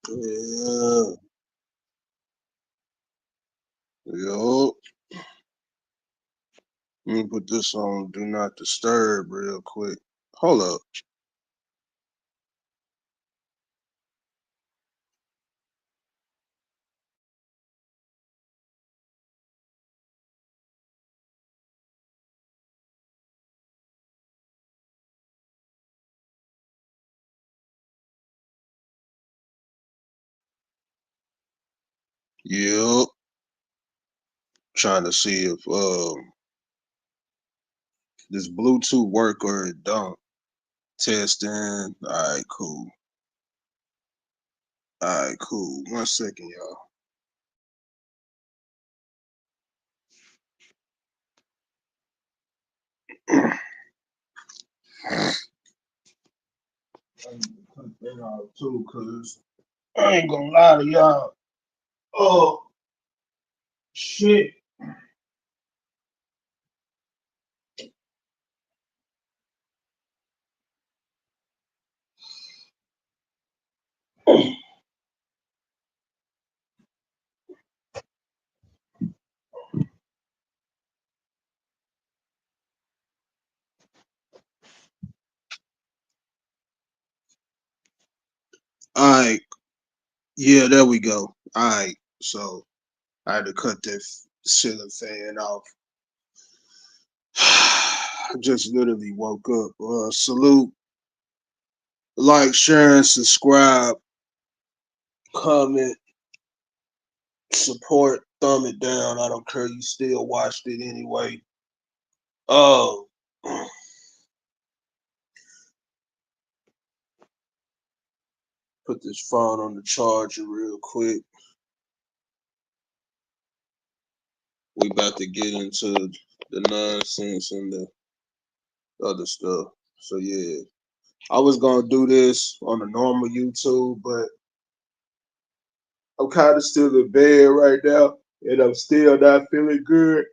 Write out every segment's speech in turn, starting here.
Yeah, yo. Let me put this on Do Not Disturb real quick. Hold up. Yep. Trying to see if this Bluetooth work or it don't. Testing. Alright, cool. Alright, cool. 1 second, y'all. I need to cut that out too, cause I ain't gonna lie to y'all. Oh shit. Alright, yeah, there we go. Alright, so I had to cut that ceiling fan off. I just literally woke up. Salute, like, share, and subscribe, comment, support, thumb it down. I don't care. You still watched it anyway. Oh, put this phone on the charger real quick. We about to get into the nonsense and the other stuff. So yeah, I was gonna do this on a normal YouTube, but I'm kind of still in bed right now, and I'm still not feeling good.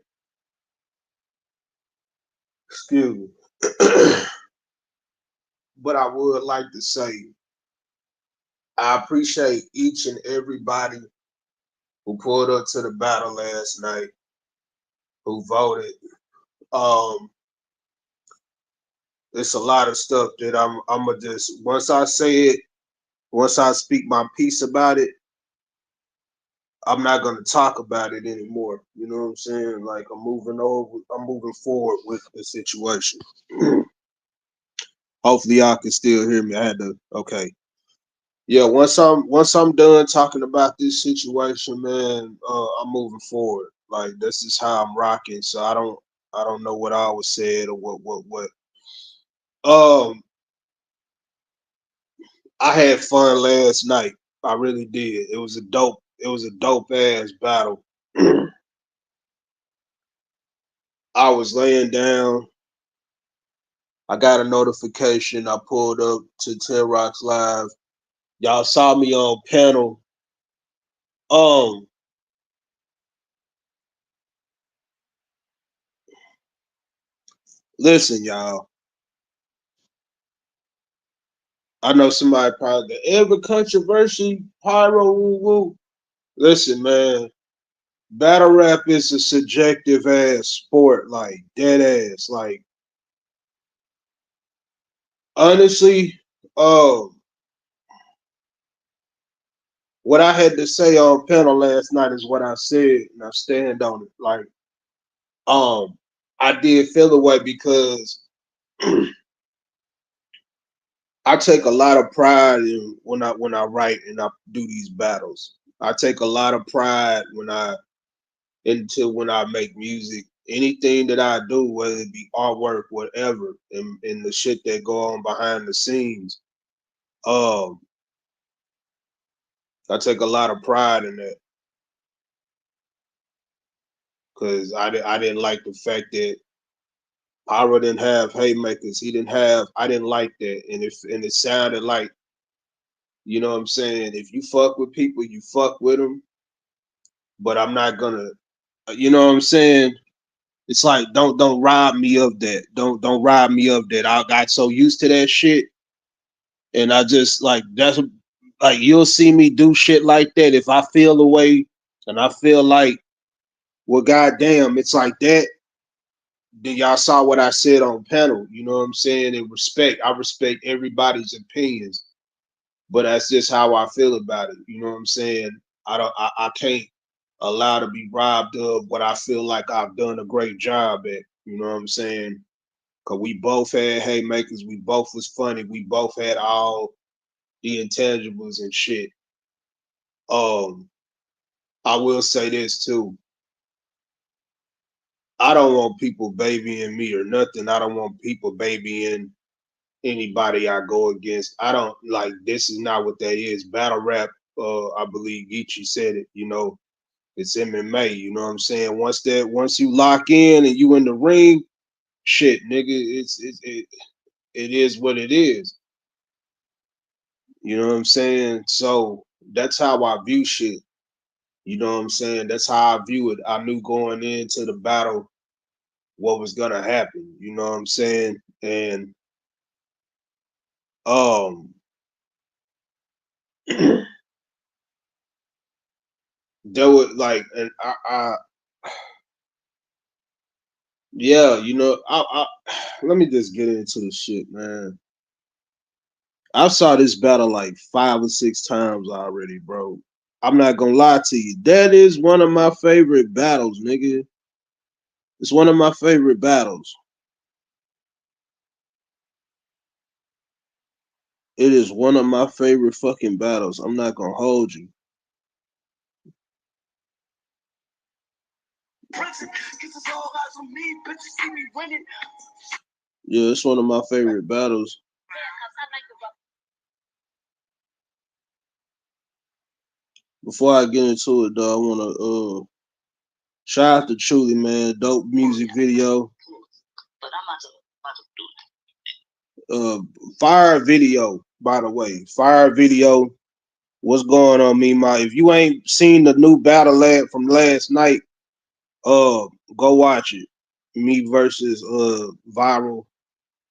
Excuse me. But I would like to say I appreciate each and everybody who pulled up to the battle last night, who voted. Um, it's a lot of stuff that I'm gonna just once I say it, once I speak my piece about it, I'm not gonna talk about it anymore. You know what I'm saying? Like I'm moving forward with the situation. Hopefully y'all can still hear me. I had to okay. Yeah, once I'm done talking about this situation, man, I'm moving forward. Like this is how I'm rocking. So I don't know what I was said or what. Um, I had fun last night. I really did. It was a dope ass battle. I was laying down. I got a notification. I pulled up to 10 Rocks Live. Y'all saw me on panel. Um, listen, y'all. I know somebody probably ever controversy, pyro woo woo. Listen, man, battle rap is a subjective ass sport, like dead ass. Like honestly, um, what I had to say on panel last night is what I said, and I stand on it. Like, um, I did feel away because I take a lot of pride in when I write and I do these battles. I take a lot of pride when I make music. Anything that I do, whether it be artwork, whatever, and the shit that go on behind the scenes, um, I take a lot of pride in that because I didn't like the fact that Pyro didn't have haymakers. He didn't have. I didn't like that, and it sounded like what I'm saying. If you fuck with people, you fuck with them. But I'm not gonna. You know what I'm saying? It's like don't rob me of that. Don't rob me of that. I got so used to that shit, and I just like that's. Like you'll see me do shit like that if I feel a way and I feel like, well, goddamn, it's like that. Then y'all saw what I said on panel. You know what I'm saying? And respect. I respect everybody's opinions, but that's just how I feel about it. You know what I'm saying? I can't allow to be robbed of what I feel like I've done a great job at. You know what I'm saying? Cause we both had haymakers, we both was funny, we both had all the intangibles and shit. Um, I will say this too. I don't want people babying me or nothing. I don't want people babying anybody I go against. I don't like this is not what that is. Battle rap, I believe Geechee said it, it's MMA, you know what I'm saying? Once you lock in and you in the ring, shit, nigga, it is what it is. You know what I'm saying? So that's how I view shit. You know what I'm saying? That's how I view it. I knew going into the battle what was gonna happen. You know what I'm saying? And um there was like and I yeah, I let me just get into the shit, man. I saw this battle like 5 or 6 times already, bro. I'm not gonna lie to you. That is one of my favorite battles, nigga. It's one of my favorite battles. It is one of my favorite fucking battles. I'm not gonna hold you. Yeah, it's one of my favorite battles. Before I get into it, though, I wanna shout out to Truly, man. Dope music video. Uh, fire video, by the way. Fire video. What's going on, Mima? If you ain't seen the new battle lab from last night, uh, go watch it. Me versus Viral.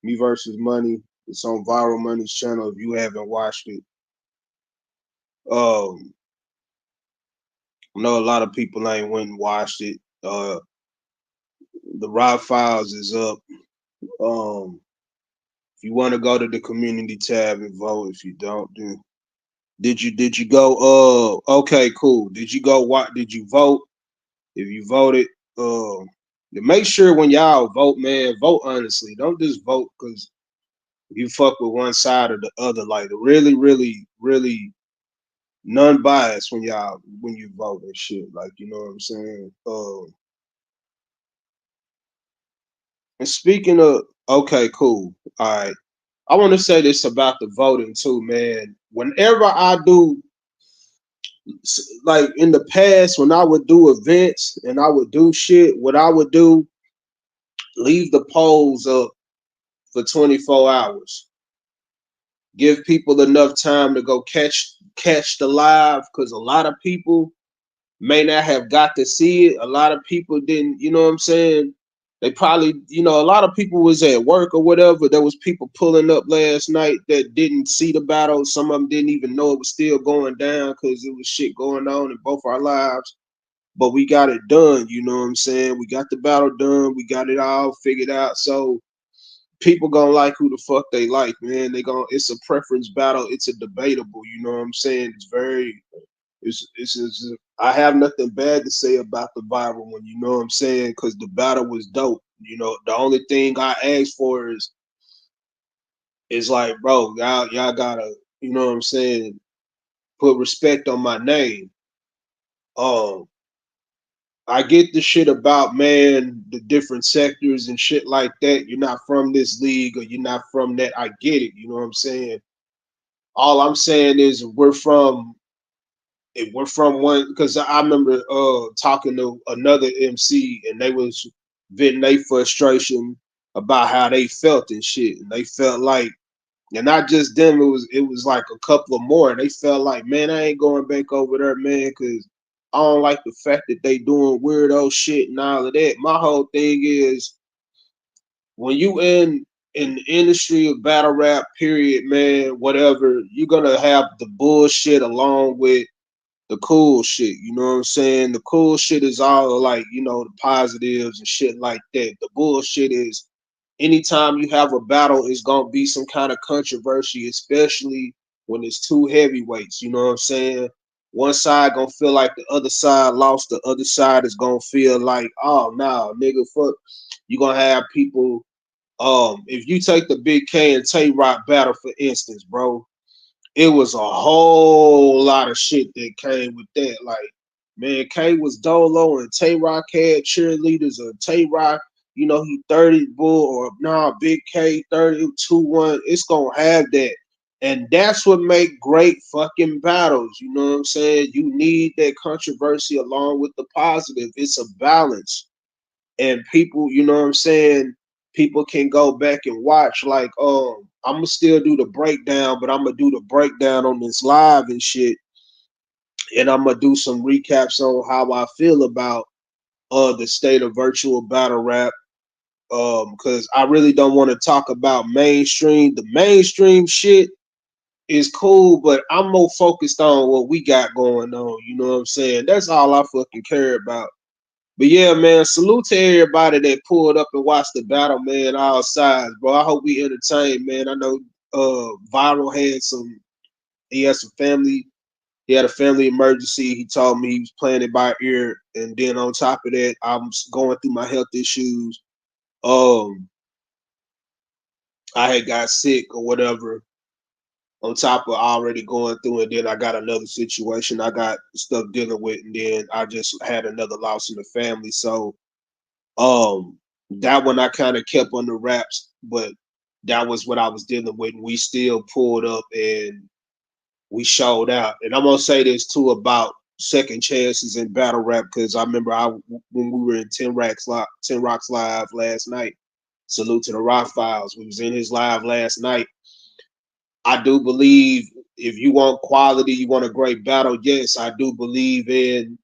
Me versus Money. It's on Viral Money's channel. If you haven't watched it, I know a lot of people ain't went and watched it. The Raw Files is up. If you want to go to the community tab and vote, if you don't, then did you go? Okay, cool. Did you go? What did you vote? If you voted, to make sure when y'all vote, man, vote honestly. Don't just vote because you fuck with one side or the other. Like really, really, really non-biased when you vote and shit. Like you know what I'm saying. And speaking of, okay, cool. All right. I want to say this about the voting too, man. Whenever I do, like in the past, when I would do events and I would do shit, what I would do, leave the polls up for 24 hours. Give people enough time to go catch the live because a lot of people may not have got to see it. A lot of people didn't, you know what I'm saying? They probably, a lot of people was at work or whatever. There was people pulling up last night that didn't see the battle. Some of them didn't even know it was still going down because it was shit going on in both our lives. But we got it done, you know what I'm saying? We got the battle done. We got it all figured out. So people gonna like who the fuck they like, man. It's a preference battle. It's a debatable, you know what I'm saying? It's I have nothing bad to say about the Bible one, you know what I'm saying? Because the battle was dope. The only thing I asked for is like, bro, y'all gotta, you know what I'm saying, put respect on my name. Um, I get the shit about man, the different sectors and shit like that. You're not from this league or you're not from that. I get it, you know what I'm saying? All I'm saying is if we're from one, because I remember talking to another MC and they was venting their frustration about how they felt and shit, and they felt like, and not just them, it was like a couple of more, and they felt like, man, I ain't going back over there, man, because I don't like the fact that they doing weirdo shit and all of that. My whole thing is when you in in the industry of battle rap, period, man, whatever, you're gonna have the bullshit along with the cool shit. You know what I'm saying? The cool shit is all like, the positives and shit like that. The bullshit is anytime you have a battle, it's gonna be some kind of controversy, especially when it's two heavyweights. You know what I'm saying? One side gonna feel like the other side lost. The other side is gonna feel like, oh no, nigga, fuck. You gonna have people. If you take the Big K and Tay Rock battle for instance, bro, it was a whole lot of shit that came with that. Like, man, K was Dolo and Tay Rock had cheerleaders, or Tay Rock, he 30 bull, or nah, Big K 32-1. It's gonna have that. And that's what make great fucking battles. You know what I'm saying? You need that controversy along with the positive. It's a balance. And people, you know what I'm saying, people can go back and watch. Like, I'm gonna still do the breakdown, but I'm gonna do the breakdown on this live and shit, and I'm gonna do some recaps on how I feel about the state of virtual battle rap. Because I really don't want to talk about mainstream. The mainstream shit is cool, but I'm more focused on what we got going on. You know what I'm saying? That's all I fucking care about. But yeah, man, salute to everybody that pulled up and watched the battle, man, all sides, bro. I hope we entertained, man. I know Viral he had some family, he had a family emergency. He told me he was playing it by ear. And then on top of that, I'm going through my health issues. Um, I had got sick or whatever, on top of already going through, and then I got another situation I got stuff dealing with, and then I just had another loss in the family. So that one I kind of kept on the wraps, but that was what I was dealing with. And we still pulled up and we showed out. And I'm gonna say this too about second chances in battle rap, because I remember when we were in 10 Rocks live last night. Salute to the Rock Files. We was in his live last night. I do believe if you want quality, you want a great battle. Yes, I do believe in,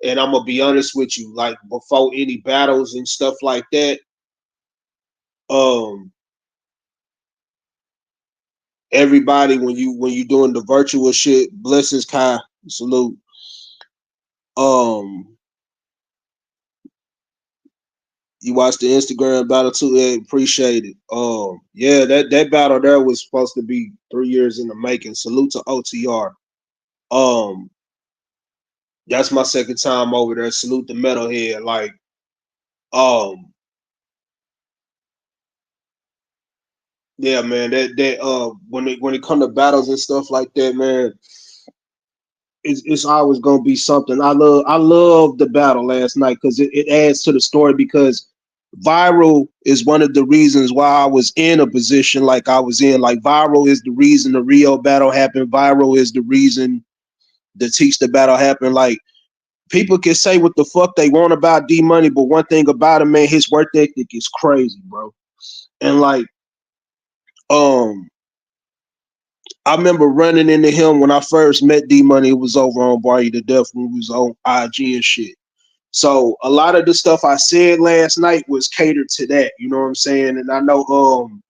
and I'm gonna be honest with you, like before any battles and stuff like that, um, everybody when you doing the virtual shit, blessings, Kai, salute. Um, you watched the Instagram battle too, Ed, appreciate it. Yeah, that battle there was supposed to be 3 years in the making. Salute to OTR. Um, that's my second time over there. Salute the Metalhead. Like, um, yeah, man. That when it come to battles and stuff like that, man, it's always gonna be something. I love the battle last night because it adds to the story. Because Viral is one of the reasons why I was in a position like I was in. Like, Viral is the reason the Rio battle happened. Viral is the reason the Teach the battle happened. Like, people can say what the fuck they want about D Money, but one thing about him, man, his work ethic is crazy, bro. And like, um, I remember running into him when I first met D Money. It was over on Bar You to Death when we was on IG and shit. So a lot of the stuff I said last night was catered to that. You know what I'm saying? And I know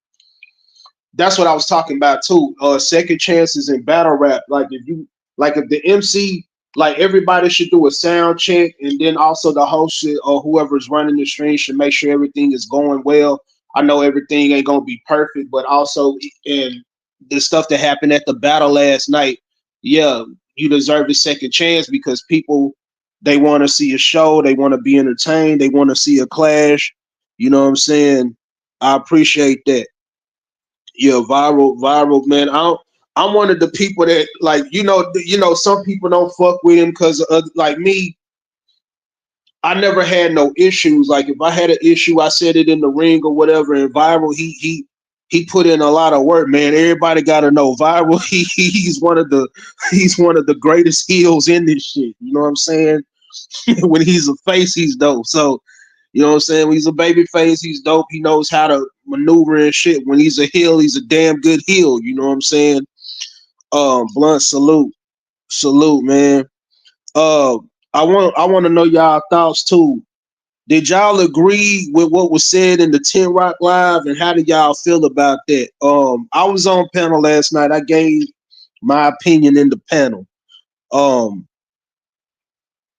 that's what I was talking about too. Second chances in battle rap. If the MC, like, everybody should do a sound check, and then also the host should, or whoever's running the stream should make sure everything is going well. I know everything ain't gonna be perfect, but also in the stuff that happened at the battle last night, yeah, you deserve a second chance because people, they want to see a show, they want to be entertained, they want to see a clash. You know what I'm saying? I appreciate that. Yeah, viral, man. I'm one of the people that, like, some people don't fuck with him because, like me, I never had no issues. Like, if I had an issue, I said it in the ring or whatever. And Viral, he put in a lot of work, man. Everybody got to know Viral. He's one of the greatest heels in this shit. You know what I'm saying? When he's a face, he's dope. So, you know what I'm saying? When he's a baby face, he's dope. He knows how to maneuver and shit. When he's a heel, he's a damn good heel. You know what I'm saying? Blunt, salute, man. Uh, I want to know y'all thoughts too. Did y'all agree with what was said in the 10 Rock Live, and how do y'all feel about that? I was on panel last night. I gave my opinion in the panel. Um,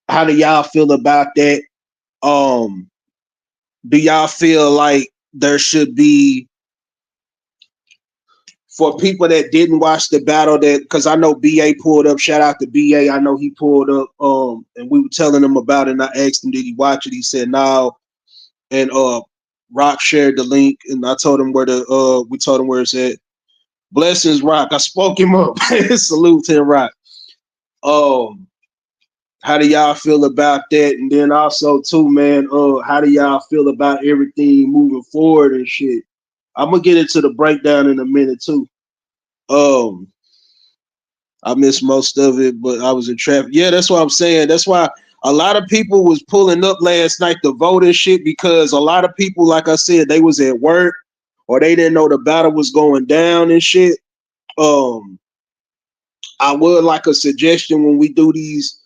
how do y'all feel about that? Um, do y'all feel like there should be, for people that didn't watch the battle, that because I know BA pulled up, shout out to BA. I know he pulled up, and we were telling him about it, and I asked him, did he watch it? He said no. And Rock shared the link, and I told him where we told him where it's at. Blessings, Rock. I spoke him up. Salute to him, Rock. Um, how do y'all feel about that? And then also too, man, how do y'all feel about everything moving forward and shit? I'm gonna get into the breakdown in a minute too. Um, I missed most of it, but I was in traffic. Yeah, that's what I'm saying. That's why a lot of people was pulling up last night to vote and shit, because a lot of people, like I said, they was at work or they didn't know the battle was going down and shit. Um, I would like a suggestion when we do these,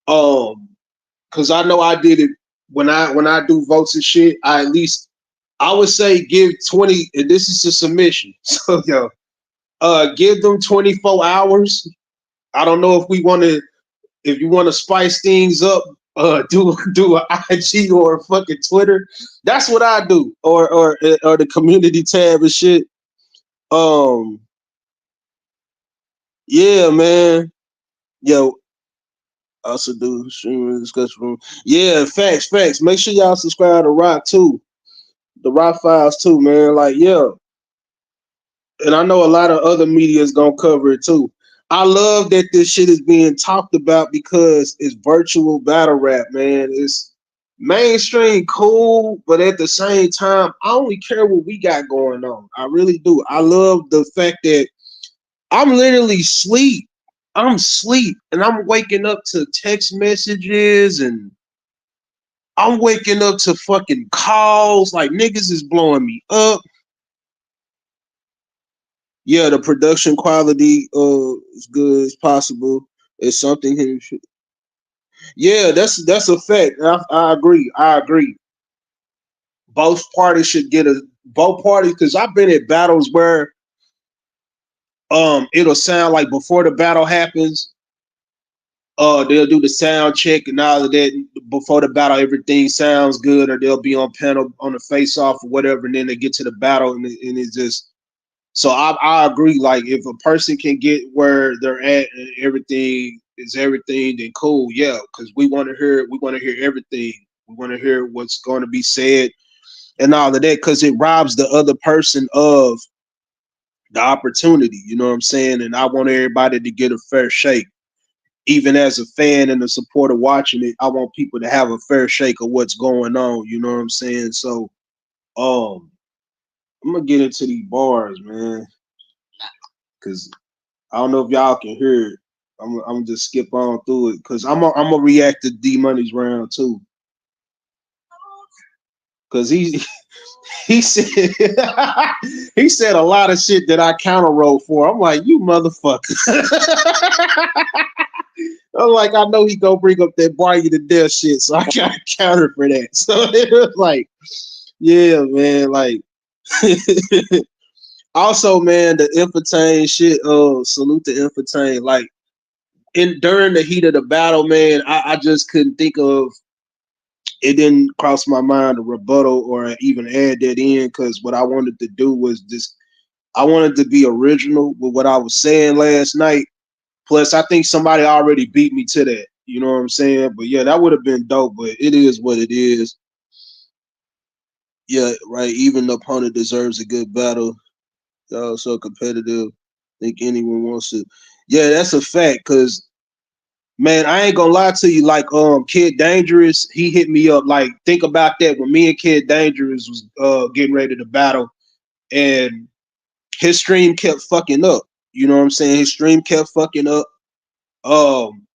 because I know I did it when I do votes and shit. I at least I would say give 20, and this is a submission. So yo, give them 24 hours. I don't know if we want to, if you want to spice things up, do an IG or a fucking Twitter. That's what I do, or the community tab and shit. Um, yeah, man. Yo, also do streaming discussion room. Yeah, facts, facts. Make sure y'all subscribe to Rock too, the Rock Files too, man. Like, yeah, and I know a lot of other media is gonna cover it too. I love that this shit is being talked about because it's virtual battle rap, man. It's mainstream cool, but at the same time, I only care what we got going on. I really do. I love the fact that I'm literally sleep. I'm sleep, and I'm waking up to text messages, and I'm waking up to fucking calls. Like, niggas is blowing me up. Yeah, the production quality is good as possible. It's something here. Yeah, that's a fact. I agree. I agree. Both parties should get a both parties, because I've been at battles where it'll sound like before the battle happens, they'll do the sound check and all of that before the battle. Everything sounds good, or they'll be on panel on the face off or whatever, and then they get to the battle, and it's just. So I agree. Like, if a person can get where they're at and everything is everything, then cool, yeah. Because we want to hear, we want to hear everything. We want to hear what's going to be said and all of that, because it robs the other person of the opportunity. You know what I'm saying? And I want everybody to get a fair shake. Even as a fan and a supporter watching it, I want people to have a fair shake of what's going on. You know what I'm saying? So, um, I'm gonna get into these bars, man, because I don't know if y'all can hear it. I'm just skip on through it because I'm gonna react to D Money's round too, because he said he said a lot of shit that I counter wrote for. I'm like, you motherfucker. I'm like, I know he gonna bring up that bar you to death shit, so I got to counter for that. So it was like, yeah, man, like. Also, man, the Infantane shit. Salute to Infantane. Like, in during the heat of the battle, man, I just couldn't think of, it didn't cross my mind to rebuttal or even add that in, because what I wanted to do was just, I wanted to be original with what I was saying last night. Plus, I think somebody already beat me to that. You know what I'm saying? But yeah, that would have been dope, but it is what it is. Yeah, right. Even the opponent deserves a good battle. Y'all so competitive. Think anyone wants to. Yeah, that's a fact. Cause man, I ain't gonna lie to you. Like, Kid Dangerous, he hit me up. Like, think about that when me and Kid Dangerous was getting ready to battle, and his stream kept fucking up. You know what I'm saying? His stream kept fucking up. Um,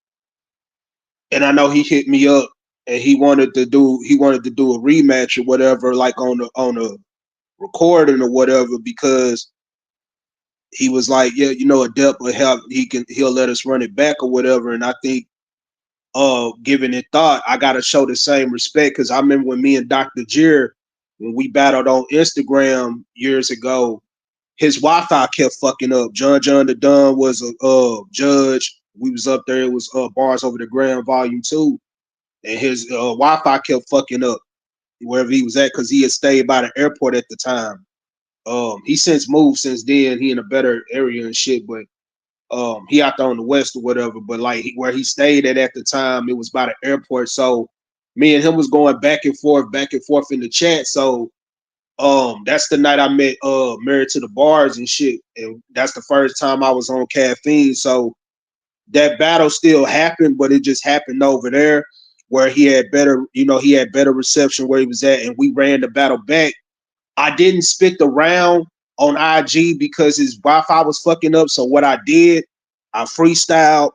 and I know he hit me up, and he wanted to do a rematch or whatever, like on a recording or whatever, because he was like, yeah, you know, Adept will help. He'll let us run it back or whatever. And I think giving it thought, I gotta show the same respect because I remember when me and Dr. Jir, when we battled on Instagram years ago, his Wi-Fi kept fucking up. John the Don was a judge. We was up there. It was Bars Over the Grand Volume 2, and his Wi-Fi kept fucking up wherever he was at because he had stayed by the airport at the time. He since moved since then. He in a better area and shit, but he out there on the west or whatever. But like where he stayed at the time, it was by the airport. So me and him was going back and forth in the chat. So that's the night I met Married to the Bars and shit, and that's the first time I was on caffeine. So that battle still happened, but it just happened over there where he had better, he had better reception where he was at, and we ran the battle back. I didn't spit the round on IG because his Wi-Fi was fucking up. So what I did, I freestyled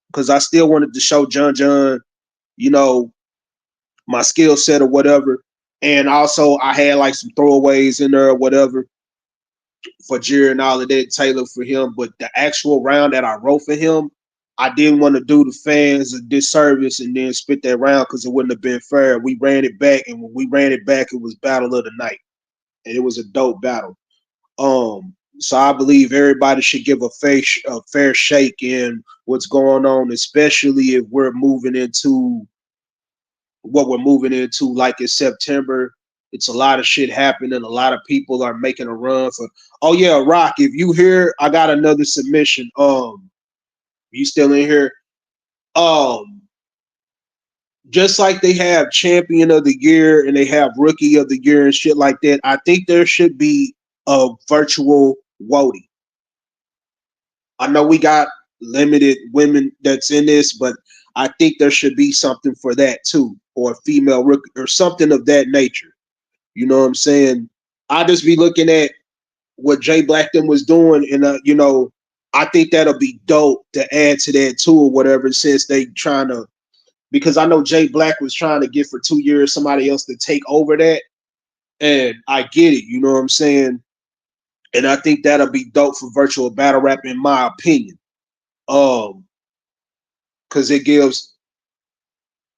because I still wanted to show John, you know, my skill set or whatever. And also I had like some throwaways in there or whatever for Jerry and all of that, Taylor for him. But the actual round that I wrote for him, I didn't want to do the fans a disservice and then spit that round because it wouldn't have been fair. We ran it back, and when we ran it back, it was battle of the night. And it was a dope battle. So I believe everybody should give a fair shake in what's going on, especially if we're moving into what we're moving into, like in September. It's a lot of shit happening. A lot of people are making a run for. Oh yeah, Rock. If you here, I got another submission. You still in here? Um, just like they have Champion of the Year and they have Rookie of the Year and shit like that. I think there should be a virtual Wody. I know we got limited women that's in this, but I think there should be something for that too, or a female rookie or something of that nature. You know what I'm saying? I just be looking at what Jay Blackton was doing, and I think that'll be dope to add to that too, or whatever. Since they trying to, because I know Jay Black was trying to get for 2 years somebody else to take over that, and I get it. You know what I'm saying? And I think that'll be dope for virtual battle rap, in my opinion. Um, because it gives,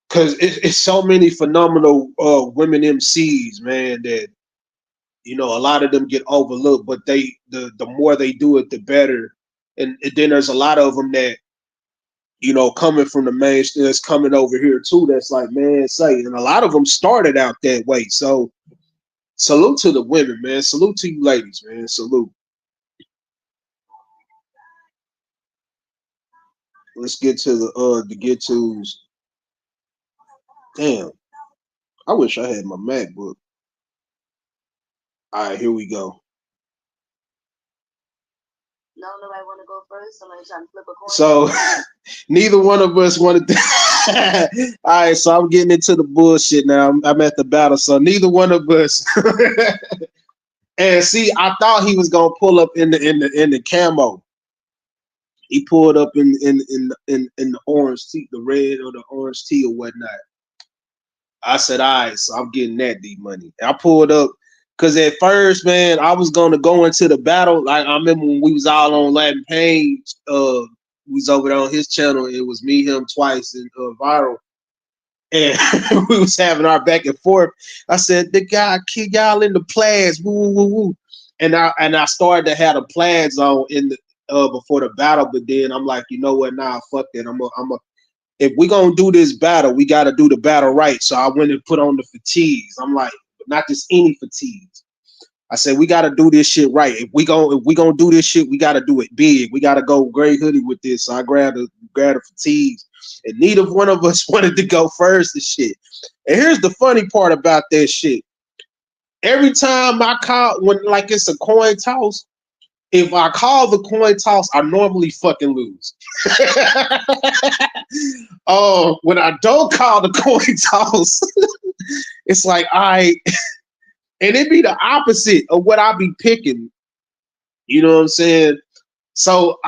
because it's so many phenomenal women MCs, man, that a lot of them get overlooked, but the more they do it, the better. And then there's a lot of them that coming from the mainstream, that's coming over here too. That's like, man, say, and a lot of them started out that way. So salute to the women, man. Salute to you ladies, man. Salute. Let's get to the get tos. Damn, I wish I had my MacBook. All right, here we go. No, nobody want to go first. Somebody trying to flip a coin. So neither one of us wanted to. All right, so I'm getting into the bullshit now. I'm at the battle, so neither one of us. And see, I thought he was gonna pull up in the camo. He pulled up in the orange tee, the red or the orange tee or whatnot. I said, all right, so I'm getting that D money. I pulled up because at first, man, I was gonna go into the battle. Like I remember when we was all on Latin Pain, we was over there on his channel. It was me, him twice, and Viral, and we was having our back and forth. I said, the guy kick y'all in the plaids, woo woo woo woo, and I started to have the plaids on in the before the battle, but then I'm like, you know what? Nah, fuck that. I'm a if we're gonna do this battle, we gotta do the battle right. So I went and put on the fatigues. I'm like, not just any fatigues. I said we gotta do this shit right. If we gonna do this shit, we gotta do it big. We gotta go gray hoodie with this. So I grabbed the fatigues, and neither one of us wanted to go first and shit. And here's the funny part about that shit. Every time I call when like it's a coin toss, if I call the coin toss, I normally fucking lose. Oh, when I don't call the coin toss, it's like and it be the opposite of what I be picking. You know what I'm saying? So,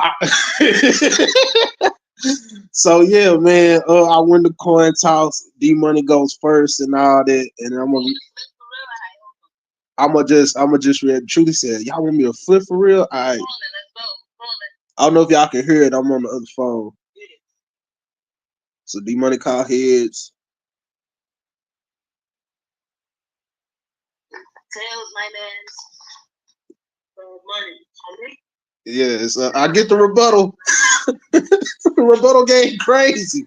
so yeah, man. I win the coin toss. D Money goes first and all that, and I'm gonna just truly say, y'all want me to flip for real? All right. I don't know if y'all can hear it. I'm on the other phone. So D Money call heads. Tails, my man's money. Yes, I get the rebuttal. The rebuttal game crazy.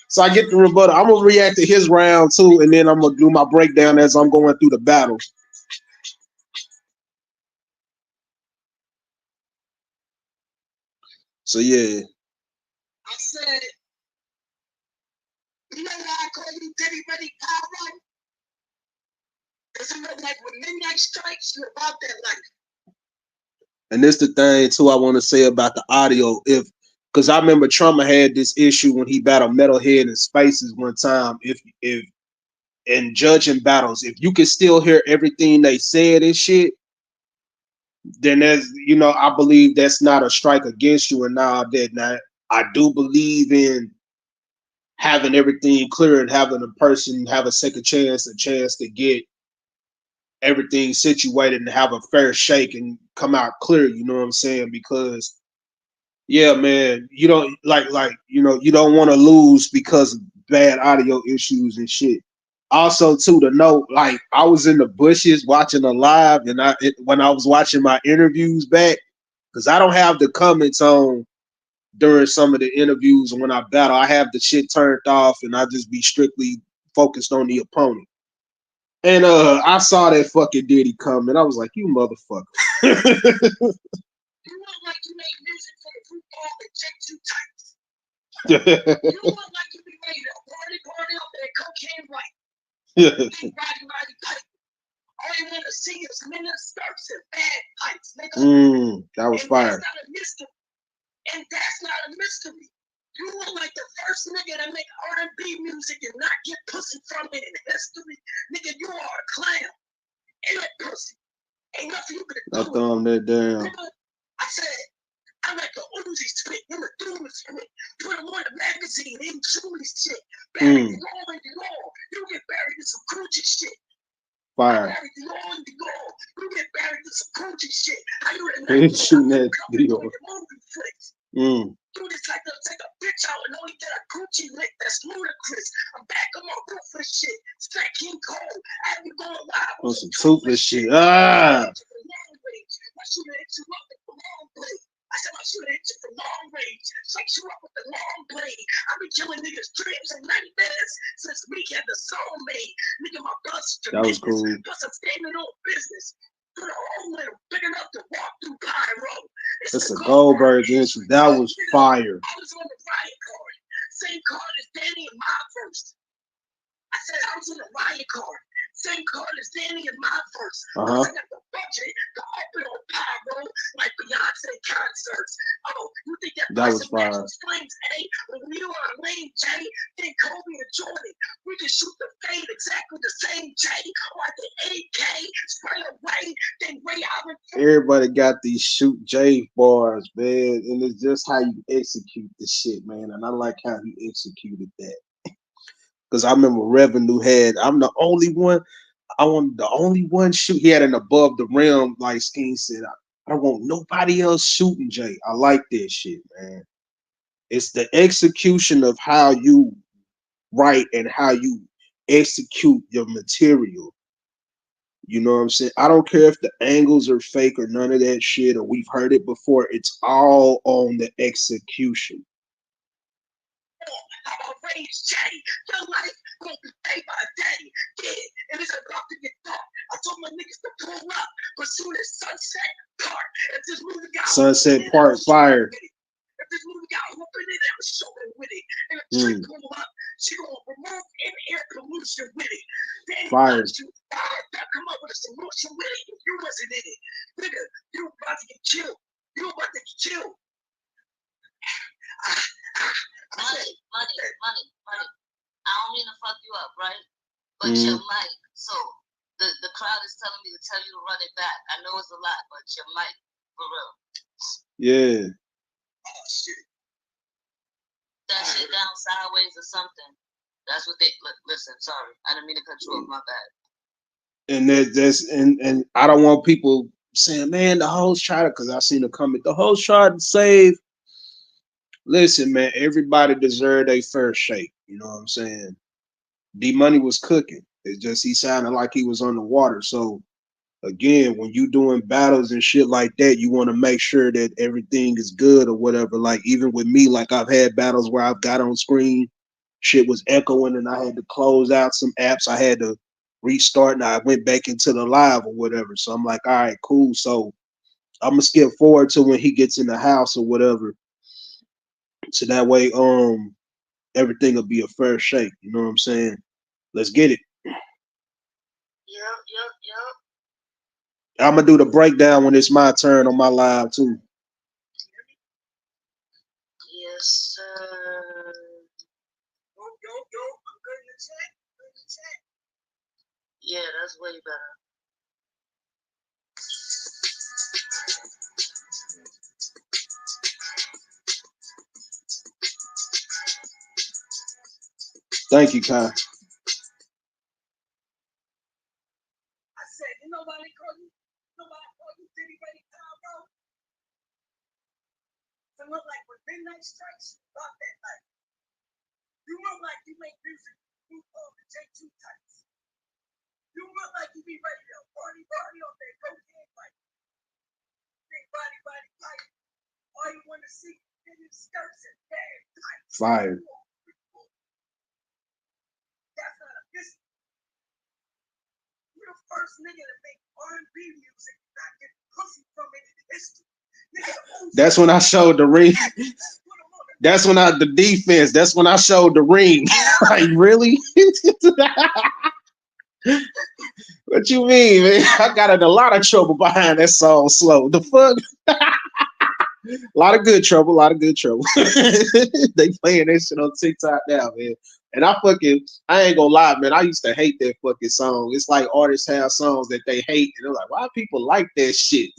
So I get the rebuttal. I'm gonna react to his round too, and then I'm gonna do my breakdown as I'm going through the battle. So yeah. I said, you know why I call you Diddy Money Power? Because you know, like when midnight strikes, you're about that life. And this the thing too I want to say about the audio. If because I remember Trump had this issue when he battled Metalhead and Spaces one time. If in judging battles, if you can still hear everything they said and shit, then there's I believe that's not a strike against you. And now that now I do believe in having everything clear and having a person have a second chance, a chance to get everything situated and have a fair shake and come out clear. You know what I'm saying? Because yeah, man, you don't you don't want to lose because of bad audio issues and shit. Also, too, to note, like I was in the bushes watching a live, and when I was watching my interviews back, because I don't have the comments on during some of the interviews when I battle. I have the shit turned off, and I just be strictly focused on the opponent. And I saw that fucking Diddy come, and I was like, "You motherfucker!" You look like you make music for the group called the J2 Types. You look like you be ready to party up that cocaine right. Big body pipe. All you want to see is men in skirts and bad pipes, nigga. That was fire. And that's not a mystery. You look like the first nigga to make R&B music and not get pussy from it in history. Nigga, you are a clown. Ain't that pussy. Ain't nothing you can do. I thumb that down. Nigga, I said, I like the Uzi spit, you the doom spit. Put him on the magazine, ain't Julie shit. Buried Dior and Dior. You get buried in some Gucci shit. Fire. Buried Dior and Dior. You get buried in some Gucci shit. How you in that shooting that Dior. Do this like to take a bitch out and only get a Gucci lick. That's ludicrous. I'm back on my ruthless shit. Straight King Cole. I have you going live on some toothless shit. Ah. My shooter hit you up with the long blade. I said my shooter hit you from long range. Straight you up with the long blade. I've been killing niggas' dreams and nightmares since we had the song made. Nigga, my blood's tremendous. That was cool. Plus I'm standing on business. Put a hole in big enough to walk through Pyro. It's a Goldberg entry. That was fire. I was on the riot card. Same card as Danny and my first. I said I was on the riot card. Same card as Danny and my first. I got the budget to open on Pyro like Beyonce concerts. Oh, you think that was fire? Flames, eh? When we were on Lane J, then Kobe and Jordan, we can shoot the fade exactly the same J or the AK, spray away, then Ray Allen. Everybody got these shoot J bars, man, and it's just how you execute the shit, man. And I like how he executed that. Because I remember Revenue had, I'm the only one. I want the only one shoot. He had an above the rim, like Skeen said. I don't want nobody else shooting Jay. I like this shit, man. It's the execution of how you write and how you execute your material. You know what I'm saying? I don't care if the angles are fake or none of that shit, or we've heard it before. It's all on the execution. How about Rage J? Your life gonna be paid by daddy. Yeah, and it's about to get dark. I told my niggas to pull up, but soon as Sunset Park, if this movie got Sunset Park fire. If this movie got open in it, I'm shooting with it. And if she pull up, she gonna remove air pollution with it. Then fire. I'll come up with a solution with it if you wasn't in it. Nigga, you about to get killed. You about to get killed. Money. I don't mean to fuck you up, right? But your mic. So the crowd is telling me to tell you to run it back. I know it's a lot, but your mic, for real. Yeah. Oh shit. That shit down sideways or something. That's what they listen. Sorry, I didn't mean to cut you off. My bad. And and I don't want people saying, man, the host tried to, because I seen a comment. The host tried to save Listen, man, everybody deserved a fair shake. You know what I'm saying? D Money was cooking. It's just he sounded like he was on the water. So again, when you doing battles and shit like that, you want to make sure that everything is good or whatever. Like even with me, like I've had battles where I've got on screen, shit was echoing and I had to close out some apps. I had to restart and I went back into the live or whatever. So I'm like, all right, cool. So I'm gonna skip forward to when he gets in the house or whatever. So that way, everything will be a fair shake. You know what I'm saying? Let's get it. Yep. I'm gonna do the breakdown when it's my turn on my live too. Yes, sir. Yo, I'm good in the chat. Yeah, that's way better. Thank you, Kai. I said, nobody call you Diddy Ready Combo. It look like when midnight strikes, about that night. You look like you make music, you call the J2 types. You look like you be ready to party on that cocaine fight. Big body fight. All you want to see is skirts and bad tights. Fire. That's not a business. You're the first nigga to make R&B music and not get pussy from it in history. That's when I showed the ring. That's when the defense. That's when I showed the ring. Like really? What you mean, man? I got in a lot of trouble behind that song. Slow. The fuck? A lot of good trouble. They playing that shit on TikTok now, man. And I ain't gonna lie, man. I used to hate that fucking song. It's like artists have songs that they hate, and they're like, why people like that shit?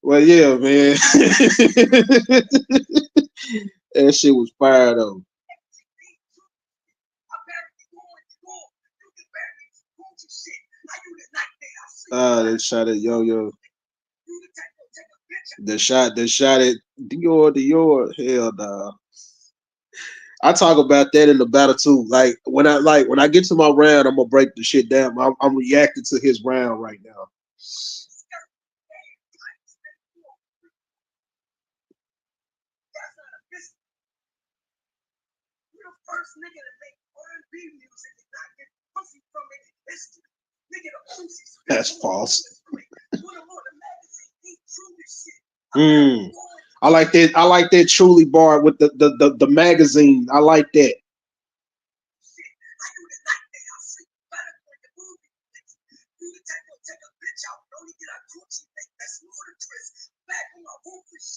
Well, yeah, man. That shit was fire though. They shot at Yo. The shot at Dior. Hell nah. I talk about that in the battle too. Like when I get to my round, I'm gonna break the shit down. I'm reacting to his round right now. First nigga to make R&B music and not get pussy from it in history. Nigga, the Uzis. That's false. I like that truly bar with the magazine. I like that.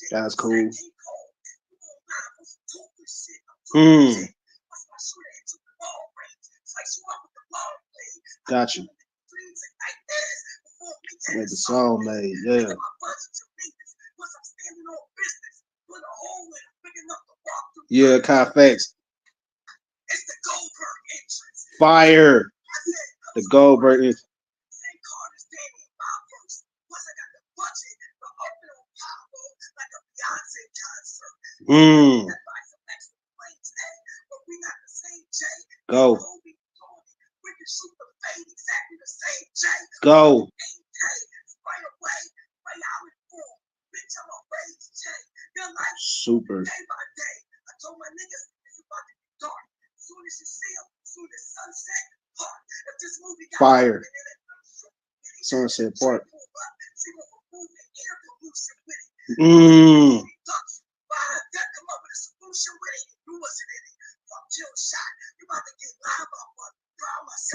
That's cool. Got you. With the song made, yeah. Yeah, Kai Facts. Fire. The Goldberg entrance. Go. Go. Super. Fire. Sunset Park.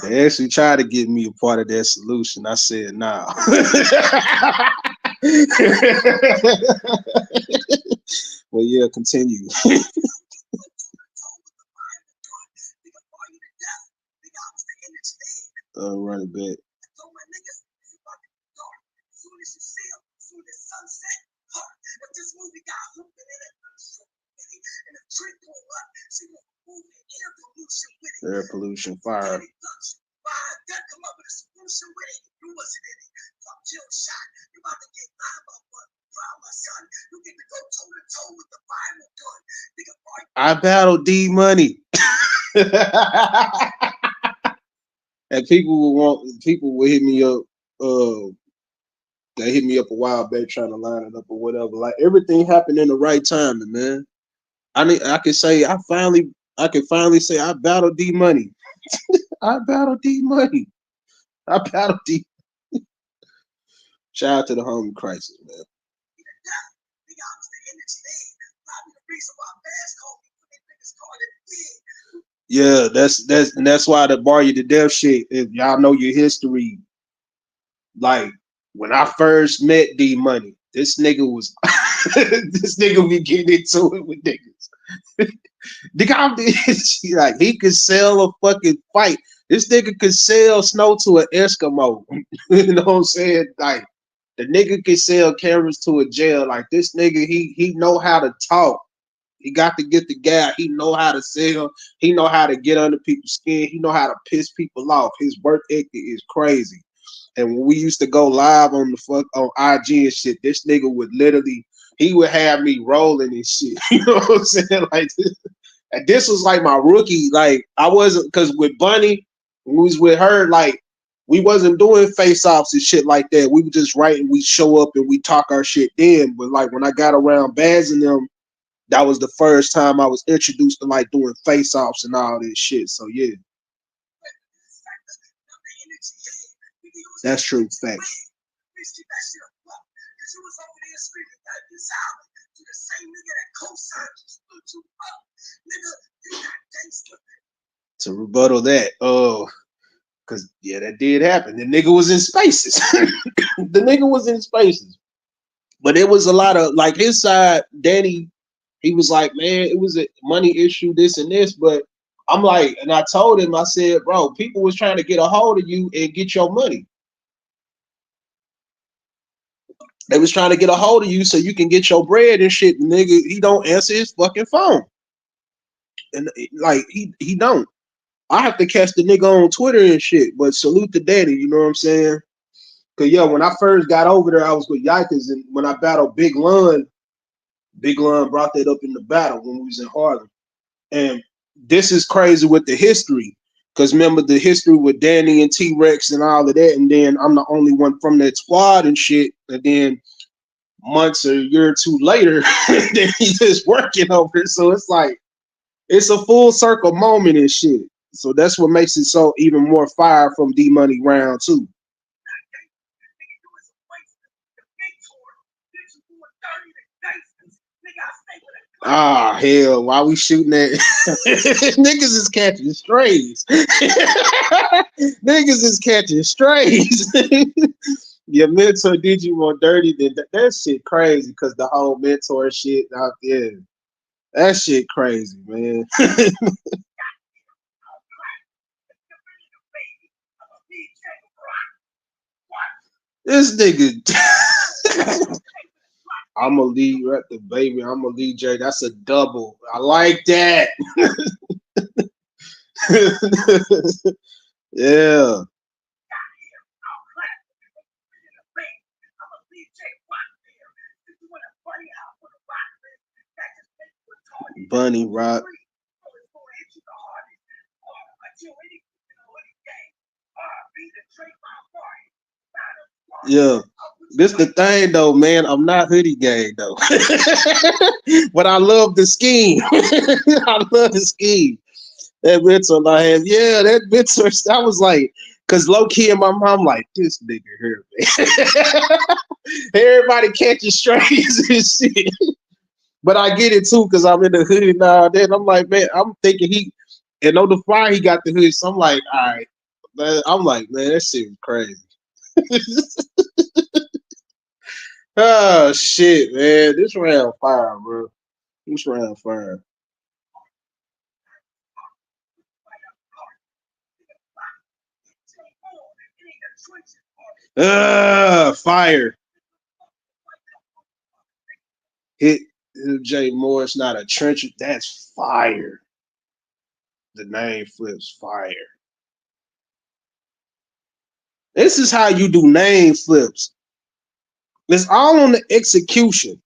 They actually tried to get me a part of that solution. I said, nah. Well, yeah, continue. Run it back. Air pollution, fire. I battled D Money. And people will hit me up. They hit me up a while back trying to line it up or whatever. Like everything happened in the right timing, man. I can finally say I battled D Money. I battled D Money. I battled D. Shout out to the home crisis, man. Yeah, that's why the bar you to death shit. If y'all know your history, like when I first met D Money, this nigga was this nigga be getting into it with niggas. The guy like he could sell a fucking fight. This nigga could sell snow to an Eskimo. You know what I'm saying? Like the nigga could sell cameras to a jail. Like this nigga, he know how to talk. He got to get the guy. He know how to sell. He know how to get under people's skin. He know how to piss people off. His work ethic is crazy. And when we used to go live on on IG and shit, this nigga would literally he would have me rolling and shit. You know what I'm saying? Like this, and this was like my rookie. Like I wasn't because with Bunny, when we was with her, like we wasn't doing face offs and shit like that. We were just writing. We show up and we talk our shit then. But like when I got around Baz and them, that was the first time I was introduced to like doing face offs and all this shit. So yeah, that's true. Facts. To rebuttal that, because yeah, that did happen. The nigga was in spaces. The nigga was in spaces. But it was a lot of like his side, Danny, he was like, man, it was a money issue, this and this. But I'm like, and I told him, I said, bro, people was trying to get a hold of you and get your money. They was trying to get a hold of you so you can get your bread and shit. Nigga, he don't answer his fucking phone. And like he don't. I have to catch the nigga on Twitter and shit. But salute to Daddy, you know what I'm saying? Cause yeah, when I first got over there, I was with Yikers, and when I battled Big Lun brought that up in the battle when we was in Harlem. And this is crazy with the history. Cause remember the history with Danny and T-Rex and all of that, and then I'm the only one from that squad and shit. And then months or a year or two later, then he's just working over it. So it's like it's a full circle moment and shit. So that's what makes it so even more fire from D Money round two. Ah, hell, why we shooting at niggas is catching strays. Niggas is catching strays. Your mentor did you more dirty than that shit crazy because the whole mentor shit out there. That shit crazy, man. This nigga I'm a lead right the baby. I'm a lead Jay. That's a double. I like that. Yeah. Bunny Rock. Yeah. This the thing though, man. I'm not hoodie gang though. But I love the scheme. I love the scheme. That mentor I have, yeah, that mentor I was like, cause low key in my mom like this nigga here, man. Everybody catching strays and shit. But I get it too, cause I'm in the hood now. Then I'm like, man, I'm thinking and on the fly he got the hood. So I'm like, all right, man. I'm like, man, that shit was crazy. Oh shit, man. This round fire, bro. This round fire. Fire. Hit Jay Morris, not a trench. That's fire. The name flips fire. This is how you do name flips. It's all on the execution.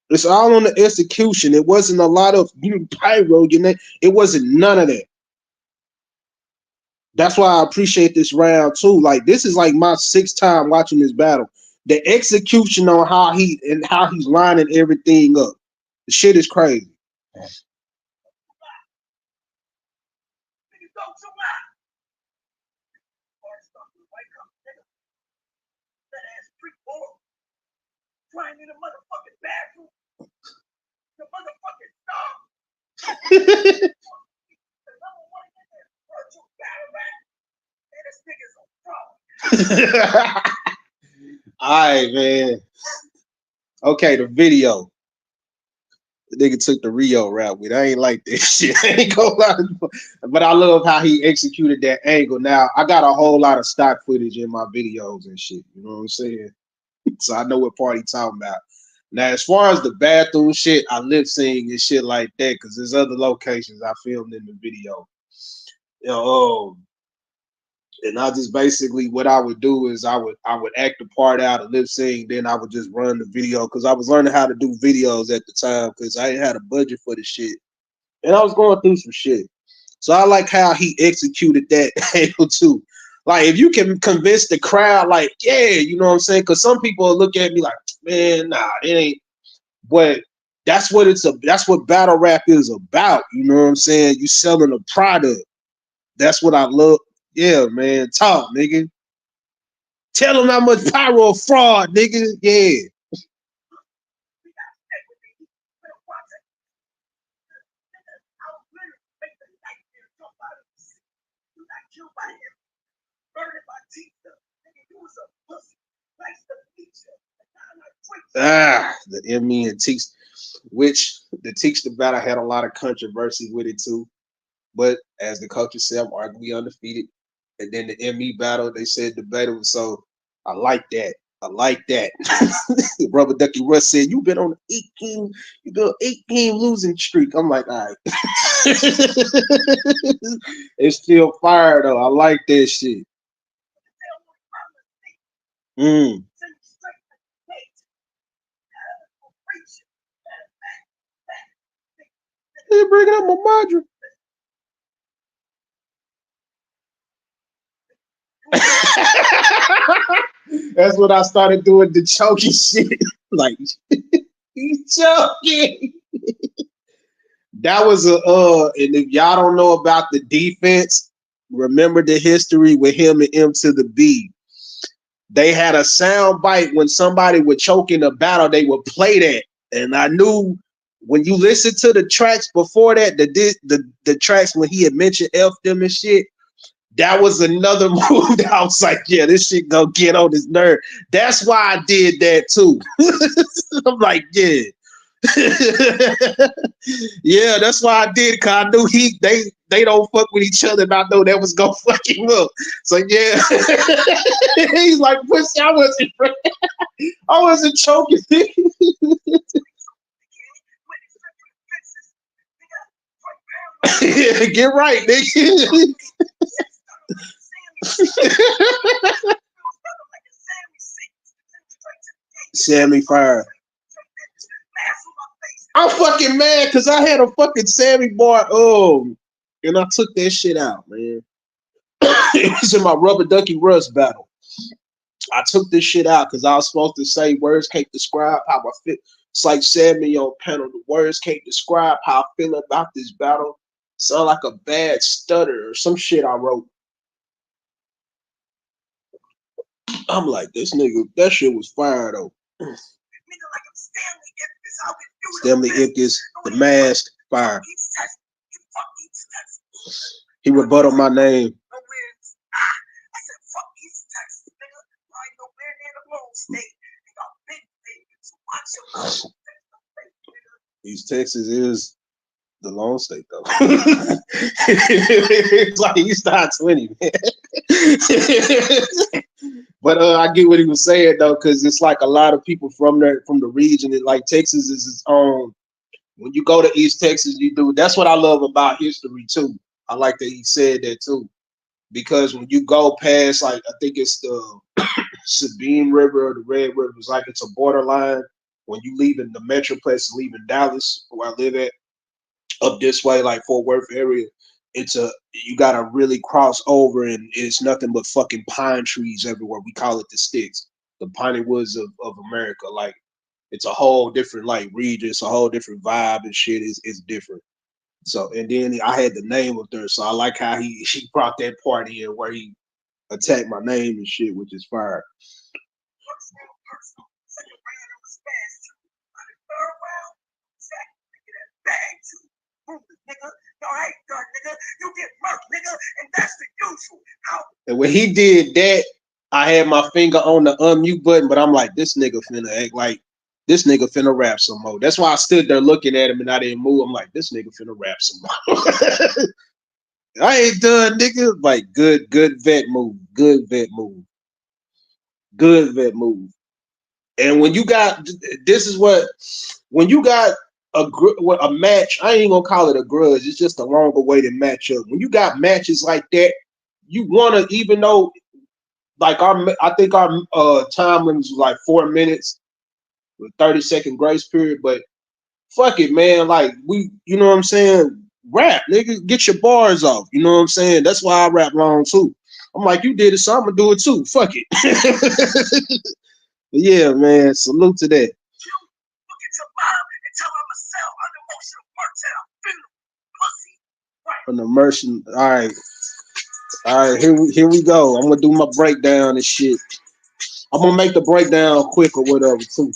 It's all on the execution. It wasn't a lot of pyro, it wasn't none of that. That's why I appreciate this round too. Like this is like my 6th time watching this battle. The execution on how he's lining everything up. The shit is crazy. Crying in the motherfucking bathroom. The motherfucking dog. All right, man. Okay, the video. The nigga took the Rio route with. I ain't like this shit. I ain't gonna lie. But I love how he executed that angle. Now, I got a whole lot of stock footage in my videos and shit. You know what I'm saying? So I know what part he talking about. Now, as far as the bathroom shit, I lip sync and shit like that because there's other locations I filmed in the video. You know, and I just basically what I would do is I would act the part out of lip sync, then I would just run the video because I was learning how to do videos at the time because I ain't had a budget for the shit, and I was going through some shit. So I like how he executed that angle too. Like if you can convince the crowd, like yeah, you know what I'm saying? Because some people look at me like, man, nah, it ain't. But that's what that's what battle rap is about. You know what I'm saying? You selling a product. That's what I love. Yeah, man. Talk, nigga. Tell them how much pyro fraud, nigga. Yeah. The ME and Teach, which the Teach the battle had a lot of controversy with it too. But as the coaches said, I'm arguably undefeated. And then the ME battle, they said debatable. So I like that. I like that. Rubber Ducky Russ said, you've been on an 8-game losing streak. I'm like, all right. It's still fire though. I like that shit. You bringing up my Madra. That's what I started doing, the choking shit. Like he's choking. That was and if y'all don't know about the defense, remember the history with him and M to the B. They had a sound bite when somebody would choke in a battle, they would play that. And I knew when you listen to the tracks before that, the tracks when he had mentioned F them and shit, that was another move that I was like, yeah, this shit gonna get on his nerve. That's why I did that too. I'm like, yeah. Yeah, that's why I did, cause I knew they don't fuck with each other, and I know that was gonna fuck him up. So yeah, he's like, pussy, I wasn't choking. Get right, nigga. Sammy fire. I'm fucking mad because I had a fucking Sammy bar, and I took that shit out, man. It was in my Rubber Ducky Russ battle. I took this shit out because I was supposed to say words can't describe how I feel. It's like Sammy on panel. The words can't describe how I feel about this battle. Sound like a bad stutter or some shit I wrote. I'm like, this nigga, that shit was fire though. Stanley Ipkiss, the mask, fire. He rebutted my name. East Texas is the lone state though. It's like East High 20, man. But I get what he was saying though, because it's like a lot of people from the region. It like Texas is its own. When you go to East Texas, you do. That's what I love about history too. I like that he said that too, because when you go past, like I think it's the Sabine River or the Red River. It's like it's a borderline when you leaving the Metroplex, leaving Dallas, where I live at, up this way, like Fort Worth area. You gotta really cross over, and it's nothing but fucking pine trees everywhere. We call it the sticks, the piney woods of America. Like it's a whole different like region, it's a whole different vibe and shit. Is different. So and then I had the name up there, so I like how he brought that part in where he attacked my name and shit, which is fire. And when he did that, I had my finger on the unmute button, but I'm like, this nigga finna act like this nigga finna rap some more. That's why I stood there looking at him and I didn't move. I'm like, this nigga finna rap some more. I ain't done, nigga. Like, good vet move. Good vet move. Good vet move. And when you got, this is what, when you got a match, I ain't gonna call it a grudge. It's just a longer awaited matchup. When you got matches like that, you wanna, even though, like I think our time limit was like 4 minutes with 30-second grace period, but fuck it, man. Like you know what I'm saying? Rap, nigga, get your bars off. You know what I'm saying? That's why I rap long too. I'm like, you did it, so I'm gonna do it too. Fuck it. Yeah, man. Salute to that. An immersion. All right. Here we go. I'm gonna do my breakdown and shit. I'm gonna make the breakdown quick or whatever too.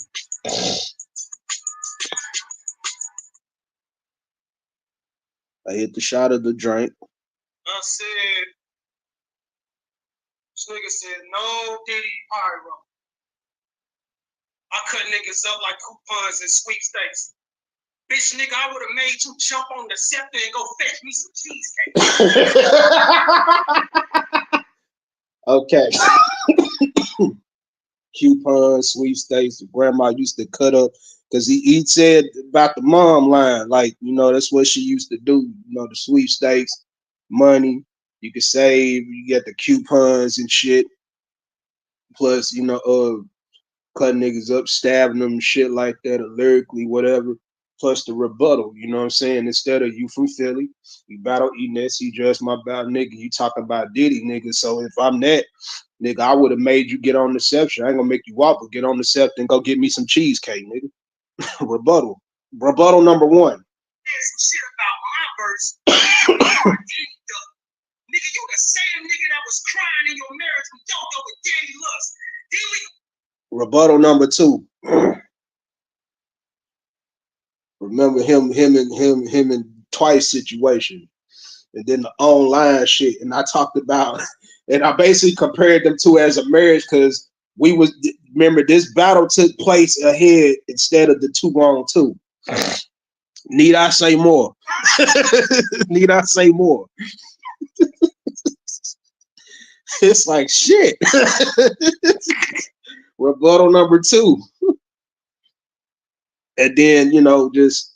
I hit the shot of the drink. I said, this nigga said, no Diddy pyro. I cut niggas up like coupons and sweepstakes. Bitch, nigga, I would have made you jump on the scepter and go fetch me some cheesecake. Okay. Coupons, sweepstakes. Grandma used to cut up because he said about the mom line, like, you know, that's what she used to do. You know, the sweepstakes, money, you could save, you get the coupons and shit. Plus, you know, cutting niggas up, stabbing them, shit like that, or lyrically, whatever. Plus the rebuttal, you know what I'm saying? Instead of you from Philly, you battle Enes, he judged my battle, nigga. You talking about Diddy, nigga. So if I'm that, nigga, I would have made you get on the scepter. I ain't gonna make you walk, but get on the scepter and go get me some cheesecake, nigga. Rebuttal. Rebuttal number one. There's some shit about my verse. Nigga, you the same nigga that was crying in your marriage when Dodo with Danny Lux. Rebuttal number two. Remember him and Twice situation, and then the online shit. And I talked about, and I basically compared them two as a marriage because remember this battle took place ahead instead of the 2-on-2. Need I say more? Need I say more? It's like shit. Rebuttal number two. And then, you know, just,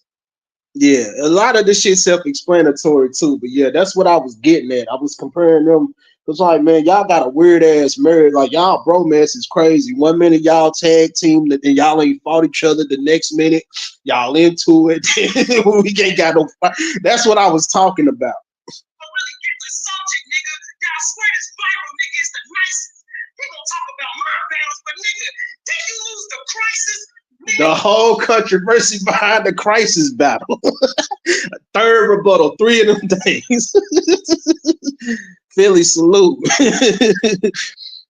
yeah, a lot of this shit self-explanatory too. But yeah, that's what I was getting at. I was comparing them. It's like, man, y'all got a weird ass marriage. Like, y'all bromance is crazy. 1 minute y'all tag team, then y'all ain't fought each other. The next minute, y'all into it. We ain't got no fight. That's what I was talking about. Really get the subject, nigga. Y'all swear this viral nigga is the nicest. He gonna talk about my battles, but nigga, did you lose the crisis? The whole controversy behind the crisis battle. Third rebuttal, 3 of them days. Philly salute.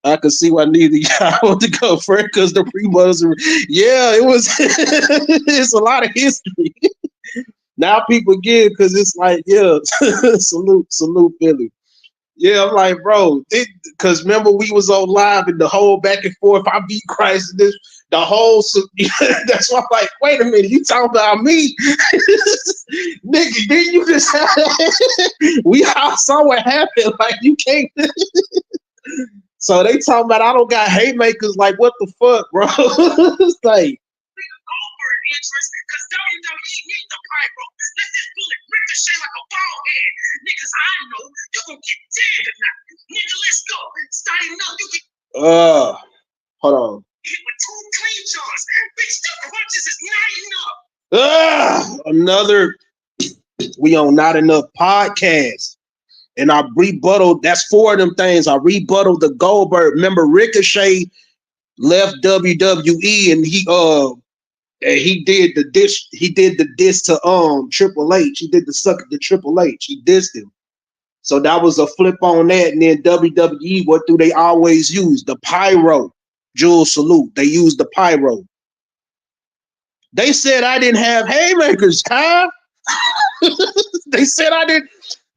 I could see why neither y'all want to go first because the pre-buzz. Yeah, it was. It's a lot of history. Now people get because it's like, yeah, salute Philly. Yeah, I'm like, bro, because remember we was on live and the whole back and forth. I beat Christ and this, the whole. That's why I'm like, wait a minute, you talking about me, nigga? Didn't you just? We all saw what happened. Like you can't. So they talking about I don't got haymakers. Like what the fuck, bro? It's like. Interest because WWE need the pyro. Let this bullet rip the shit like a ball head. Niggas, I know you gonna get dead tonight. Nigga, let's go. Starting up, you get. Hold on. Hit with 2 clean shots. Bitch, the punches is not enough. Another. We on Not Enough podcast. And I rebuttal. That's 4 of them things. I rebuttal the Goldberg. Remember, Ricochet left WWE, and he did the diss. He did the diss to Triple H. He did the sucker to Triple H. He dissed him. So that was a flip on that. And then WWE, what do they always use? The pyro. Jules Salute. They used the pyro. They said I didn't have haymakers, Kyle. They said I didn't.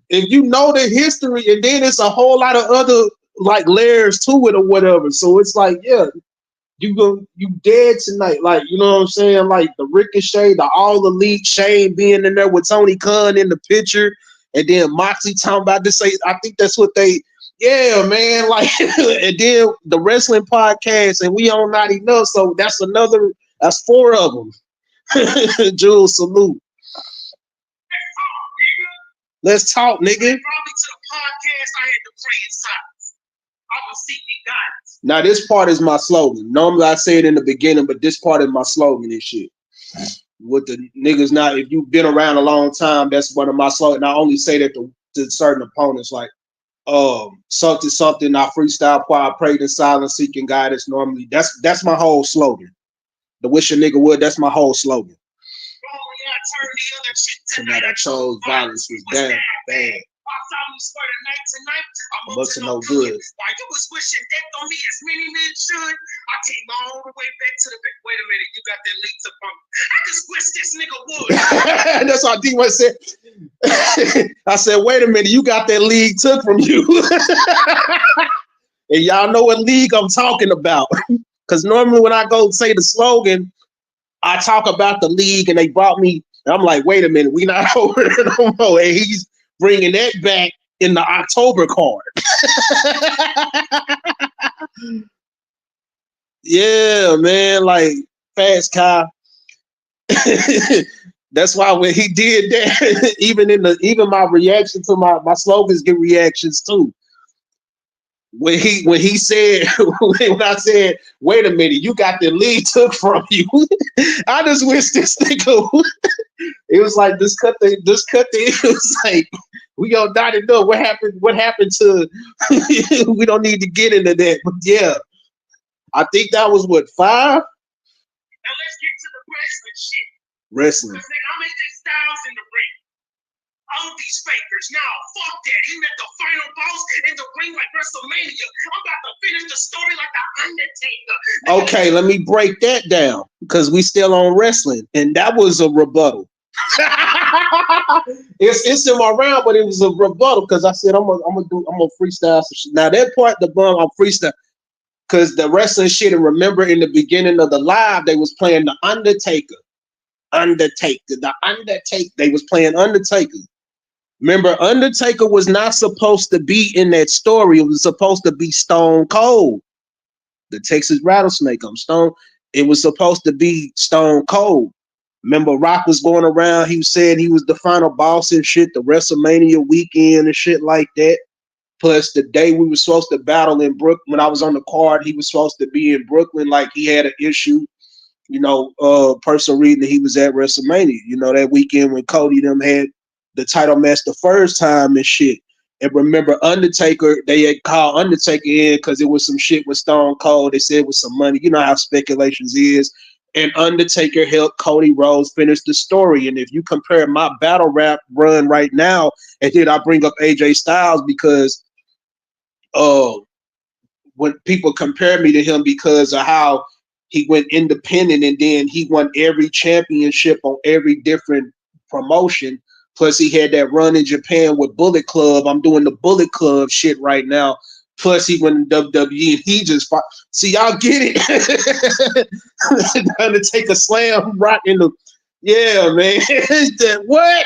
If you know the history, and then it's a whole lot of other like layers to it or whatever. So it's like, yeah, you dead tonight. Like, you know what I'm saying? Like the Ricochet, the All Elite, Shane being in there with Tony Khan in the picture, and then Moxley talking about this. I think that's what they. Yeah, man. Like, and then the wrestling podcast, and we on Not Enough. So that's 4 of them. Jules, salute. Let's talk, nigga. They brought me to the podcast. I had to pray in silence. I was seeking guidance. Now, this part is my slogan. Normally, I say it in the beginning, but this part is my slogan and shit. With the niggas now, if you've been around a long time, that's one of my slogans. I only say that to certain opponents, like, something, I freestyle while I prayed in silence, seeking guidance. Normally, that's my whole slogan. The wish a nigga would, that's my whole slogan. Tonight I chose violence was damn bad. I'm up to no good. While you was wishing death on me as many men should, I came all the way back to the back. Wait a minute, you got that leak to pump. I just wish this nigga would. That's what D1 said. I said, wait a minute, you got that league took from you. And y'all know what league I'm talking about. Because normally when I go say the slogan, I talk about the league and they brought me. I'm like, wait a minute, we not over there no more. And he's bringing that back in the October card. Yeah, man, like Fast Kyle. That's why when he did that, even my reaction to my slogans get reactions too. When he said when I said, wait a minute, you got the lead took from you. I just wish this nigga. It was like this cut the. It was like we gonna Not Enough. What happened to? We don't need to get into that, but yeah, I think that was what 5. Now let's get to the wrestling shit. Wrestling. I'm AJ Styles in the ring. All these fakers. Now, fuck that. He met the final boss in the ring like WrestleMania. I'm about to finish the story like the Undertaker. Okay, let me break that down because we still on wrestling, and that was a rebuttal. it's in my round, but it was a rebuttal because I said I'm gonna freestyle some shit. Now that part, the bum, I'm freestyle because the wrestling shit. And remember, in the beginning of the live, they was playing the Undertaker. They was playing Undertaker. Remember, Undertaker was not supposed to be in that story. It was supposed to be Stone Cold, the Texas Rattlesnake. It was supposed to be Stone Cold. Remember, Rock was going around. He said he was the final boss and shit, the WrestleMania weekend and shit like that. Plus, the day we were supposed to battle in Brooklyn, when I was on the card, he was supposed to be in Brooklyn. Like he had an issue, personal reason that he was at WrestleMania. That weekend when Cody them had the title match the first time and shit. And remember, Undertaker, they had called Undertaker in because it was some shit with Stone Cold. They said it was some money. You know how speculations is. And Undertaker helped Cody Rhodes finish the story. And if you compare my battle rap run right now, and then I bring up AJ Styles because when people compare me to him because of how he went independent and then he won every championship on every different promotion. Plus, he had that run in Japan with Bullet Club. I'm doing the Bullet Club shit right now. Plus, he went in WWE and he just fought. See, y'all get it. Undertaker slam right in the. Yeah, man. What?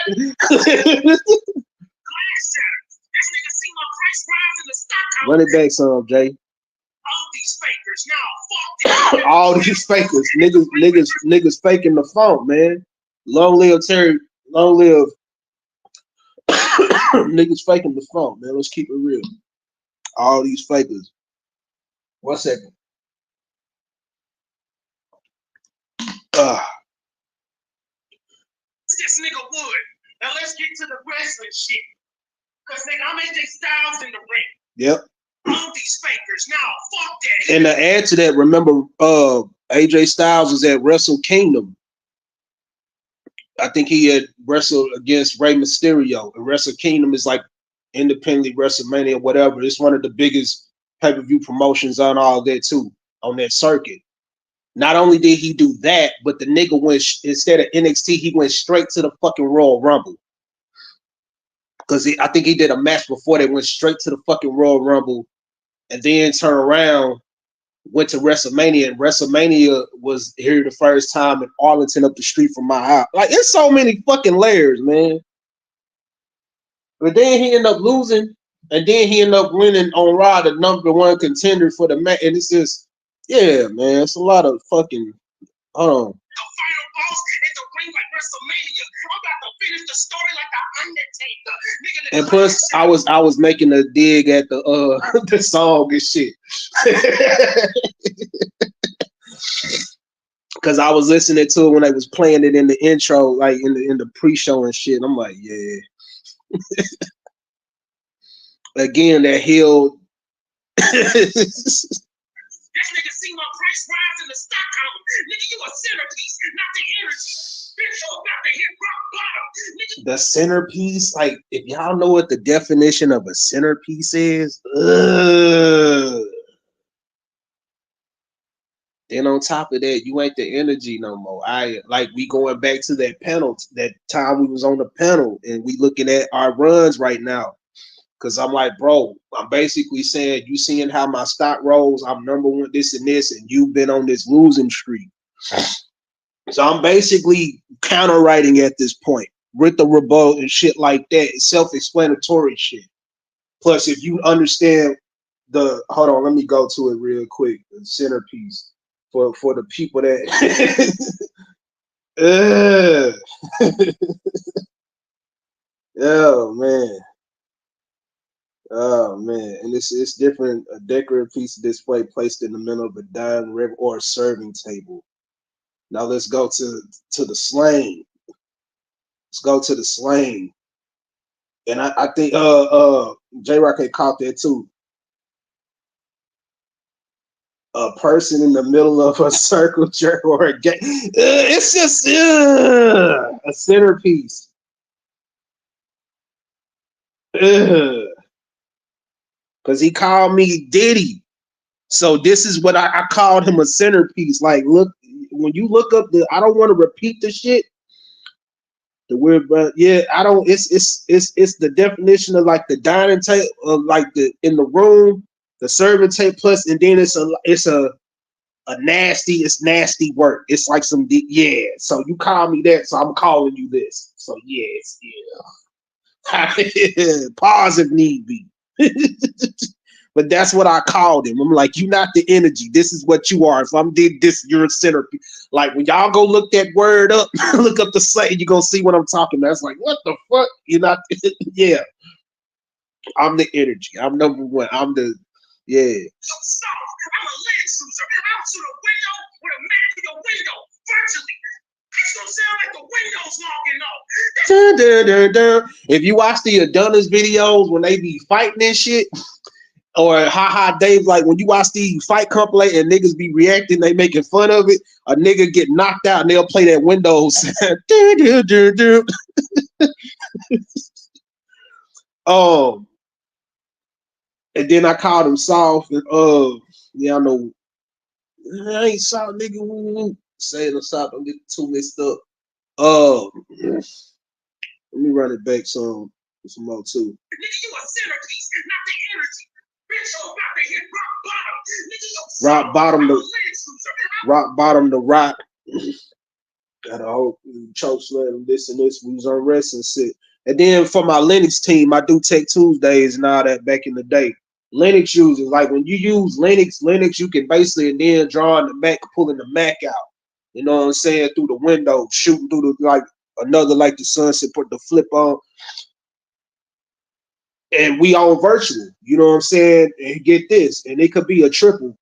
Run it back some, Jay. All these fakers. Now, fuck them. All these fakers. Niggas faking the funk, man. Long live Terry. Long live. Niggas faking the funk, man. Let's keep it real. All these fakers. 1 second. This nigga Wood. Now let's get to the wrestling shit. Cause nigga, I'm AJ Styles in the ring. Yep. All these fakers. Now fuck that. And to add to that, remember AJ Styles was at Wrestle Kingdom. I think he had wrestled against Rey Mysterio. And Wrestle Kingdom is like independently WrestleMania, whatever. It's one of the biggest pay-per-view promotions on all that too, on that circuit. Not only did he do that, but the nigga went, instead of NXT, he went straight to the fucking Royal Rumble. Because I think he did a match before that went straight to the fucking Royal Rumble and then turned around, went to WrestleMania, and WrestleMania was here the first time in Arlington up the street from my house. Like, it's so many fucking layers, man. But then he ended up losing, and then he ended up winning on Raw, the #1 contender for the match. And it's just, yeah, man, it's a lot of fucking, hold on. The final boss in the ring like WrestleMania. I'm about to finish the story like the Undertaker. Nigga, And plus, I was making a dig at the the song and shit. Cause I was listening to it when they was playing it in the intro, like in the pre-show and shit. And I'm like, yeah. Again, that heel. This nigga see my price rise in the stock column. Nigga, you a centerpiece, not the energy. Bitch, you about to hit rock bottom. Nigga. The centerpiece, like, if y'all know what the definition of a centerpiece is, then on top of that, you ain't the energy no more. We going back to that panel, that time we was on the panel, and we looking at our runs right now. Cause I'm like, bro, I'm basically saying, you seeing how my stock rolls, I'm #1 this and this, and you've been on this losing streak. So I'm basically counter-writing at this point with the rebuttal and shit like that. It's self-explanatory shit. Plus, if you understand hold on, let me go to it real quick. The centerpiece for the people that oh man. Oh man, and it's different. A decorative piece of display placed in the middle of a dining room or a serving table. Now let's go to the slang. Let's go to the slang. And I think J-Rock had caught that too. A person in the middle of a circle jerk or a game. It's just a centerpiece. Because he called me Diddy. So this is what I called him, a centerpiece. Like, look, when you look up I don't want to repeat the shit. The weird, but yeah, I don't. It's the definition of like the dining table, like in the room, the serving table plus, and then it's a nasty. It's nasty work. It's like some yeah. So you call me that, so I'm calling you this. So yes, yeah. Pause if need be. But that's what I called him. I'm like, you not the energy. This is what you are. If I'm did this, you're a centerpiece. Like when y'all go look that word up, look up the site, you're gonna see what I'm talking about. It's like, what the fuck? You're not yeah. I'm the energy. I'm #1. I'm the yeah. I'm a leg shooter. Out to the window with a man in your window. Virtually. It's gonna sound like the window's logging on. If you watch the Adonis videos when they be fighting and shit, or haha Dave, like when you watch the fight compilation and niggas be reacting, they making fun of it, a nigga get knocked out and they'll play that Windows. And then I called him soft and yeah, I know I ain't soft, nigga. Say it soft, don't get too messed up. Let me run it back some more too. Nigga, you a centerpiece, not the energy. Bitch, about to hit rock bottom. Nigga, rock bottom the rock. Got a whole choke slam, this and this. We was on wrestling shit. And then for my Linux team, I do Tech Tuesdays and all that back in the day. Linux users, like when you use Linux, you can basically and then draw in the Mac, pulling the Mac out. You know what I'm saying? Through the window, shooting through the like another like the sunset, put the flip on. And we all virtual, you know what I'm saying? And get this, and it could be a triple.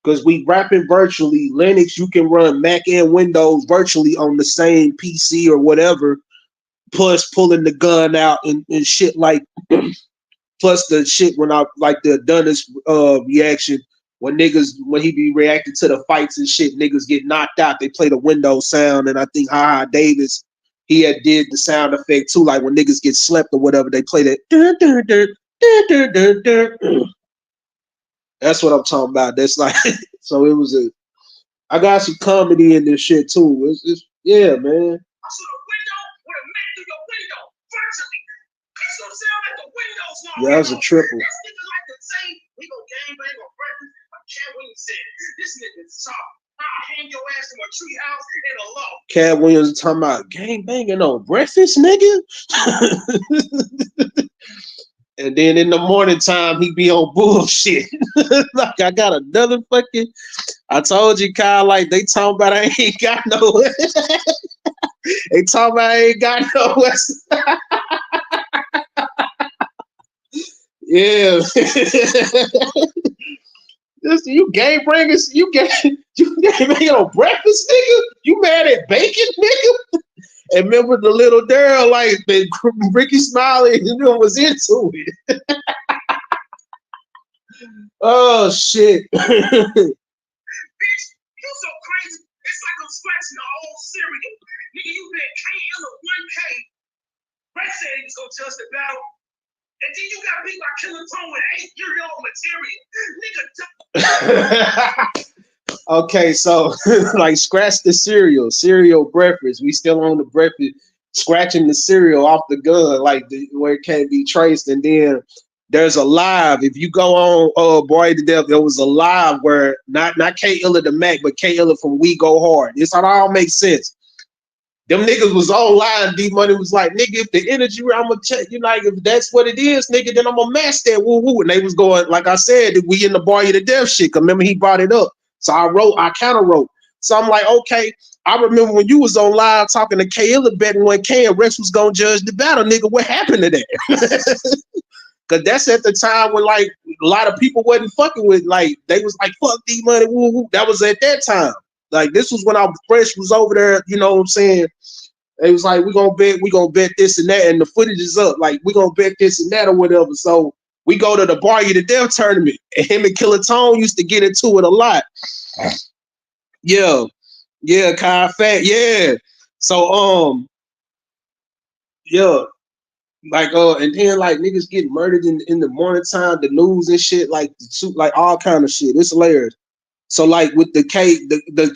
because we rapping virtually. Linux, you can run Mac and Windows virtually on the same PC or whatever. Plus pulling the gun out and shit like. Plus the shit when I like the Adonis reaction when he be reacting to the fights and shit, niggas get knocked out. They play the Windows sound, and I think Ha Davis he had did the sound effect too. Like when niggas get slept or whatever, they play that. That's what I'm talking about. That's like so. It was a. I got some comedy in this shit too. It's yeah, man. I saw a window with a Mac through your window virtually. That's gonna sound like the windows now. Yeah, that was a triple. This nigga like to say we gonna gangbang on breakfast. But Cat Williams said this nigga's soft. I'll hang your ass in a treehouse in a loft. Cat Williams talking about gang banging on breakfast, nigga. And then in the morning time, he be on bullshit. Like I got another fucking. I told you, Kyle. Like they talking about I ain't got no. They talking about I ain't got no West. Yeah. This, you game bringers, you game banging on breakfast, nigga. You mad at bacon, nigga? And remember the little girl, like the Ricky Smiley, was into it. Oh shit. Bitch, you so crazy. It's like I'm scratching the whole cereal. Nigga, you bet KL of 1K. Brett said he was gonna judge the battle. And then you got beat by Killer Tone with 8-year-old material. Nigga. Okay, so like scratch the cereal breakfast. We still on the breakfast, scratching the cereal off the gun, like where it can't be traced. And then there's a live. If you go on Boy to Death, there was a live where not K Illa the Mac, but K Illa from We Go Hard. It's all makes sense. Them niggas was online. D Money was like, nigga, if the energy, I'm gonna check. You like, if that's what it is, nigga, then I'm gonna match that. Woo woo. And they was going, like I said, we in the Boy to Death shit. Cause remember he brought it up. So I counter wrote. So I'm like, okay, I remember when you was on live talking to K Illa betting 1K and Rex was gonna judge the battle, nigga. What happened to that? Cause that's at the time when like a lot of people wasn't fucking with, like they was like, fuck D Money, woo woo. That was at that time. Like this was when our Fresh was over there, you know what I'm saying? It was like we gonna bet this and that, and the footage is up. Like we gonna bet this and that or whatever. So we go to the Bar You to Death tournament, and him and Killer Tone used to get into it a lot. Yeah, Kyle Fat, yeah. So yeah, like and then like niggas getting murdered in the morning time, the news and shit, like all kind of shit. It's hilarious. So like with the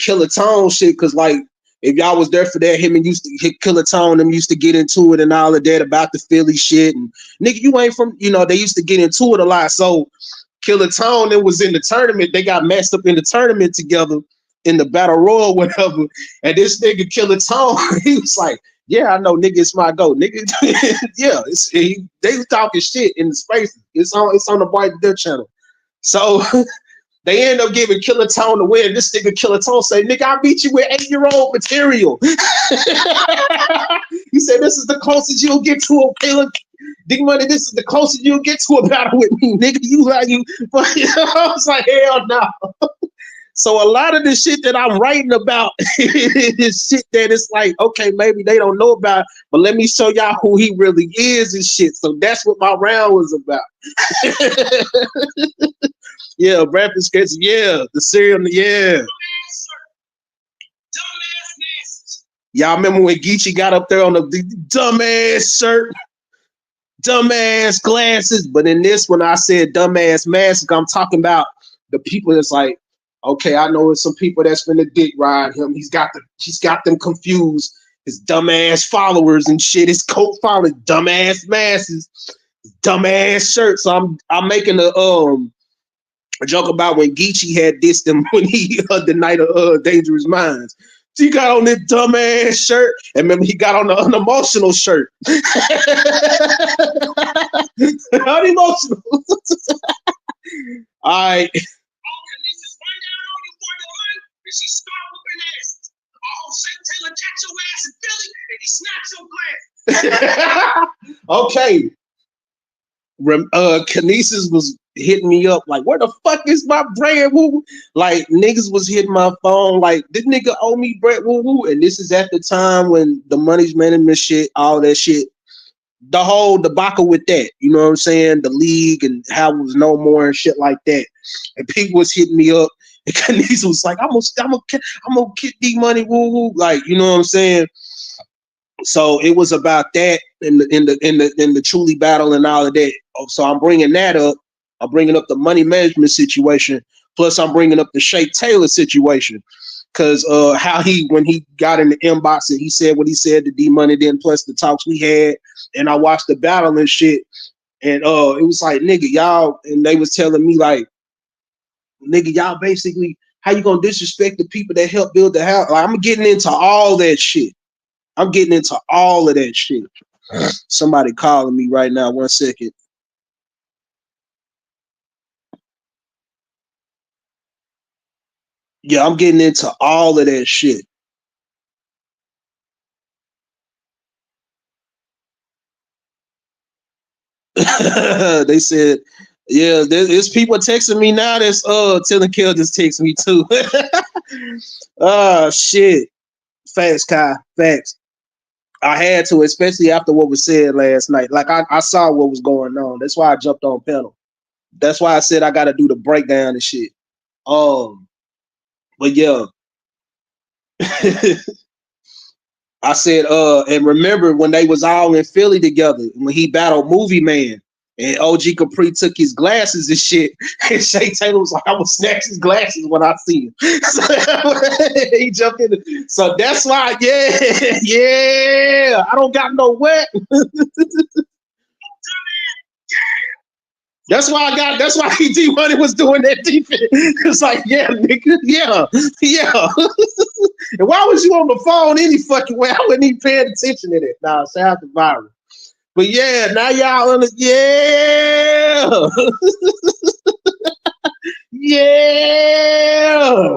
Killer Tone shit, cause like if y'all was there for that, him and used to hit Killer Tone, them used to get into it and all of that about the Philly shit. And nigga, you ain't from, they used to get into it a lot. So Killer Tone, it was in the tournament. They got messed up in the tournament together in the Battle Royal, whatever. And this nigga Killer Tone, he was like, yeah, I know, nigga, it's my go, nigga. Yeah, they was talking shit in the space. It's on the Boy Death channel. So they end up giving Killer Tone the win. This nigga Killer Tone say, nigga, I beat you with 8-year-old material. He said, this is the closest you'll get to a Killer D Money. This is the closest you'll get to a battle with me, nigga. I was like, hell no. So a lot of the shit that I'm writing about is shit that it's like, okay, maybe they don't know about, but let me show y'all who he really is and shit. So that's what my round was about. Yeah, rapping sketches. Yeah, the cereal. Yeah. Y'all remember when Geechee got up there on the dumbass shirt, dumbass glasses? But in this one, I said dumbass mask. I'm talking about the people that's like, okay, I know it's some people that's finna dick ride him. He's got them confused. His dumbass followers and shit. His cult followers, dumbass masses, dumbass shirts. So I'm making a joke about when Geechee had dissed him when he the night of Dangerous Minds. So he got on this dumbass shirt, and remember he got on the unemotional shirt. Unemotional. All right. She start whooping asses. Oh, Shake Taylor catch your ass in Philly and he snatch your glass. Okay. Kinesis was hitting me up like, where the fuck is my bread? Woo? Like niggas was hitting my phone like, this nigga owe me bread. Woo woo. And this is at the time when the money's management shit, all that shit, the whole debacle with that. You know what I'm saying? The league and how it was no more and shit like that. And people was hitting me up. And Kanice was like, I'm gonna get D money. Woo woo. Like, you know what I'm saying? So it was about that in the truly battle and all of that. So I'm bringing that up. I'm bringing up the money management situation. Plus, I'm bringing up the Shake Taylor situation. Because how when he got in the inbox and he said what he said to D Money, then plus the talks we had, and I watched the battle and shit. And it was like, nigga, y'all, and they was telling me like, nigga, y'all basically, how you gonna disrespect the people that helped build the house? Like, I'm getting into all that shit. I'm getting into all of that shit. Somebody calling me right now. 1 second. Yeah, I'm getting into all of that shit. They said, yeah, there's people texting me now that's telling Kel just text me too. Shit. Facts, Kai. Facts. I had to, especially after what was said last night. Like I saw what was going on. That's why I jumped on panel. That's why I said I gotta do the breakdown and shit. But yeah. I said, and remember when they was all in Philly together, when he battled Movie Man, and OG Capri took his glasses and shit, and Shay Taylor was like, I will snatch his glasses when I see him. So he jumped in. So that's why, yeah, I don't got no wet. That's why D Money was doing that defense. It's like, yeah, nigga, yeah. And why was you on the phone any fucking way? I wasn't even paying attention to that. Nah, shout out to Byron. But yeah, now y'all on it. Yeah. Yeah.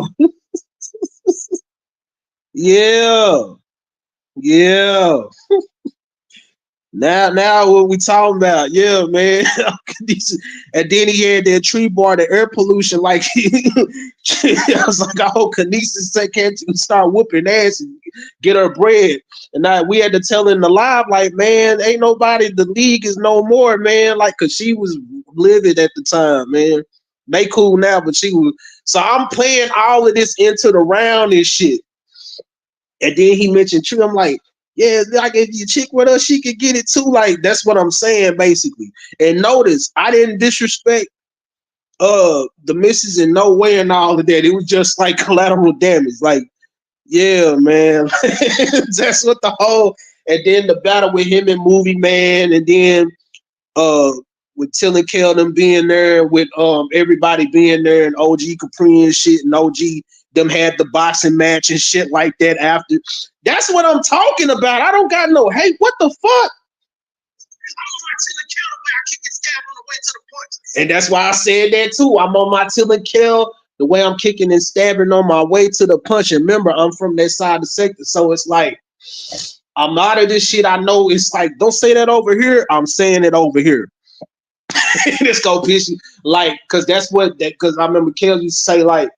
Yeah. Now what we talking about? Yeah, man. And then he had that tree bar, the air pollution. Like I was like, I hope Kinesis can't start whooping ass and get her bread. And now we had to tell in the live, like, man, ain't nobody. The league is no more, man. Like, cause she was livid at the time, man. They cool now, but she was. So I'm playing all of this into the round and shit. And then he mentioned Tree. I'm like, yeah, like if you chick with us, she could get it too. Like, that's what I'm saying, basically. And notice, I didn't disrespect the misses in no way and all of that. It was just like collateral damage. Like, yeah, man. That's what the whole, and then the battle with him and Movie Man, and then with Till and Kel them being there, with everybody being there, and OG Capri and shit, and OG them had the boxing match and shit like that after. That's what I'm talking about. I don't got no hate. What the fuck? And that's why I said that too. I'm on my Till and Kel, the way I'm kicking and stabbing on my way to the punch. And remember, I'm from that side of the sector. So it's like, I'm out of this shit. I know it's like, don't say that over here. I'm saying it over here. Let's go pitch. Like, cause that's what that, cause I remember Kel used to say, like,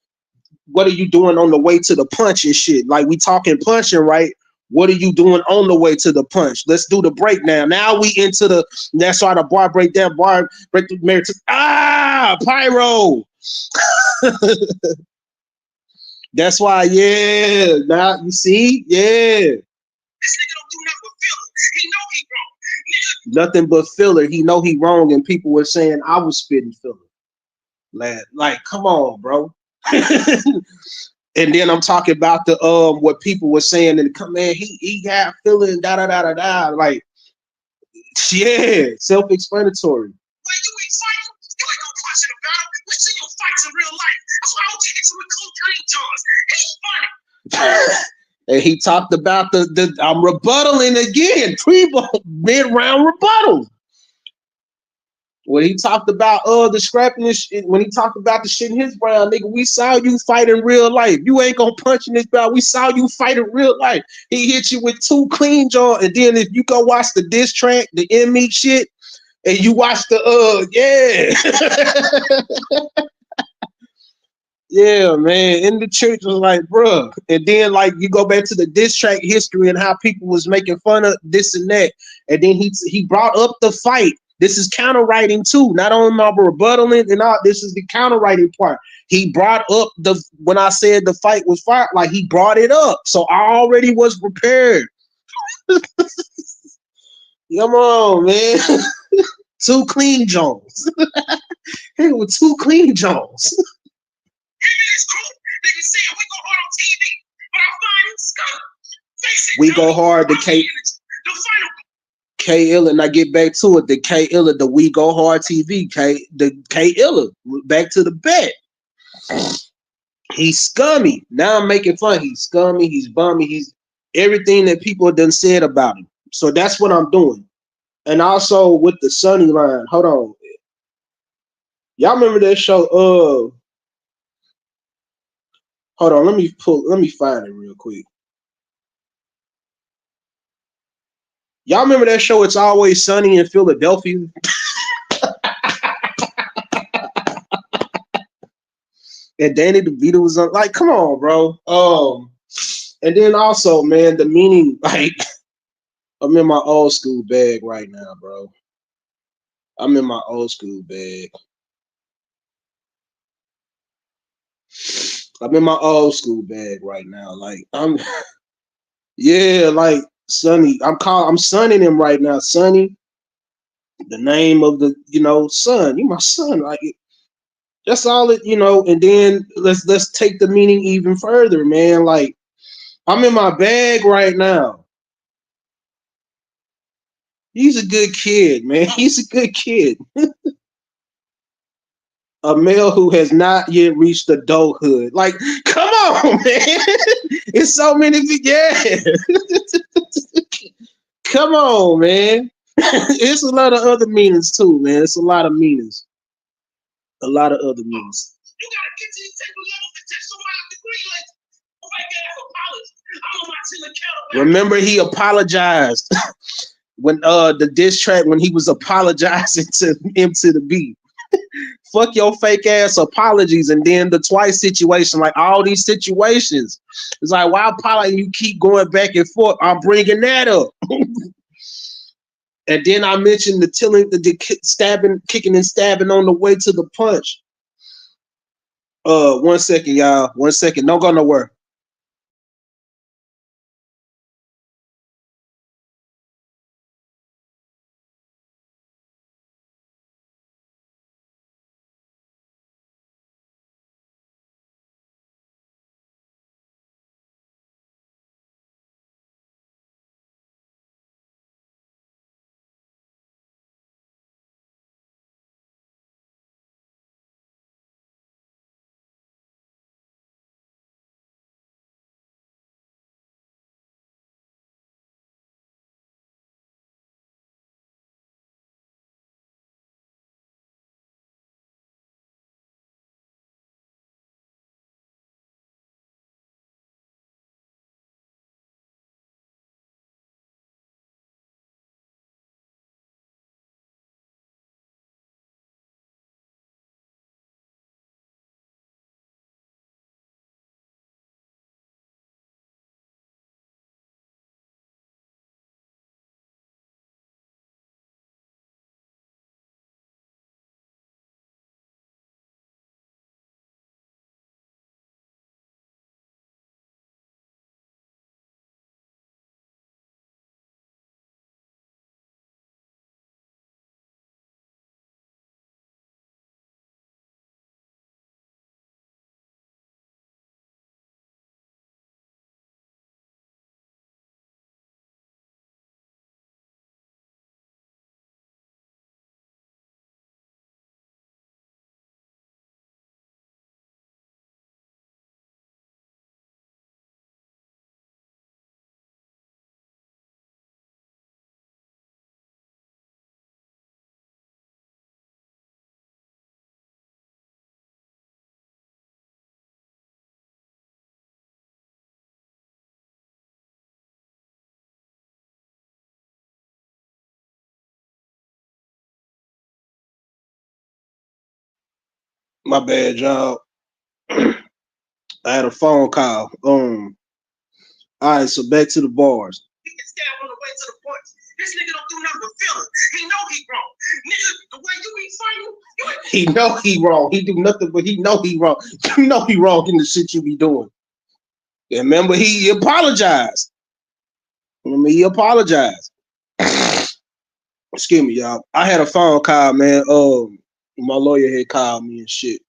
what are you doing on the way to the punch and shit? Like, we talking punching, right? What are you doing on the way to the punch? Let's do the breakdown. Now we into the, that's why the bar breakdown, break the marriage. Pyro. That's why, yeah. Now you see, yeah. This nigga don't do nothing but filler. He know he wrong. Nothing but filler. He know he wrong, and people were saying I was spitting filler. Like, come on, bro. And then I'm talking about the what people were saying in the comment. He got feeling da da da da da. Like, yeah, self-explanatory. When you ain't fighting, you ain't gonna punch in a battle. We see your fights in real life. That's why I don't get into with cocaine Johns. He's funny. And he talked about the I'm rebuttaling again, mid-round rebuttal. When he talked about the scrapping this shit, when he talked about the shit in his round, nigga, we saw you fight in real life. You ain't gonna punch in this battle. We saw you fight in real life. He hit you with 2 clean jaw, and then if you go watch the diss track, the M-Meat shit, And you watch the yeah, man. In the church was like, bruh. And then like you go back to the diss track history and how people was making fun of this and that. And then he brought up the fight. This is counter writing too. Not only my rebuttal and all, this is the counter writing part. He brought up the when I said the fight was fired, like he brought it up. So I already was prepared. Come on, man. Two clean Jones. Hey, with two clean Jones. We go hard to K Illa, and I get back to it. The K Illa, the We Go Hard TV, the K Illa. Back to the bet. He's scummy. Now I'm making fun. He's scummy. He's bummy. He's everything that people have done said about him. So that's what I'm doing. And also with the Sunny line. Hold on. Y'all remember that show? Hold on. Let me find it real quick. Y'all remember that show? It's Always Sunny in Philadelphia. And Danny DeVito was on. Like, come on, bro. And then also, man, the meaning. Like, I'm in my old school bag right now, bro. I'm in my old school bag. I'm in my old school bag right now. Like, yeah, like Sonny. I'm sunning him right now. Sonny, the name of the, son. You my son. Like, that's all it, and then let's take the meaning even further, man. Like, I'm in my bag right now. He's a good kid, man. He's a good kid. A male who has not yet reached adulthood. Like, come on, man. It's so many. Yeah. Come on, man. It's a lot of other meanings too, man. It's a lot of meanings. A lot of other meanings. You gotta get to these table levels to touch somebody with the green light. Remember, he apologized when the diss track when he was apologizing to MC the fuck your fake ass apologies, and then the Twice situation, like all these situations, it's like why apologize? You keep going back and forth. I'm bringing that up, and then I mentioned the stabbing, kicking and stabbing on the way to the punch. 1 second, y'all. 1 second. Don't go nowhere. My bad, y'all. I had a phone call. All right, so back to the bars. He gets stabbed on the way to the point. This nigga don't do nothing but feel it. He know he wrong. Nigga, the way you be fighting, he know he wrong. He do nothing, but he know he wrong. You know he wrong in the shit you be doing. And remember, he apologized. He apologized. Excuse me, y'all. I had a phone call, man. My lawyer had called me and shit.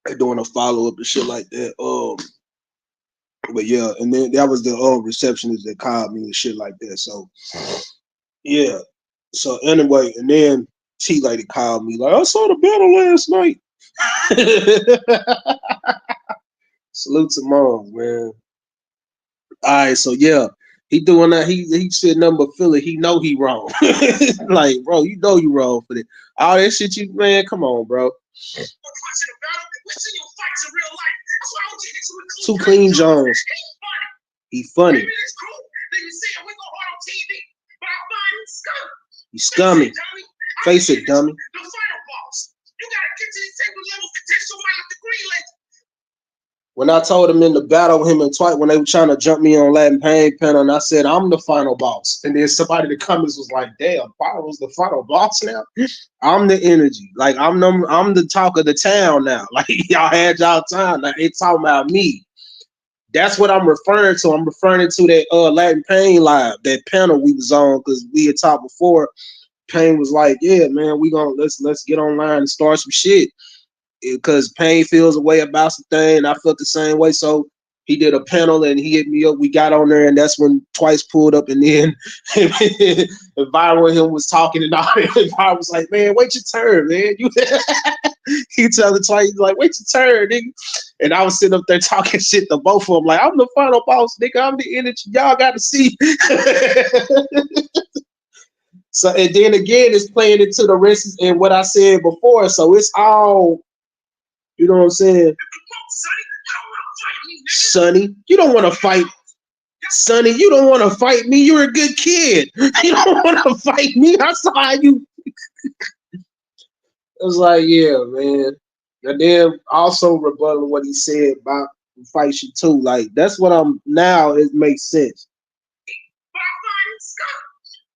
They doing a follow up and shit like that. But yeah, and then that was the receptionist that called me and shit like that. So yeah. So anyway, and then T lady called me like, I saw the battle last night. Salute to mom, man. All right, so yeah, he doing that. He said number Philly. He know he wrong. Like, bro, you know you wrong for that. All that shit, you man, come on, bro. Too Clean Jones. He funny. He's scummy. Face it, dummy. The final boss. You gotta get to these table levels to test your mind with the green legend. When I told him in the battle, him and Twice, when they were trying to jump me on Latin Pain panel, and I said, I'm the final boss. And then somebody in the comments was like, damn, Pyro's the final boss now? I'm the energy. Like, I'm the talk of the town now. Like, y'all had y'all time. Like, they talking about me. That's what I'm referring to. I'm referring to that Latin Pain live, that panel we was on, because we had talked before. Pain was like, yeah, man, we gonna let's get online and start some shit. Because Pain feels a way about some thing, and I felt the same way. So he did a panel and he hit me up. We got on there, and that's when Twice pulled up, and then Viral and him was talking, and all that. And Viral was like, man, wait your turn, man. He told Twice, like, wait your turn, nigga. And I was sitting up there talking shit to both of them, like, I'm the final boss, nigga. I'm the energy. Y'all got to see. So, and then again, it's playing into the risks and what I said before. So it's all, you know what I'm saying? Sonny, you don't want to fight. Sonny, you don't want to fight me. You're a good kid. You don't want to fight me. I saw you. I was like, yeah, man. And then also rebuttal what he said about fight you too. Like, that's what I'm now. It makes sense.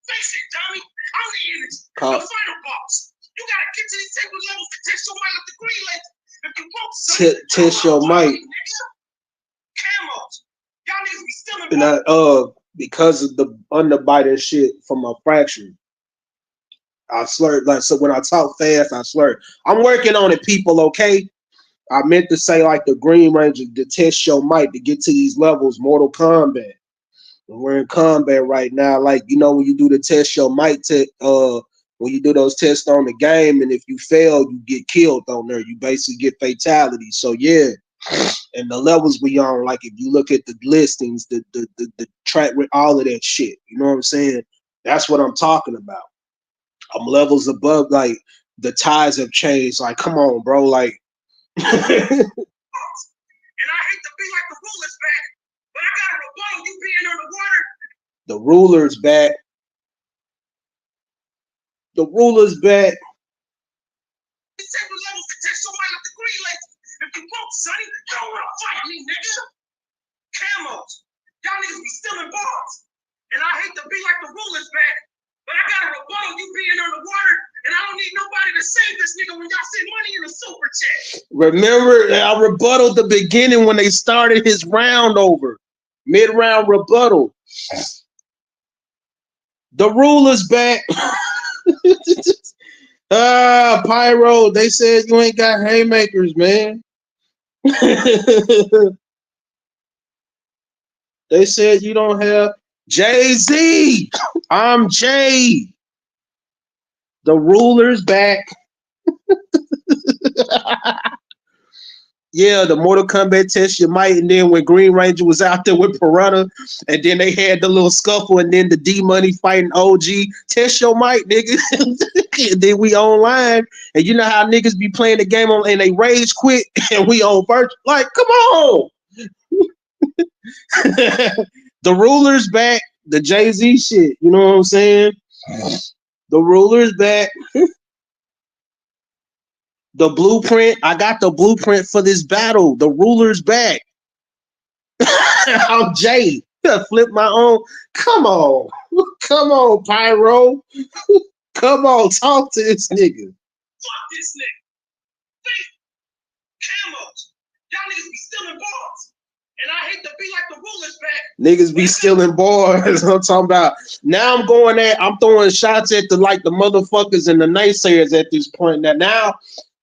Face it, dummy. I'm the energy. The final boss. You gotta get to these table levels to test your might with the green legend. If you won't, test your might. Camos. Y'all niggas be stealing. And because of the underbite shit from my fracture, I slurred. Like, so when I talk fast, I slur. I'm working on it, people. Okay. I meant to say like the Green Ranger to test your might to get to these levels. Mortal Kombat. We're in combat right now. Like, you know, when you do the test your might, when you do those tests on the game, and if you fail, you get killed on there. You basically get fatality. So yeah, and the levels we on, like if you look at the listings, the track with all of that shit, you know what I'm saying? That's what I'm talking about. I'm levels above. Like the ties have changed. Like, come on, bro. Like, and I hate to be like the rulers back. But I got a rebuttal, you being underwater. The ruler's back. The ruler's back. If you won't, Sonny, you don't want to fight me, nigga. Camos. Y'all niggas be stealing bars. And I hate to be like the ruler's back. But I got a rebuttal, you being underwater. And I don't need nobody to save this nigga when y'all send money in the super chat. Remember, I rebutted the beginning when they started his round over. Mid-round rebuttal. The ruler's back. Pyro, they said you ain't got haymakers, man. They said you don't have Jay-Z. I'm Jay. The ruler's back. Yeah, the Mortal Kombat test your might, and then when Green Ranger was out there with Piranha, and then they had the little scuffle, and then the D-Money fighting OG, test your might, nigga. And then we online, and you know how niggas be playing the game on, and they rage quit, and we on virtual. Like, come on. The ruler's back, the Jay-Z shit, you know what I'm saying? The ruler's back. The blueprint. I got the blueprint for this battle. The ruler's back. I'm Jay. Flip my own. Come on. Come on, Pyro. Come on, talk to this nigga. Fuck this nigga. Camos. Y'all niggas be stealing bars. And I hate to be like the rulers back. Niggas be stealing bars. I'm talking about. Now I'm throwing shots at the motherfuckers and the naysayers at this point. Now,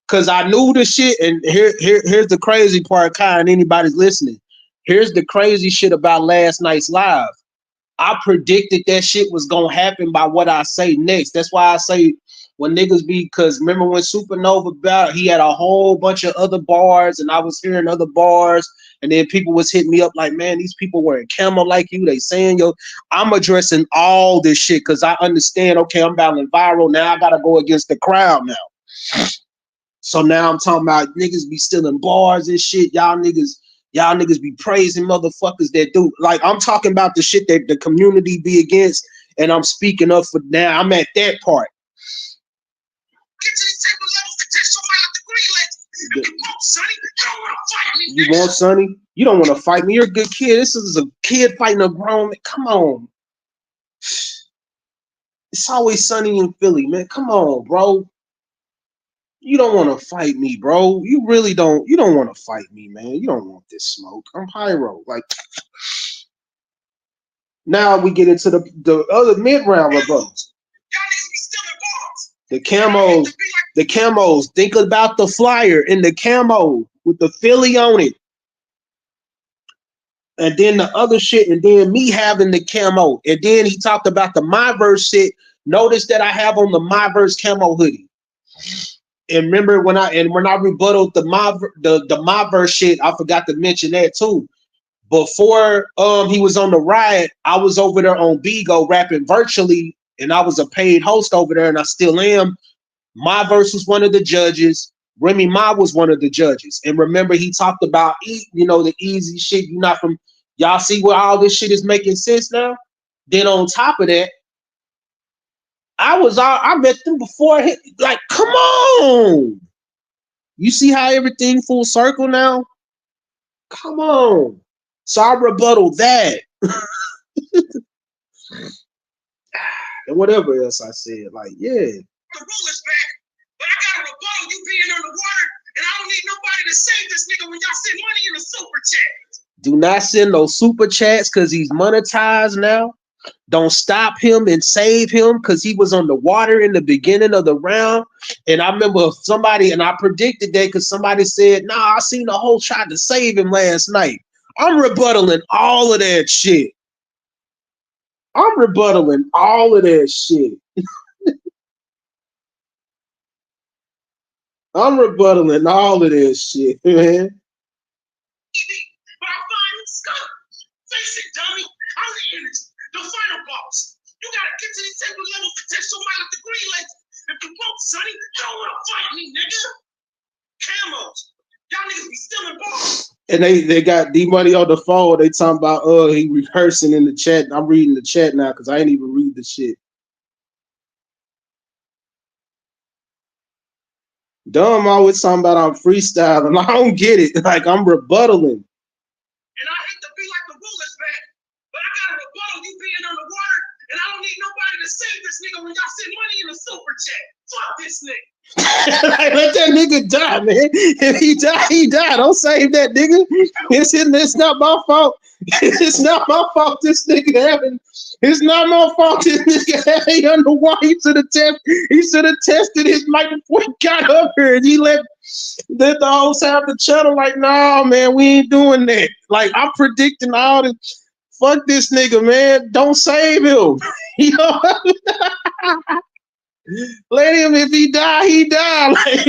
cause I knew the shit, and here's the crazy part, Kai, and anybody's listening. Here's the crazy shit about last night's live. I predicted that shit was gonna happen by what I say next. That's why I say when niggas be, cause remember when Supernova about, he had a whole bunch of other bars, and I was hearing other bars, and then people was hitting me up like, man, these people wearing camo like you. They saying, yo, I'm addressing all this shit because I understand. Okay, I'm battling viral now. I gotta go against the crowd now. So now I'm talking about niggas be stealing bars and shit. Y'all niggas be praising motherfuckers that do. Like, I'm talking about the shit that the community be against, and I'm speaking up for now. I'm at that part. Get to these table levels to test your mind at the green light. If you want, Sonny, you don't want to fight me. You want, Sonny? You don't want to fight me. You're a good kid. This is a kid fighting a grown man. Come on. It's always sunny in Philly, man. Come on, bro. You don't want to fight me, bro. You really don't. You don't want to fight me, man. You don't want this smoke. I'm Pyro. Like, now we get into the other mid-round rebuttal. The camos. Think about the flyer in the camo with the Philly on it. And then the other shit, and then me having the camo. And then he talked about the MyVerse shit. Notice that I have on the MyVerse camo hoodie. And remember when I rebutted the MyVerse shit, I forgot to mention that too. Before he was on the riot, I was over there on Bigo rapping virtually, and I was a paid host over there, and I still am. MyVerse was one of the judges. Remy Ma was one of the judges. And remember, he talked about the easy shit. You're not from, y'all see where all this shit is making sense now? Then on top of that, I met them before. Like, come on. You see how everything full circle now? Come on. So I rebuttal that. And whatever else I said, like, yeah. The ruler's back, but I got a rebuttal you being underwater, and I don't need nobody to save this nigga when y'all send money in a super chat. Do not send no super chats because he's monetized now. Don't stop him and save him because he was on the water in the beginning of the round. And I remember somebody, and I predicted that because somebody said, nah, I seen the whole tried to save him last night. I'm rebuttaling all of that shit. I'm rebuttaling all of that shit. I'm rebuttaling all of that shit, man. But I find it scum. Face it, dummy. I'm the energy. The final boss. You gotta get to these table levels to test your mind at the green light. If you won't, Sonny, you don't want to fight me, nigga. Camos. Y'all niggas be stealing balls. And they got D-Money on the phone. They talking about, he rehearsing in the chat. I'm reading the chat now because I ain't even read the shit. Dumb always talking about I'm freestyling. I don't get it. Like, I'm rebuttaling. And I hate to be like the rulers back, but I got a rebuttal you being underwater, and I don't need nobody to save this nigga when y'all send money in a super chat. Fuck this nigga. Let that nigga die, man. If he die, he die. Don't save that nigga. It's not my fault. It's not my fault. This nigga having. It's not my fault. This nigga having underwater. He should have tested his mic before he got up here, and he let the host have the channel. Like, nah, man, we ain't doing that. Like, I'm predicting all this. Fuck this nigga, man. Don't save him. You know. Let him, if he die, he die. Like,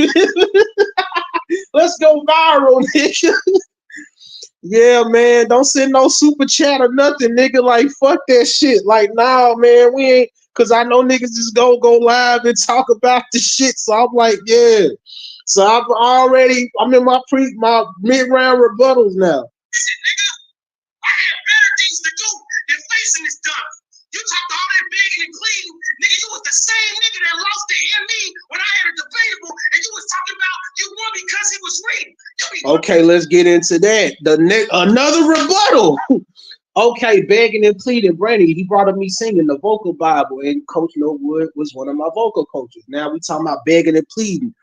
let's go viral, nigga. Yeah, man. Don't send no super chat or nothing, nigga. Like, fuck that shit. Like, nah, man, we ain't, cause I know niggas just go live and talk about the shit. So I'm like, yeah. So I'm in my mid-round rebuttals now. Listen, nigga, I have better things to do than facing this dump. You talked all that begging and pleading, nigga. You was the same nigga Okay, let's get into that. Another rebuttal. Okay, begging and pleading. Brady, he brought up me singing the vocal Bible, and Coach Norwood was one of my vocal coaches. Now we talking about begging and pleading.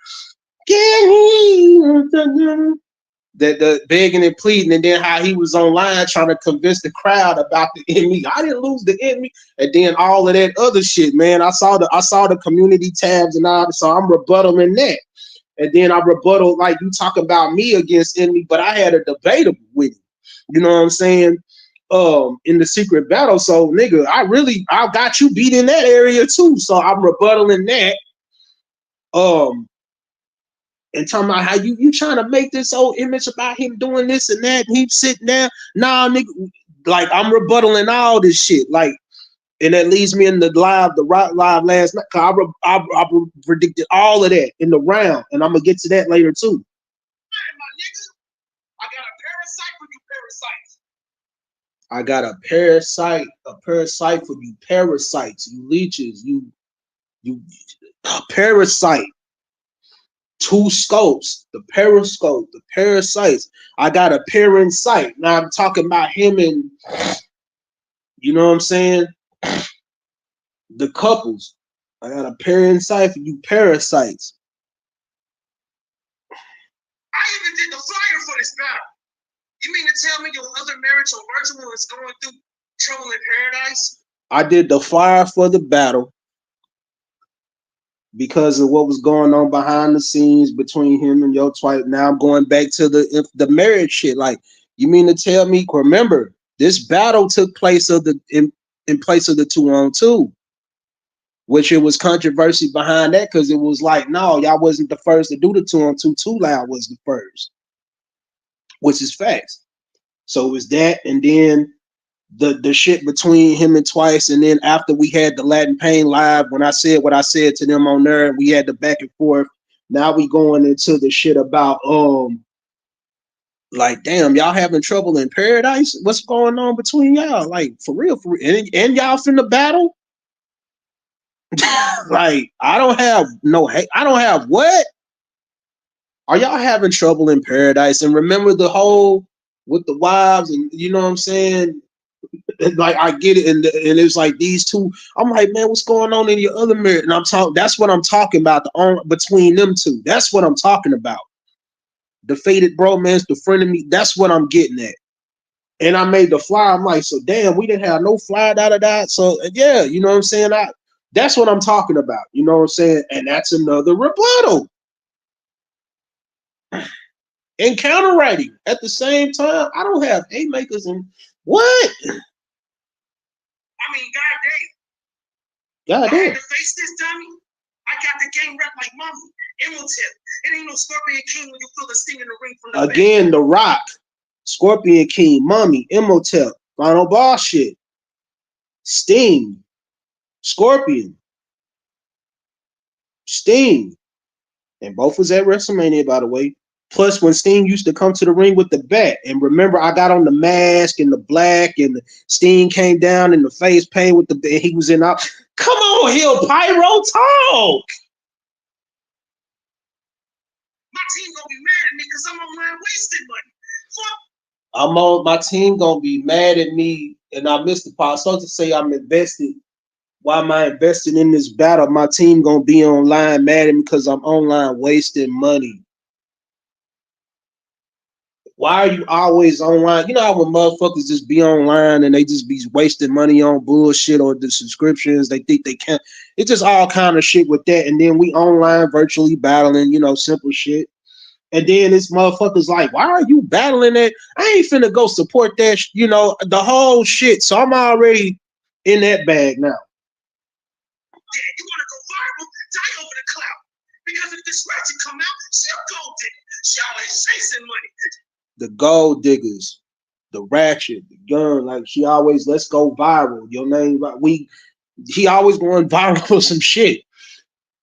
That the begging and pleading, and then how he was online trying to convince the crowd about the enemy. I didn't lose the enemy, and then all of that other shit, man. I saw the community tabs and all, so I'm rebuttaling that. And then I rebuttal like you talk about me against enemy, but I had a debatable with him. You know what I'm saying? In the secret battle. So nigga, I got you beat in that area too. So I'm rebuttaling that. And talking about how you trying to make this whole image about him doing this and that, and he sitting there. Nah, nigga, like I'm rebuttaling all this shit. Like, and that leads me in the Rock Live last night. I predicted all of that in the round, and I'm gonna get to that later too. Hey, my nigga, I got a parasite for you parasites. I got a parasite for you parasites, you leeches, you parasite. 2 scopes, the periscope, the parasites. I got a pair in sight. Now I'm talking about him and, you know what I'm saying? The couples. I got a pair in sight for you parasites. I even did the flyer for this battle. You mean to tell me your other marriage or virtual is going through trouble in paradise? I did the flyer for the battle because of what was going on behind the scenes between him and Yo Twice. Now I'm going back to the marriage shit. Like, you mean to tell me? Remember, this battle took place in place of the 2-on-2, which it was controversy behind that because it was like, no, y'all wasn't the first to do the 2-on-2. Too Loud was the first, which is facts. So it was that, and then the shit between him and Twice, and then after we had the Latin Pain live, when I said what I said to them on there, and we had the back and forth. Now we going into the shit about like, damn, y'all having trouble in paradise? What's going on between y'all? Like, for real, and y'all finna battle? Like, I don't have no hate. I don't have what? Are y'all having trouble in paradise? And remember the whole with the wives, and you know what I'm saying? Like, I get it, and it's like these two. I'm like, man, what's going on in your other marriage? And I'm talking. That's what I'm talking about. Between them two. That's what I'm talking about. The faded bromance, the friend of me. That's what I'm getting at. And I made the flyer. I'm like, so damn, we didn't have no flyer, da. So yeah, you know what I'm saying? That's what I'm talking about. You know what I'm saying? And that's another rebuttal. And counterwriting at the same time. I don't have haymakers and what? I mean, God I damn. had to face this dummy. I got the game rep like mama. Imhotep. It ain't no Scorpion King when you feel the sting in the ring from the Again, The Rock, Scorpion King, Mummy, Imhotep, Final Boss shit, Sting, Scorpion, Sting, and both was at WrestleMania, by the way. Plus, when Sting used to come to the ring with the bat, and remember, I got on the mask and the black, and the Sting came down in the face paint with the. And he was in out. Come on, Hill Pyro, talk. My team gonna be mad at me because I'm online wasting money. My team gonna be mad at me, and I missed the part. So to say I'm invested. Why am I investing in this battle? My team gonna be online mad at me because I'm online wasting money. Why are you always online? You know how when motherfuckers just be online and they just be wasting money on bullshit or the subscriptions, they think they can't. It's just all kind of shit with that. And then we online virtually battling, you know, simple shit. And then this motherfucker's like, why are you battling it? I ain't finna go support that, you know, the whole shit. So I'm already in that bag now. Yeah, you want to go viral? Die over the cloud. Because if this ratchet come out, she a gold digger. She always chasing money. The gold diggers, the ratchet, the gun, like she always, let's go viral. Your name, he always going viral for some shit.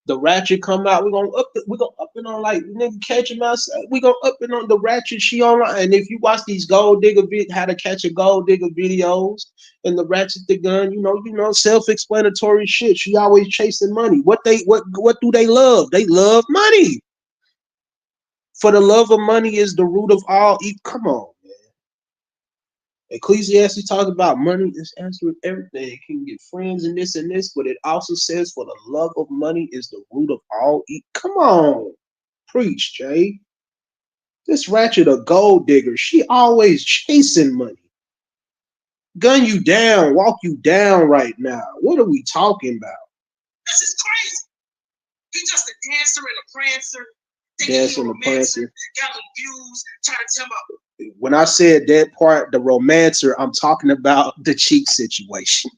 The ratchet come out, we're gonna up it on like nigga catch him outside. We gonna up it on the ratchet. She online, and if you watch these gold digger how to catch a gold digger videos, and the ratchet the gun, you know, self-explanatory shit. She always chasing money. What do they love? They love money. For the love of money is the root of all evil. Come on, man. Ecclesiastes talks about money is answering everything. You can get friends and this, but it also says for the love of money is the root of all evil. Come on. Preach, Jay. This ratchet a gold digger. She always chasing money. Gun you down, walk you down right now. What are we talking about? This is crazy. He's just a dancer and a prancer. Dancer and a prancer. Got views, trying to tell me. When I said that part, the romancer, I'm talking about the cheek situation.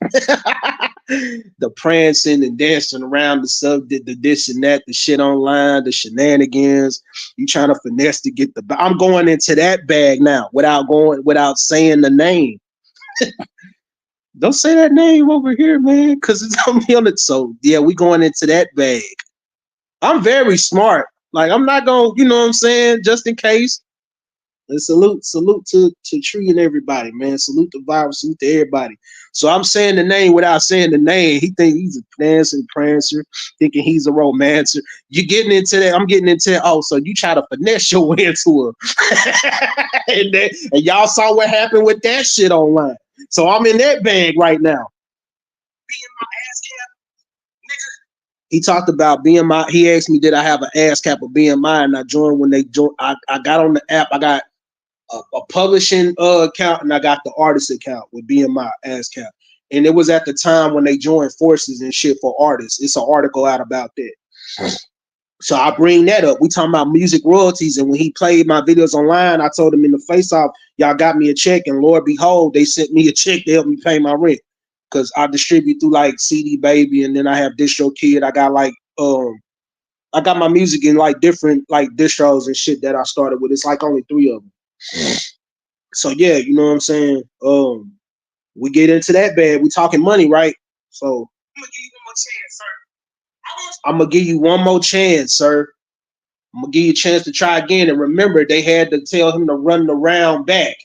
The prancing and dancing around the stuff, the this and that, the shit online, the shenanigans. You trying to finesse to get the. I'm going into that bag now without saying the name. Don't say that name over here, man, because it's on me on it. So yeah, we going into that bag. I'm very smart. Like I'm not gonna, you know what I'm saying, just in case. And salute to Tree and everybody, man. Salute to Virus, salute to everybody. So I'm saying the name without saying the name. He think he's a dancing prancer, thinking he's a romancer. You're getting into that. I'm getting into that. Oh, so you try to finesse your way into her. and y'all saw what happened with that shit online. So I'm in that bag right now. Being my ass cap, nigga. He talked about BMI. He asked me, did I have an ass cap of BMI? And I joined when they joined. I got on the app. I got a publishing account and I got the artist account with BMI ASCAP. And it was at the time when they joined forces and shit for artists. It's an article out about that. So I bring that up. We talking about music royalties. And when he played my videos online, I told him in the face off, y'all got me a check. And Lord behold, they sent me a check to help me pay my rent. Because I distribute through like CD Baby and then I have DistroKid. I got like I got my music in like different like distros and shit that I started with. It's like only 3 of them. So yeah, you know what I'm saying? We get into that bag. We talking money, right? So I'm gonna give you one more chance, sir. I'm gonna give you a chance to try again. And remember, they had to tell him to run the round back.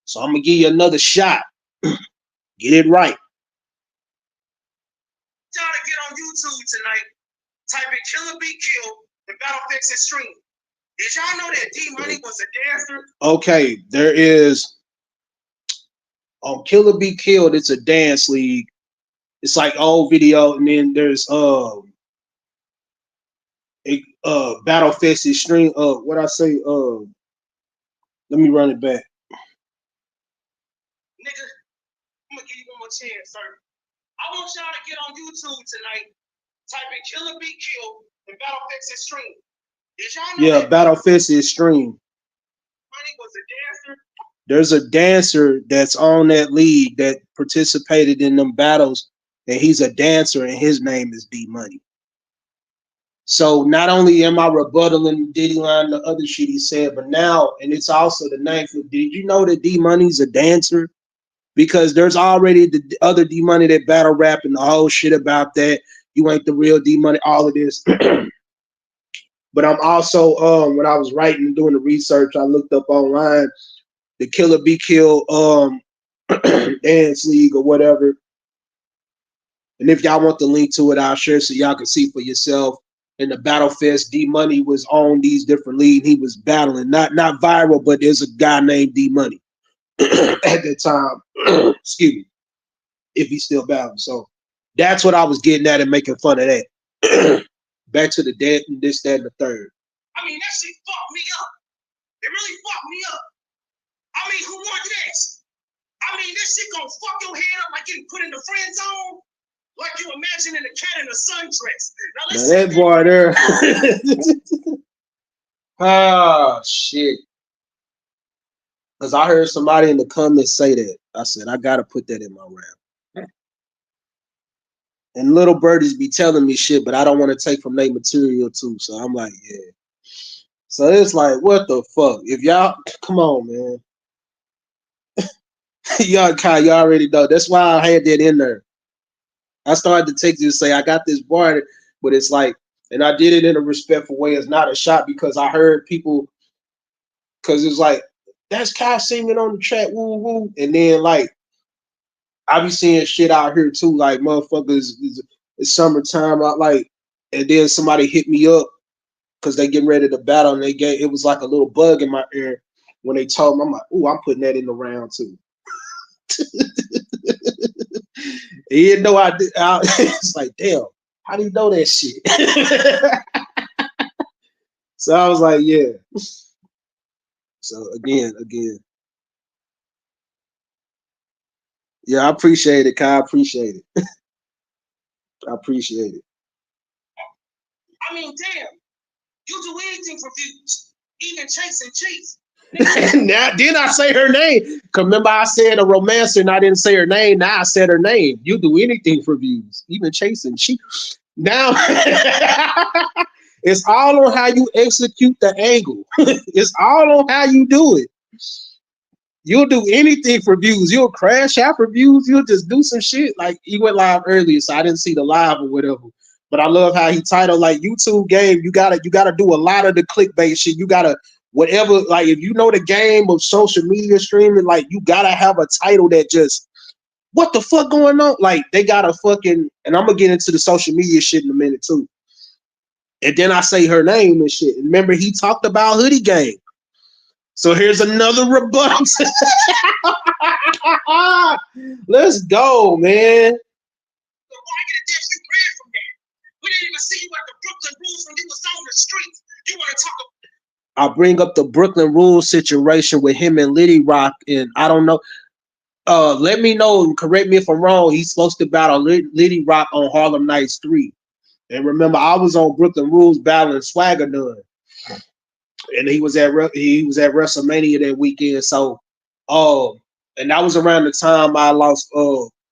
So I'm gonna give you another shot. Get it right. Y'all to get on YouTube tonight. Type in Killer Be Killed and Battlefix Extreme. Did y'all know that D Money was a dancer? Okay, there is on Killer Be Killed. It's a dance league. It's like old video, and then there's Battlefix Extreme. What I say? Let me run it back. Nigga, I'm gonna give you one more chance, sir. I want y'all to get on YouTube tonight. Type in Killer Be Killed and Battlefix Extreme. Did y'all know Battlefix Extreme. Money was a dancer? There's a dancer that's on that league that participated in them battles, and he's a dancer, and his name is D Money. So not only am I rebuttaling Diddy line the other shit he said, but now, and it's also the name for, did you know that D Money's a dancer? Because there's already the other D Money that battle rap and the whole shit about that. You ain't the real D Money, all of this. But I'm also, when I was writing and doing the research, I looked up online the Killer Be Killed dance league or whatever. And if y'all want the link to it, I'll share so y'all can see for yourself. In the Battlefest, D Money was on these different leagues. He was battling, not viral, but there's a guy named D Money at that time. Excuse me, if he's still battling. So that's what I was getting at and making fun of that. Back to the dead and this, that, and the third. I mean, that shit fucked me up. It really fucked me up. I mean, who won this? I mean, this shit gonna fuck your head up like getting put in the friend zone. Like you imagining a cat in a sundress. Now that boy there. Ah, shit. Because I heard somebody in the comments say that. I said, I got to put that in my rap. And little birdies be telling me shit, but I don't want to take from their material too. So I'm like, yeah. So it's like, what the fuck? If y'all, come on, man. y'all already know. That's why I had that in there. I started to text you and say, I got this bar, but it's like, and I did it in a respectful way. It's not a shot because I heard people, because it's like, that's Kai singing on the track, woo woo. And then like, I be seeing shit out here too, like motherfuckers, it's summertime, I like, and then somebody hit me up because they getting ready to battle, and it was like a little bug in my ear when they told me. I'm like, ooh, I'm putting that in the round too. He didn't know I did. It's like, damn, how do you know that shit? So I was like, yeah. So again, yeah, I appreciate it, Kai. I appreciate it. I appreciate it. I mean, damn, you do anything for views, even chasing cheese. Now, did I say her name? Cause remember I said a romancer and I didn't say her name. Now I said her name. You do anything for views, even chasing. Now it's all on how you execute the angle. It's all on how you do it. You'll do anything for views. You'll crash out for views. You'll just do some shit. Like he went live earlier, so I didn't see the live or whatever. But I love how he titled like YouTube game. You gotta do a lot of the clickbait shit. You gotta whatever. Like if you know the game of social media streaming, like you gotta have a title that just what the fuck going on. Like they got a fucking. And I'm gonna get into the social media shit in a minute too. And then I say her name and shit. And remember he talked about Hoodie Gang. So here's another rebuttal. Let's go, man. We didn't even see you at the Brooklyn Rules when you was on the streets. You want to talk about? I bring up the Brooklyn Rules situation with him and Liddy Rock, and I don't know. Let me know and correct me if I'm wrong. He's supposed to battle Liddy Rock on Harlem Nights 3. And remember, I was on Brooklyn Rules battling Swagger Dunn. And he was at WrestleMania that weekend. So, and that was around the time I lost.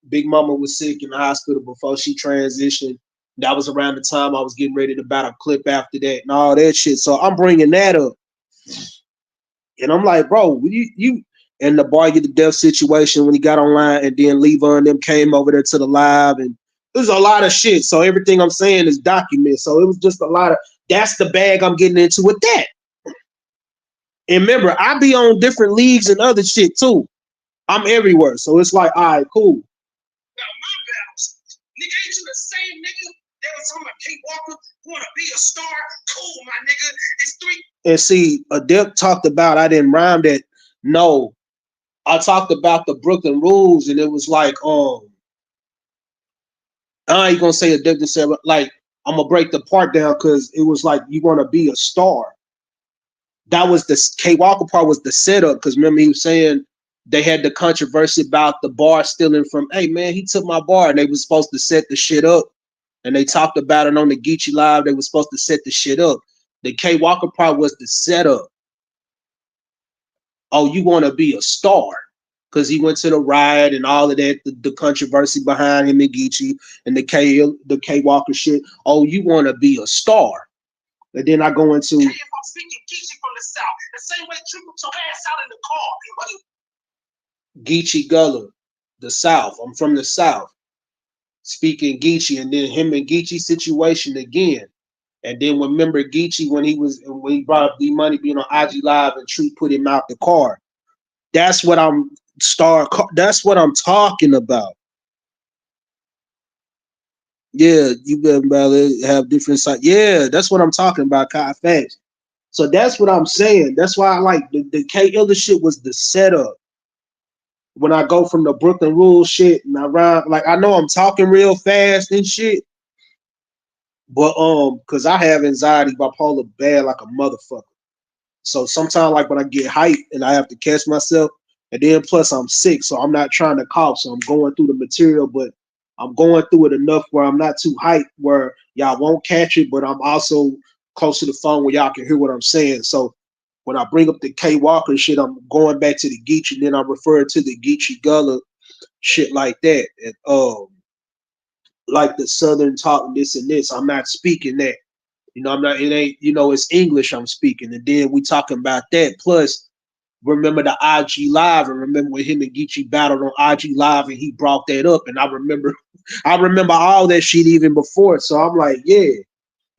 Big Mama was sick in the hospital before she transitioned. That was around the time I was getting ready to battle Clip after that and all that shit. So I'm bringing that up, and I'm like, bro, you and the Bar Get the Death situation when he got online, and then Leva and them came over there to the live, and there's a lot of shit. So everything I'm saying is documented. So it was just a lot of. That's the bag I'm getting into with that. And remember, I be on different leagues and other shit too. I'm everywhere. So it's like, all right, cool. Now, my battles, nigga, ain't you the same nigga that was talking about Kate Walker want to be a star? Cool, my nigga. It's 3. And see, Adept talked about, I didn't rhyme that. No, I talked about the Brooklyn Rules, and it was like, I ain't gonna say Adept said, like, I'm gonna break the part down because it was like, you want to be a star. That was the K Walker part was the setup because remember he was saying they had the controversy about the bar stealing from. Hey man, he took my bar and they was supposed to set the shit up, and they talked about it on the Geechee Live. They was supposed to set the shit up. The K Walker part was the setup. Oh, you want to be a star because he went to the riot and all of that. The controversy behind him and Geechee and the K Walker shit. Oh, you want to be a star. And then I go into if I'm speaking Geechee from the South, the same way you put your ass out in the car. Geechee Gullah, the South. I'm from the South. Speaking Geechee, and then him and Geechee situation again. And then remember Geechee when he brought up D-Money being on IG Live and Tree put him out the car. That's what I'm talking about. Yeah, you better have different sides. Yeah, that's what I'm talking about, Kai Facts. So that's what I'm saying. That's why I like the K Illa shit was the setup. When I go from the Brooklyn Rules shit and I rhyme, like I know I'm talking real fast and shit, but because I have anxiety, bipolar bad like a motherfucker. So sometimes like when I get hyped and I have to catch myself, and then plus I'm sick, so I'm not trying to cough, so I'm going through the material, but I'm going through it enough where I'm not too hyped where y'all won't catch it, but I'm also close to the phone where y'all can hear what I'm saying. So when I bring up the K Walker shit, I'm going back to the Geechee, and then I'm referring to the Geechee Gullah shit like that. And like the Southern talk, this and this. I'm not speaking that. I'm not, it ain't, it's English I'm speaking. And then we talking about that. Plus, remember the IG Live, and remember when him and Geechee battled on IG Live and he brought that up. And I remember all that shit even before. So I'm like, yeah.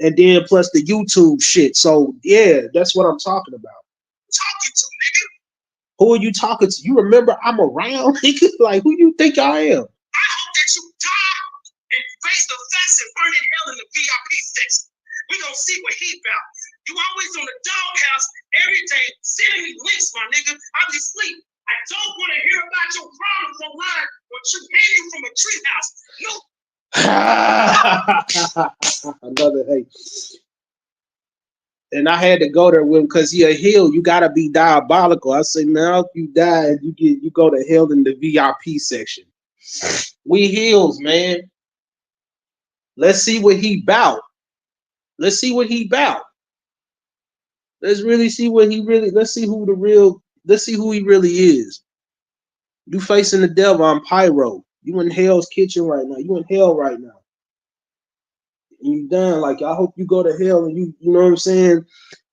And then plus the YouTube shit. So yeah, that's what I'm talking about. Talking to, nigga. Who are you talking to? You remember I'm around, nigga? Like, who you think I am? I hope that you die and face the facts and burn in hell in the VIP section. We gonna see what he about. You always on the doghouse every day, sending me links, my nigga. I be asleep. I don't want to hear about your problems online or you hang you from a treehouse. No. Another hey. And I had to go there with him because he a heel. You gotta be diabolical. I say, man, I hope you die and you go to hell in the VIP section. We heels, man. Let's see what he bout. Let's see what he bout. Let's really see what he really. Let's see who the real. Let's see who he really is. You facing the devil. I'm Pyro. You in Hell's Kitchen right now. You in hell right now. And you done. Like I hope you go to hell and you know what I'm saying.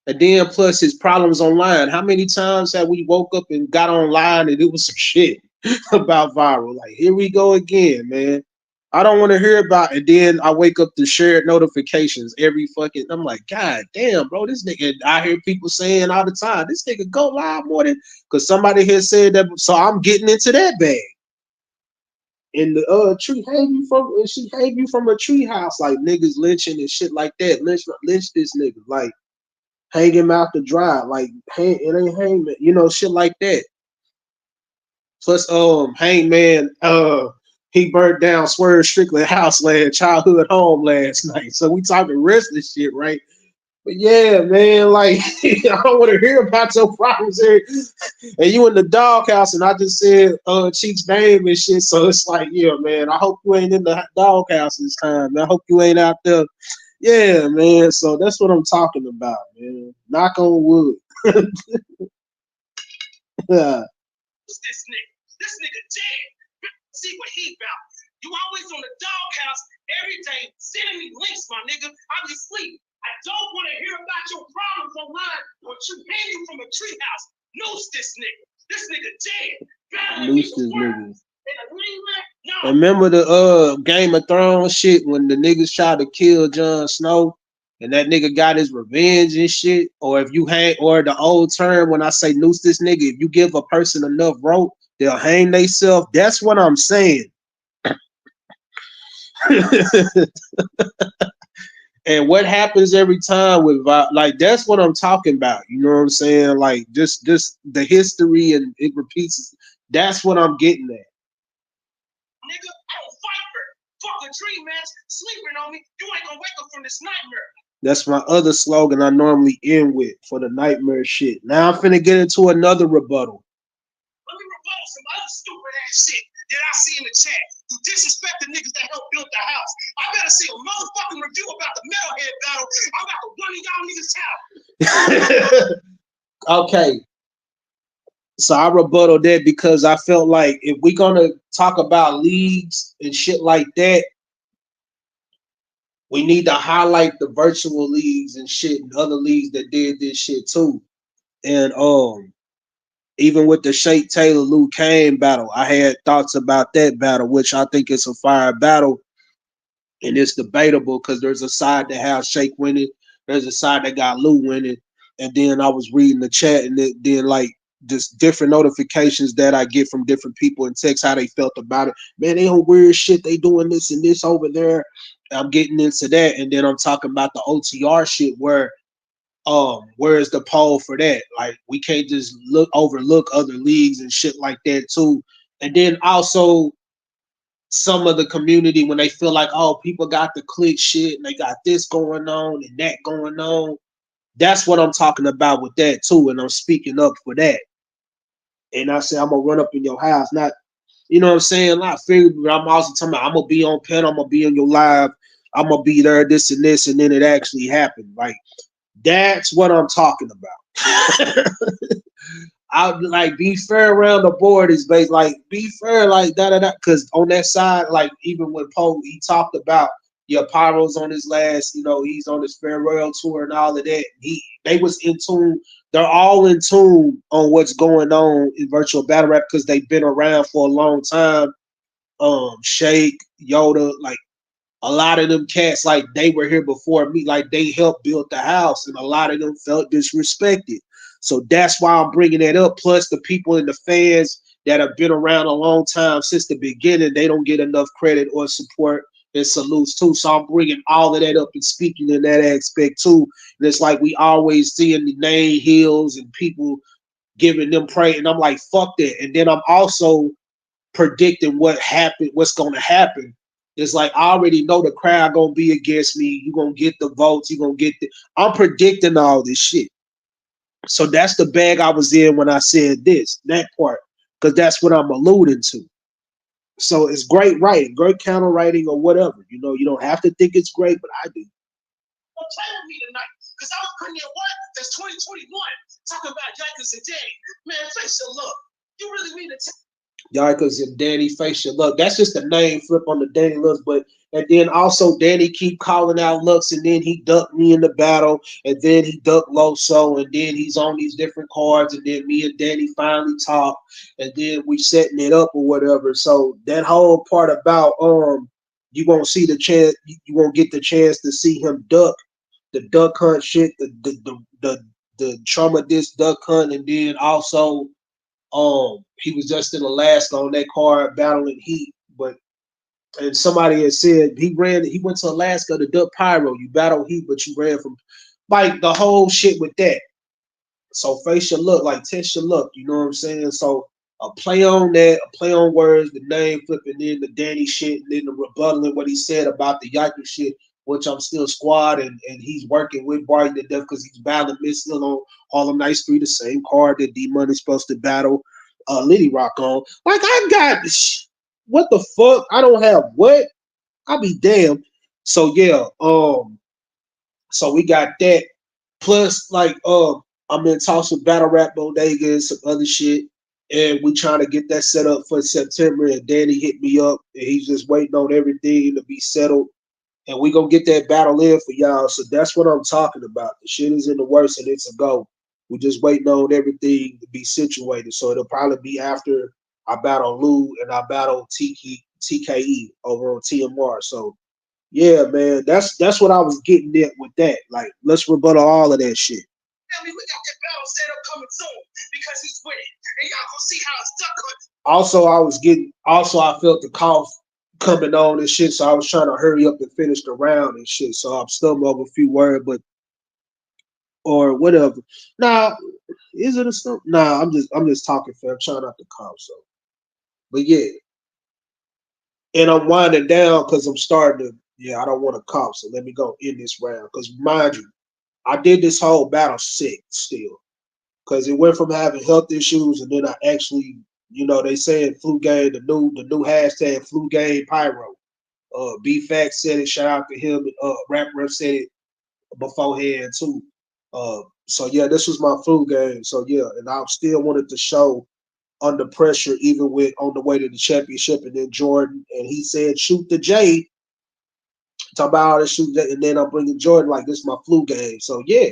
And then plus his problems online. How many times have we woke up and got online and it was some shit about viral? Like here we go again, man. I don't want to hear about it. And then I wake up to shared notifications every fucking. I'm like, God damn, bro, this nigga. I hear people saying all the time, this nigga go live more than because somebody here said that. So I'm getting into that bag. And the tree she hang you from a tree house like niggas lynching and shit like that. Lynch this nigga like hang him out to dry like it ain't hangman, you know, shit like that. Plus Hangman he burnt down Swerve Strickland house childhood home last night. So we talking wrestling shit, right? But yeah, man, like I don't want to hear about your problems here. And you in the doghouse, and I just said Cheeks name and shit. So it's like, yeah, man, I hope you ain't in the doghouse this time. I hope you ain't out there. Yeah, man. So that's what I'm talking about, man. Knock on wood. This nigga dead. See what he about. You always on the doghouse every day, sending me links, my nigga. I be asleep. I don't want to hear about your problems online or you hang you from a treehouse. Noose this nigga. This nigga dead. Noose this nigga. And remember the Game of Thrones shit when the niggas tried to kill Jon Snow and that nigga got his revenge and shit? Or if you hang, or the old term when I say noose this nigga, if you give a person enough rope, they'll hang theyself. That's what I'm saying. And what happens every time with like that's what I'm talking about. You know what I'm saying? Like just the history and it repeats. That's what I'm getting at. Nigga, I don't fight for it. Fuck a dream match, sleeping on me. You ain't gonna wake up from this nightmare. That's my other slogan I normally end with for the nightmare shit. Now I'm finna get into another rebuttal. Let me rebuttal some other stupid ass shit that I see in the chat. You disrespect the niggas that helped build the house. I better see a motherfucking review about the metalhead battle. I'm about to run in y'all niggas' house. Okay. So I rebuttal that because I felt like if we're gonna talk about leagues and shit like that, we need to highlight the virtual leagues and shit and other leagues that did this shit too. And even with the Shake Taylor Luke Kane battle, I had thoughts about that battle, which I think it's a fire battle. And it's debatable because there's a side that has Shake winning, there's a side that got Lou winning. And then I was reading the chat and then like just different notifications that I get from different people and text how they felt about it. Man, they on weird shit. They doing this and this over there. I'm getting into that. And then I'm talking about the OTR shit where is the poll for that? Like we can't just overlook other leagues and shit like that too. And then also some of the community when they feel like, oh, people got the click shit and they got this going on and that going on. That's what I'm talking about with that too. And I'm speaking up for that. And I say I'm gonna run up in your house, not, you know what I'm saying? Not figured, but I'm also talking about I'm gonna be on pen, I'm gonna be on your live, I'm gonna be there, this and this, and then it actually happened. Like that's what I'm talking about. I like be fair around the board is based like be fair like da. Because on that side, like even when Poe he talked about Pyro's on his last, you know, he's on his farewell tour and all of that. They was in tune. They're all in tune on what's going on in virtual battle rap because they've been around for a long time. Shake, Yoda, like a lot of them cats, like they were here before me, like they helped build the house, and a lot of them felt disrespected. So that's why I'm bringing that up. Plus, the people and the fans that have been around a long time since the beginning, they don't get enough credit or support and salutes too. So I'm bringing all of that up and speaking in that aspect too. And it's like we always seeing the name hills and people giving them praise, and I'm like, fuck that. And then I'm also predicting what's going to happen. It's like I already know the crowd gonna be against me. You gonna get the votes. You gonna get the. I'm predicting all this shit. So that's the bag I was in when I said that part, because that's what I'm alluding to. So it's great writing, great counter writing, or whatever. You don't have to think it's great, but I do. Don't play with me tonight, because I was putting in what? That's 2021. Talking about Yikers and Danny. Man, face your look. You really mean to Yikers and Danny Face Your Luck. That's just the name flip on the Danny Lux, but and then also Danny keep calling out Lux, and then he ducked me in the battle, and then he ducked Loso, and then he's on these different cards, and then me and Danny finally talk, and then we setting it up or whatever. So that whole part about you won't see the chance, you won't get the chance to see him duck the duck hunt shit, the trauma disc duck hunt, and then also he was just in Alaska on that card battling heat, but and somebody had said he went to Alaska to duck pyro. You battle heat, but you ran from like the whole shit with that. So face your look, like test your luck, you know what I'm saying? So a play on that, a play on words, the name flipping in the Danny shit, and then the rebuttaling what he said about the Yaku shit, which I'm still squad, and he's working with Barty to death because he's battling Miss Hill on Harlem Nights 3, the same card that D Money's supposed to battle Liddy Rock on. Like I got what the fuck? I don't have what? I'll be damned. So yeah, so we got that. Plus, like, I'm in talks with Battle Rap Bodega and some other shit. And we trying to get that set up for September. And Danny hit me up, and he's just waiting on everything to be settled. And we gonna get that battle in for y'all. So that's what I'm talking about. The shit is in the works, and it's a go. We just waiting on everything to be situated. So it'll probably be after I battle Lou and I battle TKE over on TMR. So yeah, man, that's what I was getting at with that. Like, let's rebuttal all of that shit. I mean, we got that battle set up coming soon because he's with it, and y'all gonna see how it's done. Also, I felt the cough coming on and shit, so I was trying to hurry up and finish the round and shit. So I'm stumbling over a few words, but or whatever. Now, is it a stump? Nah, I'm just talking for. I'm trying not to cough. So, but yeah, and I'm winding down because I'm starting to. Yeah, I don't want to cough, so let me go in this round. Because mind you, I did this whole battle sick still, because it went from having health issues, and then I actually, they saying flu game, the new hashtag flu game pyro. B-Fact said it. Shout out to him. Rap Rep said it beforehand too. So yeah, this was my flu game. So yeah, and I still wanted to show under pressure, even with on the way to the championship, and then Jordan, and he said shoot the J. Talk about all this shoot, and then I'm bringing Jordan like this is my flu game. So yeah.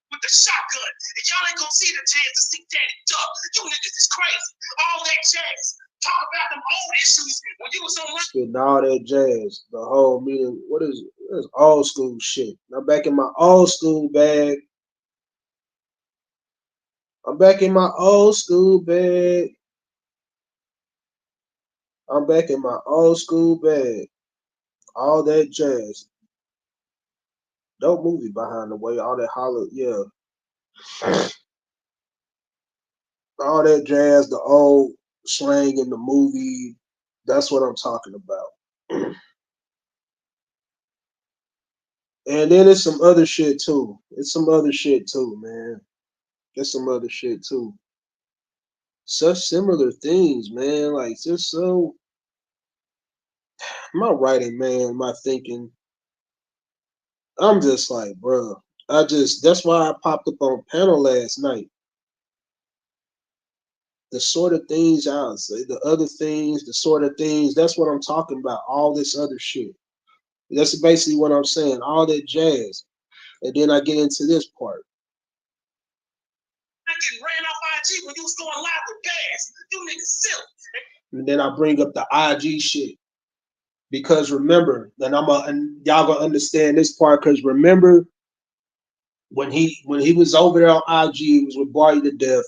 With the shotgun, and y'all ain't gonna see the chance to see Danny duck. You niggas is crazy. All that jazz. Talk about them old issues when you was on. Spitting all that jazz, the whole meeting. What is old school shit? I'm back in my old school bag. I'm back in my old school bag. I'm back in my old school bag. All that jazz. Dope movie Behind the Way. All that holler, yeah. All that jazz, the old slang in the movie. That's what I'm talking about. And then it's some other shit too. It's some other shit too, man. There's some other shit too. Such similar things, man. Like just so my writing, man, my thinking. I'm just like, bro. That's why I popped up on panel last night. The sort of things I say, the other things, the sort of things. That's what I'm talking about. All this other shit. That's basically what I'm saying. All that jazz, and then I get into this part. I get ran off IG when you was going live with gas. You niggas silly. And then I bring up the IG shit because remember, and y'all gonna understand this part because remember when he was over there on IG, he was with Barty to Death.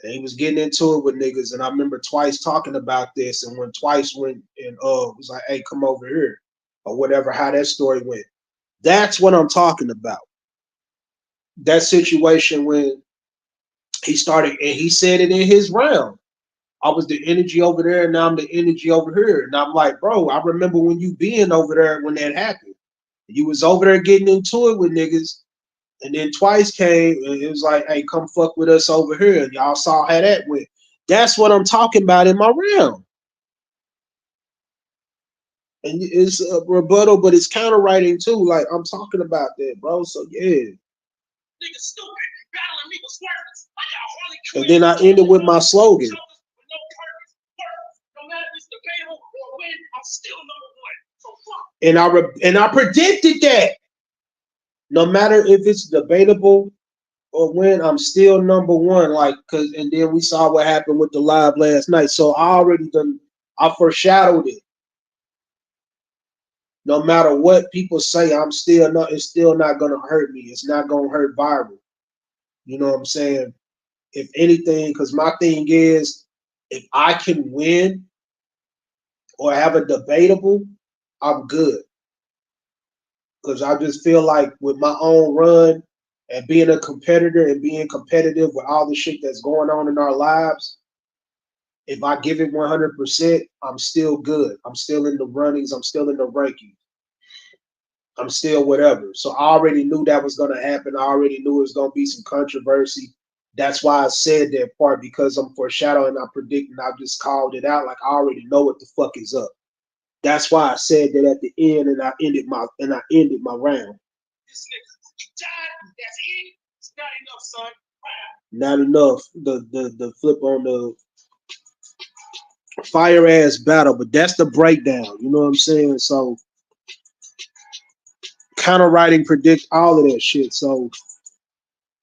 And he was getting into it with niggas, and I remember Twice talking about this, and when Twice went and was like, "Hey, come over here," or whatever, how that story went. That's what I'm talking about. That situation when he started, and he said it in his round. I was the energy over there, and now I'm the energy over here. And I'm like, bro, I remember when you being over there when that happened. You was over there getting into it with niggas, and then Twice came, and it was like, hey, come fuck with us over here. And y'all saw how that went. That's what I'm talking about in my round. And it's a rebuttal, but it's counter writing too. Like, I'm talking about that, bro. So yeah. Niggas stupid, battling me with words. I got Harley And then I ended with my slogan. No matter if it's debatable or win, I'm still number one. So fuck. And I predicted that. No matter if it's debatable or win, I'm still number one. Like, cause and then we saw what happened with the live last night. So I foreshadowed it. No matter what people say, it's still not gonna hurt me. It's not gonna hurt viral. You know what I'm saying? If anything, because my thing is, if I can win or have a debatable, I'm good. Because I just feel like with my own run and being a competitor and being competitive with all the shit that's going on in our lives, if I give it 100%, I'm still good. I'm still in the runnings. I'm still in the rankings. I'm still whatever. So I already knew that was going to happen. I already knew it was going to be some controversy. That's why I said that part, because I'm foreshadowing, I'm predicting, I just called it out. Like, I already know what the fuck is up. That's why I said that at the end, and I ended my round. This nigga died. That's it. It's not enough, son. Not enough. The flip on the fire ass battle, but that's the breakdown. You know what I'm saying? So counter writing, predict all of that shit. So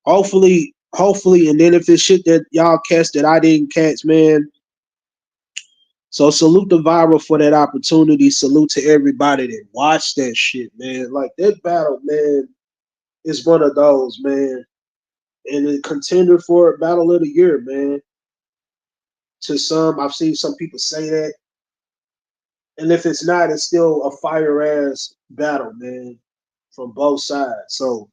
hopefully, and then if it's shit that y'all catch that I didn't catch, man. So salute the viral for that opportunity. Salute to everybody that watched that shit, man. Like, that battle, man, is one of those, man. And a contender for battle of the year, man. To some, I've seen some people say that. And if it's not, it's still a fire ass battle, man, from both sides. So,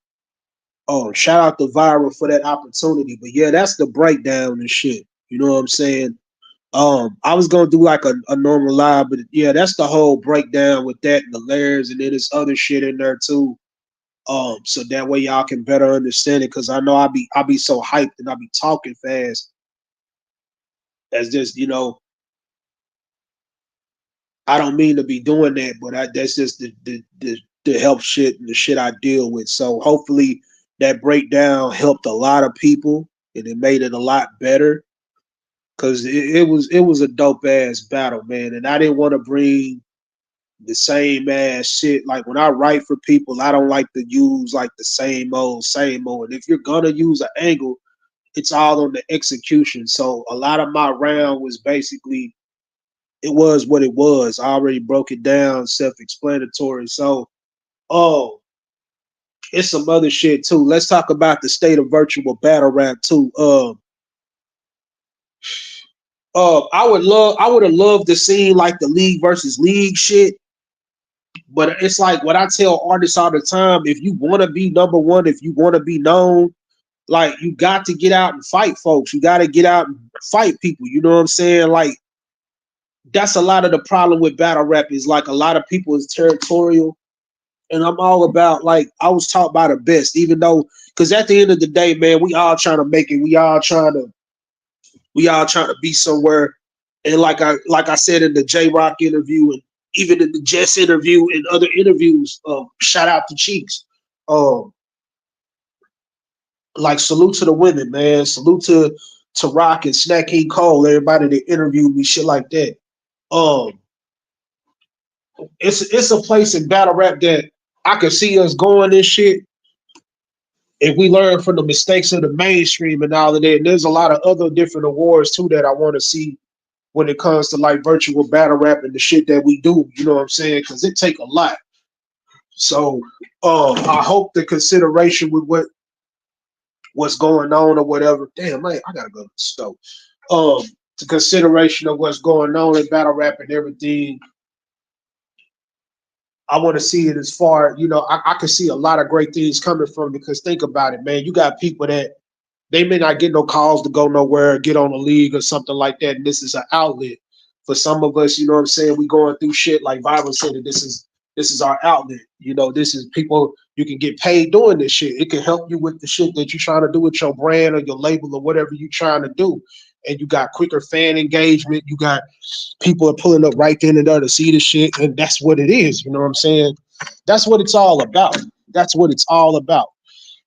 shout out to Viral for that opportunity. But yeah, that's the breakdown and shit. You know what I'm saying? I was gonna do like a normal live, but yeah, that's the whole breakdown with that and the layers, and then there's other shit in there too. So that way y'all can better understand it, because I know I be so hyped and I be talking fast. As just, I don't mean to be doing that, but that's just the help shit and the shit I deal with. So hopefully that breakdown helped a lot of people and it made it a lot better, because it was a dope ass battle, man. And I didn't want to bring the same ass shit. Like, when I write for people, I don't like to use like the same old. And if you're gonna use an angle, it's all on the execution. So a lot of my round was basically, it was what it was. I already broke it down, self-explanatory. So, it's some other shit too. Let's talk about the state of virtual battle rap too. I would have loved to see like the league versus league shit. But it's like what I tell artists all the time: if you want to be number one, if you want to be known, like, you got to get out and fight folks. You got to get out and fight people. You know what I'm saying? Like, that's a lot of the problem with battle rap, is like a lot of people is territorial. And I'm all about, like, I was taught by the best, even though, because at the end of the day, man, we all trying to make it. We all trying to be somewhere. And like I said in the J Rock interview, and even in the Jess interview and other interviews, shout out to Cheeks. Like, salute to the women, man. Salute to Rock and Snack King Cole, everybody that interviewed me, shit like that. It's a place in battle rap that I could see us going and shit if we learn from the mistakes of the mainstream and all of that. And there's a lot of other different awards too that I want to see when it comes to like virtual battle rap and the shit that we do. You know what I'm saying? Because it take a lot. So I hope the consideration with what what's going on or whatever. Damn, man, I gotta go to the store. To consideration of what's going on in battle rap and everything, I want to see it as far, I can see a lot of great things coming from, because think about it, man. You got people that they may not get no calls to go nowhere, get on a league or something like that. And this is an outlet for some of us. You know what I'm saying? We going through shit like Bible said that this is our outlet. This is people, you can get paid doing this shit. It can help you with the shit that you're trying to do with your brand or your label or whatever you're trying to do. And you got quicker fan engagement. You got people are pulling up right then and there to see the shit. And that's what it is. You know what I'm saying? That's what it's all about. That's what it's all about.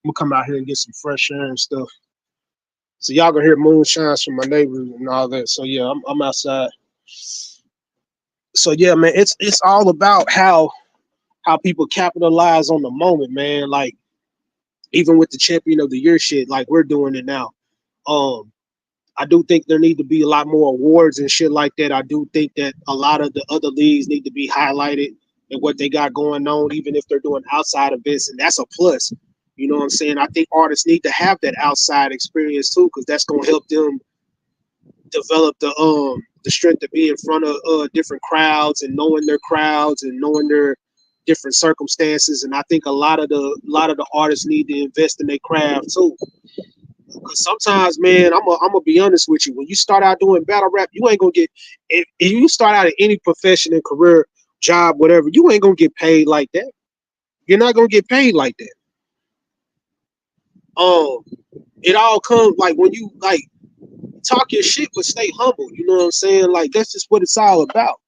I'm gonna come out here and get some fresh air and stuff. So y'all gonna hear moonshines from my neighbors and all that. So yeah, I'm outside. So yeah, man, it's all about how people capitalize on the moment, man. Like even with the champion of the year shit, like we're doing it now. I do think there need to be a lot more awards and shit like that. I do think that a lot of the other leagues need to be highlighted and what they got going on, even if they're doing outside events, and that's a plus. You know what I'm saying? I think artists need to have that outside experience too, because that's gonna help them develop the strength to be in front of different crowds and knowing their crowds and knowing their different circumstances. And I think a lot of the artists need to invest in their craft too. Because sometimes, man, I'm gonna be honest with you. When you start out doing battle rap, you ain't gonna get. If you start out in any profession and career, job, whatever, you ain't gonna get paid like that. You're not gonna get paid like that. It all comes like when you like talk your shit, but stay humble. You know what I'm saying? Like that's just what it's all about.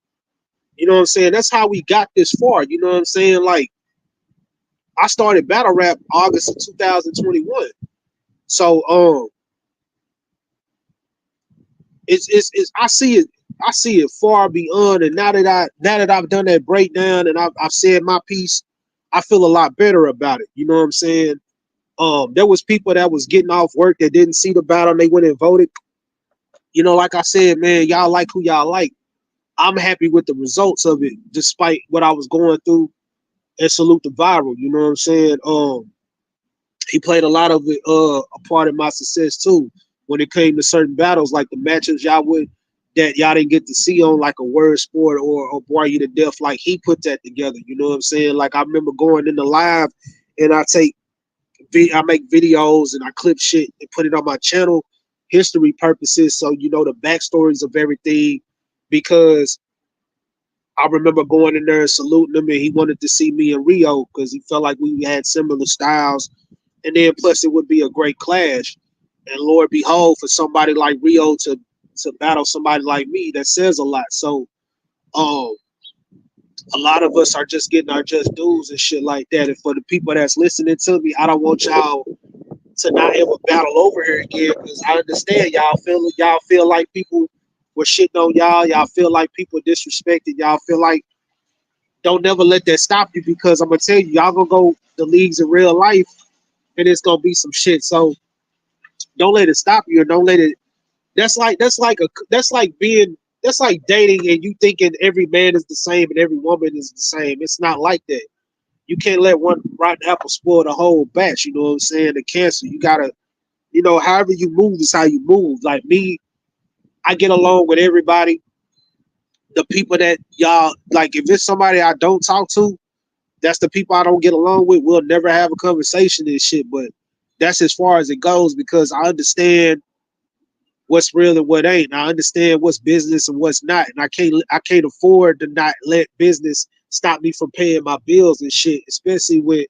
You know what I'm saying? That's how we got this far. You know what I'm saying? Like I started battle rap August of 2021. So it's I see it far beyond. And now that I've done that breakdown and I've said my piece, I feel a lot better about it. You know what I'm saying? There was people that was getting off work that didn't see the battle and they went and voted. Like I said, man, y'all like who y'all like. I'm happy with the results of it, despite what I was going through. And salute the viral. You know what I'm saying? He played a lot of it, a part of my success too. When it came to certain battles, like the matches that y'all didn't get to see on like a Word Sport or Bore You to Death, like he put that together. You know what I'm saying? Like I remember going in the live, and I make videos and I clip shit and put it on my channel, history purposes. So the backstories of everything, because I remember going in there and saluting him, and he wanted to see me in Rio because he felt like we had similar styles. And then plus it would be a great clash. And Lord behold, for somebody like Rio to battle somebody like me, that says a lot. So a lot of us are just getting our just dues and shit like that. And for the people that's listening to me, I don't want y'all to not ever battle over here again, because I understand y'all feel like people were shitting on y'all. Y'all feel like people disrespected. Y'all feel like, don't never let that stop you, because I'm gonna tell you, y'all gonna go the leagues in real life and it's gonna be some shit. So don't let it stop you, or don't let it. That's like dating and you thinking every man is the same and every woman is the same. It's not like that. You can't let one rotten apple spoil the whole batch. You know what I'm saying? The cancer. You gotta, however you move is how you move. Like me, I get along with everybody. The people that y'all like, if it's somebody I don't talk to, that's the people I don't get along with. We'll never have a conversation and shit. But that's as far as it goes, because I understand what's real and what ain't. And I understand what's business and what's not. And I can't afford to not let business stop me from paying my bills and shit, especially with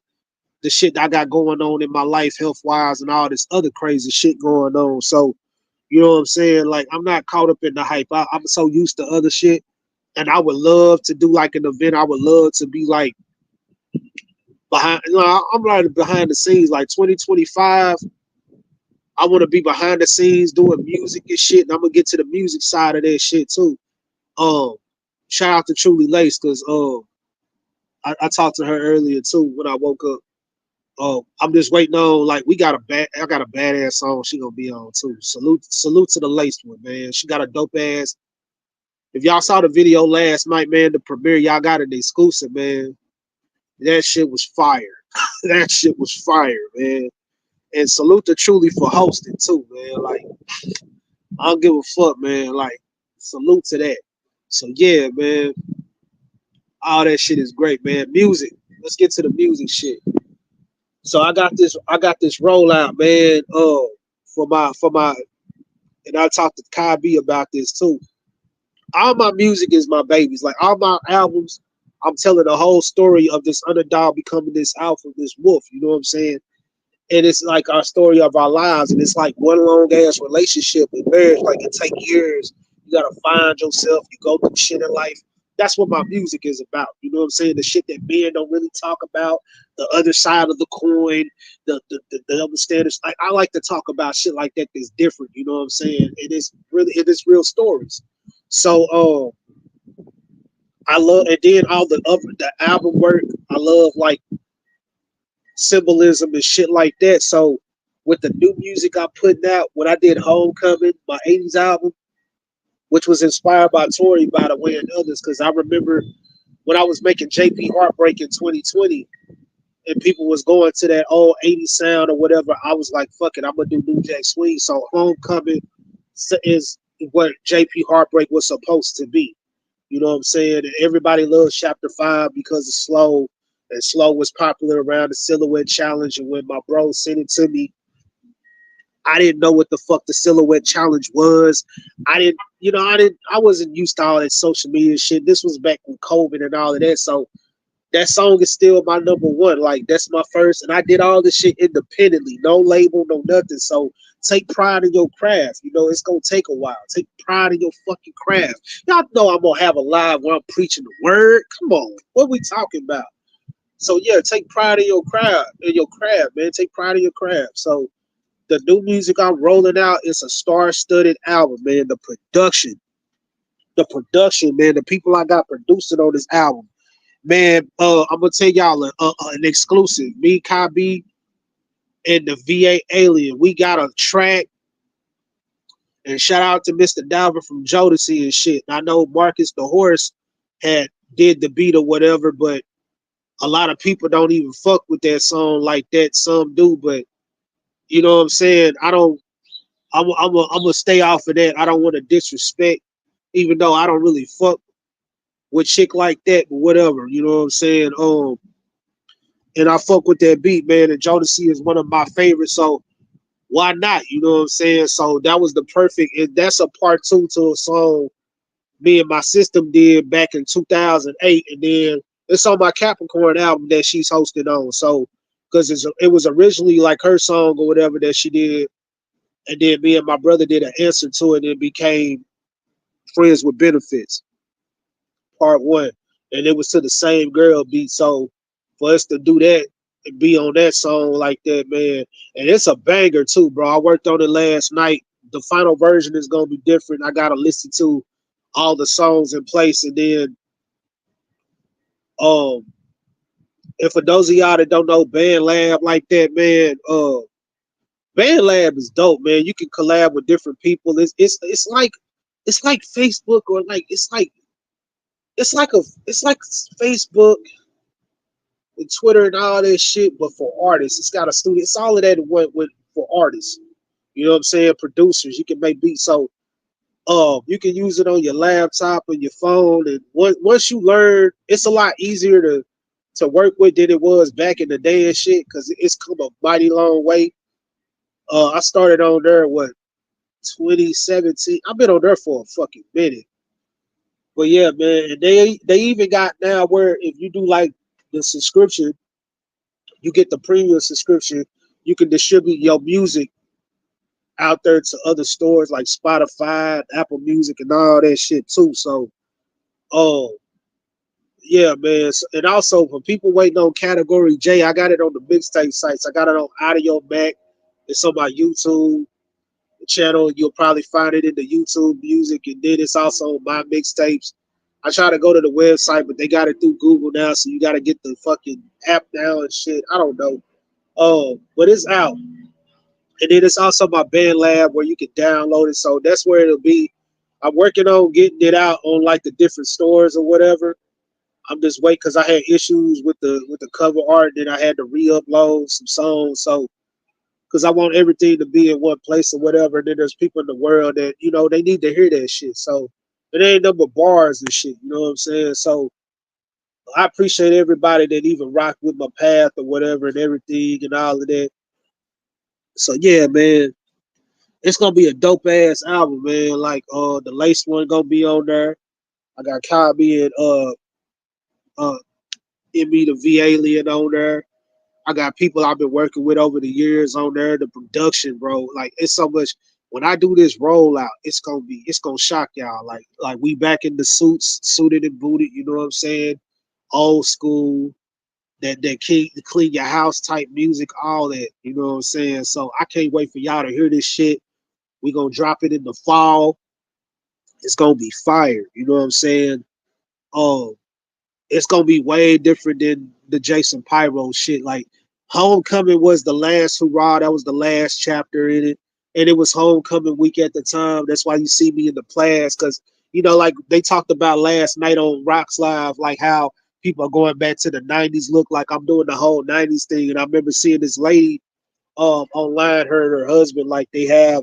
the shit that I got going on in my life, health wise, and all this other crazy shit going on. So, you know what I'm saying? Like, I'm not caught up in the hype. I'm so used to other shit. And I would love to do like an event. I would love to be like behind, I'm like behind the scenes, like 2025. I want to be behind the scenes doing music and shit. And I'm going to get to the music side of that shit too. Shout out to Truly Lace, because I talked to her earlier too when I woke up. I'm just waiting on, like, I got a badass song she gonna be on too. Salute to the Laced one, man. She got a dope ass. If y'all saw the video last night, man, the premiere, y'all got an exclusive, man. That shit was fire. That shit was fire, man. and salute to Truly for hosting too, man. Like I don't give a fuck, man. Like salute to that. So yeah, man, all that shit is great, man. Music. Let's get to the music shit. So I got this rollout, man. For my and I talked to Kai B about this too. All my music is my babies. Like all my albums, I'm telling the whole story of this underdog becoming this alpha, this wolf. You know what I'm saying? And it's like our story of our lives, and it's like one long ass relationship and marriage. Like it take years. You gotta find yourself. You go through shit in life. That's what my music is about. You know what I'm saying? The shit that men don't really talk about, the other side of the coin, the understandings. I like to talk about shit like that that's different. You know what I'm saying? It is real stories. So I love, and then all the album work. I love like symbolism and shit like that. So with the new music I'm putting out, when I did Homecoming, my '80s album, which was inspired by Tory, by the way, and others, because I remember when I was making JP Heartbreak in 2020, and people was going to that old '80s sound or whatever, I was like, fuck it, I'm gonna do New Jack Swing. So Homecoming is what JP Heartbreak was supposed to be. You know what I'm saying? And everybody loves Chapter 5 because of Slow. And Slow was popular around the Silhouette Challenge. And when my bro sent it to me, I didn't know what the fuck the Silhouette Challenge was. I wasn't used to all that social media shit. This was back with COVID and all of that. So that song is still my number one. Like that's my first, and I did all this shit independently, no label, no nothing. So take pride in your craft. You know, it's gonna take a while. Take pride in your fucking craft. Y'all know I'm gonna have a live where I'm preaching the word. Come on, what we talking about? So yeah, take pride in your craft, man. Take pride in your craft. So the new music I'm rolling out is a star-studded album, man. The production, man. The people I got producing on this album. Man, I'm gonna tell y'all an exclusive. Me, Kai B, and the VA Alien. We got a track, and shout out to Mr. Dalvin from Jodeci and shit. I know Marcus the Horse had did the beat or whatever, but a lot of people don't even fuck with that song like that. Some do, but you know what I'm saying. I don't. I'm gonna stay off of that. I don't want to disrespect, even though I don't really fuck with chick like that, but whatever. You know what I'm saying. And I fuck with that beat, man. And Jodeci is one of my favorites, so why not? You know what I'm saying? So that was the perfect, and that's a part two to a song me and my system did back in 2008, and then it's on my Capricorn album that she's hosted on. So because it was originally like her song or whatever that she did, and then me and my brother did an answer to it, and it became Friends with Benefits, part one, and it was to the same girl beat. So for us to do that and be on that song like that, man, and it's a banger too, bro. I worked on it last night. The final version is gonna be different. I gotta listen to all the songs in place, and then um, and for those of y'all that don't know Band Lab like that, man, Band Lab is dope, man. You can collab with different people. It's like Facebook, or like it's like Facebook and Twitter and all that shit, but for artists. It's got a studio. It's all of that went with for artists. You know what I'm saying? Producers. You can make beats. So you can use it on your laptop and your phone. And once you learn, it's a lot easier to work with than it was back in the day and shit, because it's come a mighty long way. I started on there, 2017. I've been on there for a fucking minute. But yeah, man, and they even got now where if you do like the subscription, you get the premium subscription, you can distribute your music out there to other stores like Spotify, Apple Music, and all that shit too. So, oh yeah, man. And also for people waiting on Category J, I got it on the mixtape sites. I got it on Audio Mac. It's on my YouTube channel. You'll probably find it in the YouTube music, and then it's also on my mixtapes. I try to go to the website, but they got it through Google now, so you got to get the fucking app now and shit. I don't know. Oh, but it's out. And then it's also my Band Lab where you can download it. So that's where it'll be. I'm working on getting it out on like the different stores or whatever. I'm just waiting because I had issues with the cover art. Then I had to re-upload some songs. So because I want everything to be in one place or whatever. And then there's people in the world that, you know, they need to hear that shit. So it ain't number bars and shit, you know what I'm saying? So I appreciate everybody that even rock with my path or whatever and everything and all of that. So yeah, man, it's gonna be a dope ass album, man. Like the Lace one gonna be on there. I got Cobby and uh me the V Alien on there. I got people I've been working with over the years on there. The production, bro, like it's so much. When I do this rollout, it's gonna shock y'all. Like we back in the suits, suited and booted. You know what I'm saying? Old school, that clean your house type music, all that. You know what I'm saying? So I can't wait for y'all to hear this shit. We gonna drop it in the fall. It's gonna be fire. You know what I'm saying? Um, it's gonna be way different than the Jason Pyro shit. Like Homecoming was the last hurrah. That was the last chapter in it, and it was Homecoming week at the time. That's why you see me in the class, because you know, like they talked about last night on Rocks Live, like how people are going back to the '90s look. Like I'm doing the whole '90s thing, and I remember seeing this lady online, her and her husband, like they have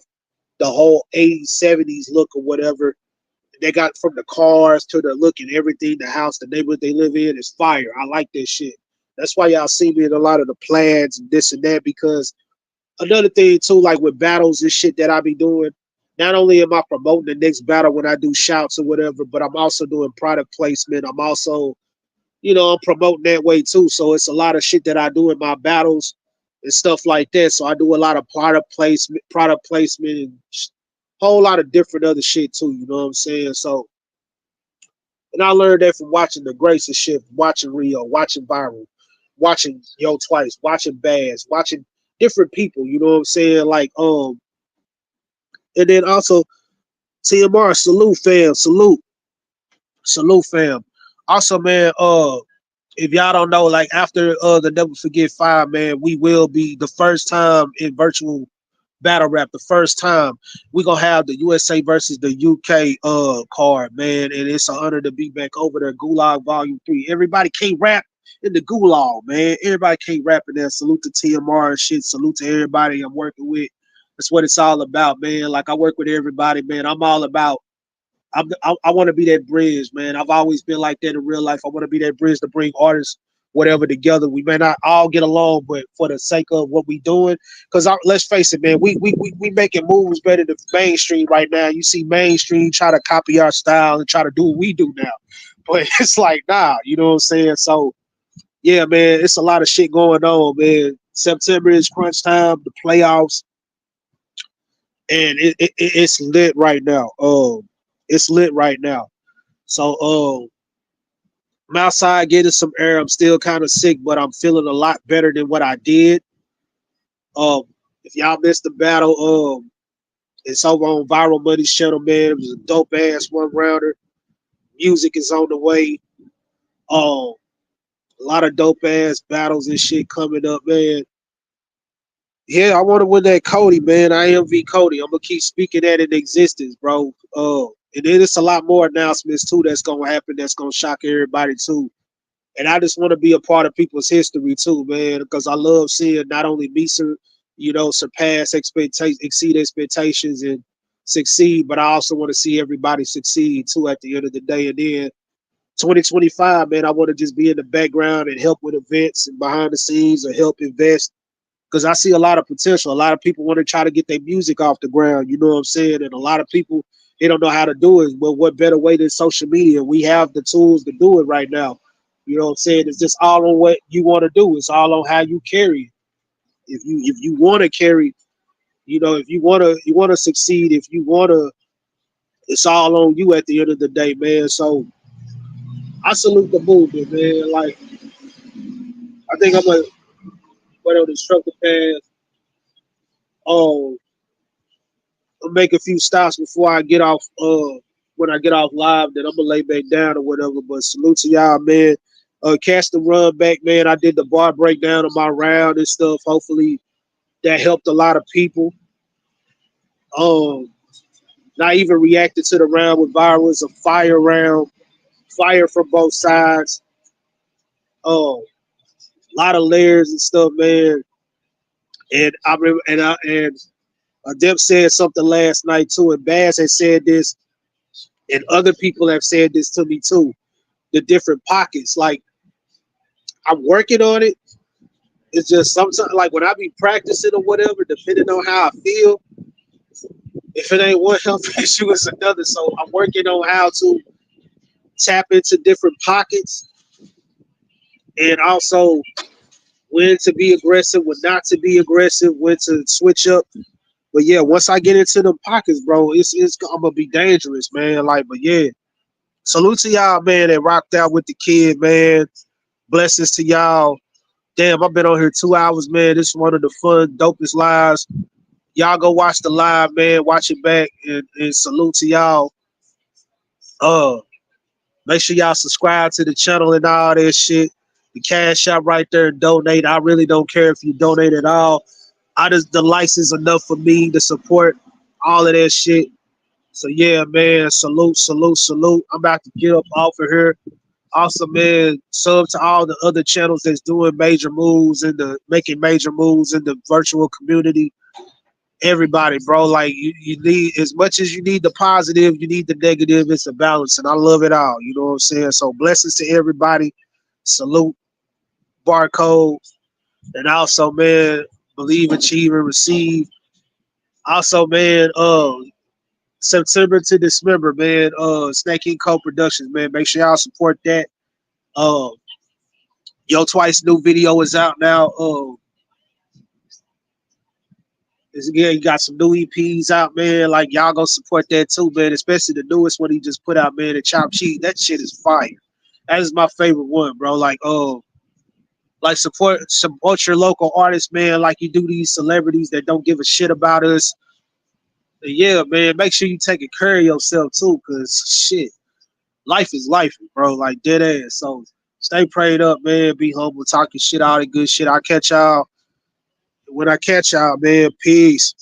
the whole '80s '70s look or whatever. They got from the cars to the look and everything, the house, the neighborhood they live in is fire. I like this shit. That's why y'all see me in a lot of the plans and this and that. Because another thing too, like with battles and shit that I be doing, not only am I promoting the next battle when I do shouts or whatever, but I'm also doing product placement. I'm also, you know, I'm promoting that way too. So it's a lot of shit that I do in my battles and stuff like that. So I do a lot of product placement, and whole lot of different other shit too. You know what I'm saying? So, and I learned that from watching the Grace and shit, watching Rio, watching Viral, watching Yo Twice, watching Baz, watching different people. You know what I'm saying? Like and then also TMR, salute fam, salute fam. Also, man, if y'all don't know, like after the Never Forget 5, man, we will be the first time in virtual battle rap. The first time we're gonna have the USA versus the UK card, man. And it's an honor to be back over there. Gulag Volume 3. Everybody can't rap in the Gulag, man. Everybody can't rap in there. Salute to TMR and shit. Salute to everybody I'm working with. That's what it's all about, man. Like I work with everybody, man. I'm all about I want to be that bridge, man. I've always been like that in real life. I want to be that bridge to bring artists, whatever, together. We may not all get along, but for the sake of what we doing, because let's face it, man, we making moves better than mainstream right now. You see mainstream try to copy our style and try to do what we do now, but it's like nah, you know what I'm saying? So yeah, man, it's a lot of shit going on, man. September is crunch time, the playoffs, and it's lit right now. It's lit right now. So I'm outside getting some air. I'm still kind of sick, but I'm feeling a lot better than what I did. Um, if y'all missed the battle, it's over on Viral Money Channel, man. It was a dope ass one rounder. Music is on the way. A lot of dope ass battles and shit coming up, man. Yeah, I want to win that Cody, man. I am V Cody. I'm gonna keep speaking that in existence, bro. And then it's a lot more announcements too that's gonna happen. That's gonna shock everybody too. And I just want to be a part of people's history too, man, because I love seeing not only me, surpass expectations, exceed expectations, and succeed, but I also want to see everybody succeed too at the end of the day. And then 2025, man, I want to just be in the background and help with events and behind the scenes or help invest because I see a lot of potential. A lot of people want to try to get their music off the ground. You know what I'm saying? And a lot of people they don't know how to do it. But what better way than social media? We have the tools to do it right now. You know what I'm saying? It's just all on what you want to do. It's all on how you carry it. If you want to carry, if you want to succeed, if you want to, it's all on you at the end of the day, man. So I salute the movement, man. Like I think I'm gonna wait on the instructor pass. Oh, I'll make a few stops before I get off. When I get off live, then I'm gonna lay back down or whatever. But salute to y'all, man. Catch the run back, man. I did the bar breakdown of my round and stuff. Hopefully that helped a lot of people. Um, Not even reacted to the round with Viral. It's a fire round, fire from both sides. A lot of layers and stuff, man. And I remember, and Adep said something last night too, and Baz had said this, and other people have said this to me too. The different pockets, like I'm working on it. It's just sometimes, like when I be practicing or whatever, depending on how I feel, if it ain't one health issue, it's another. So I'm working on how to tap into different pockets, and also when to be aggressive, when not to be aggressive, when to switch up. But yeah, once I get into the pockets, bro, it's I'm gonna be dangerous, man. Like, but yeah, salute to y'all, man, that rocked out with the kid, man. Blessings to y'all. Damn, I've been on here 2 hours, man. This is one of the fun, dopest lives. Y'all go watch the live, man. Watch it back, and salute to y'all. Uh, Make sure y'all subscribe to the channel and all that shit. The cash out right there, donate. I really don't care if you donate at all. The license enough for me to support all of that shit. So yeah, man, salute, salute, salute. I'm about to get up off of here. Also, man, sub to all the other channels that's doing major moves and making major moves in the virtual community. Everybody, bro, like you need, as much as you need the positive, you need the negative. It's a balance, and I love it all. You know what I'm saying? So blessings to everybody. Salute, Barcode, and also, man, believe, achieve, and receive. Also, man, September to Dismember, man. Snake King Co-Productions, man. Make sure y'all support that. Yo Twice new video is out now. Again, you got some new EPs out, man. Like y'all go support that too, man. Especially the newest one he just put out, man. The Chop Cheese. That shit is fire. That is my favorite one, bro. Like support your local artists, man. Like you do these celebrities that don't give a shit about us. And yeah, man. Make sure you taking care of yourself too, cause shit. Life is life, bro. Like dead ass. So stay prayed up, man. Be humble, talking shit, all that good shit. I'll catch y'all when I catch y'all, man. Peace.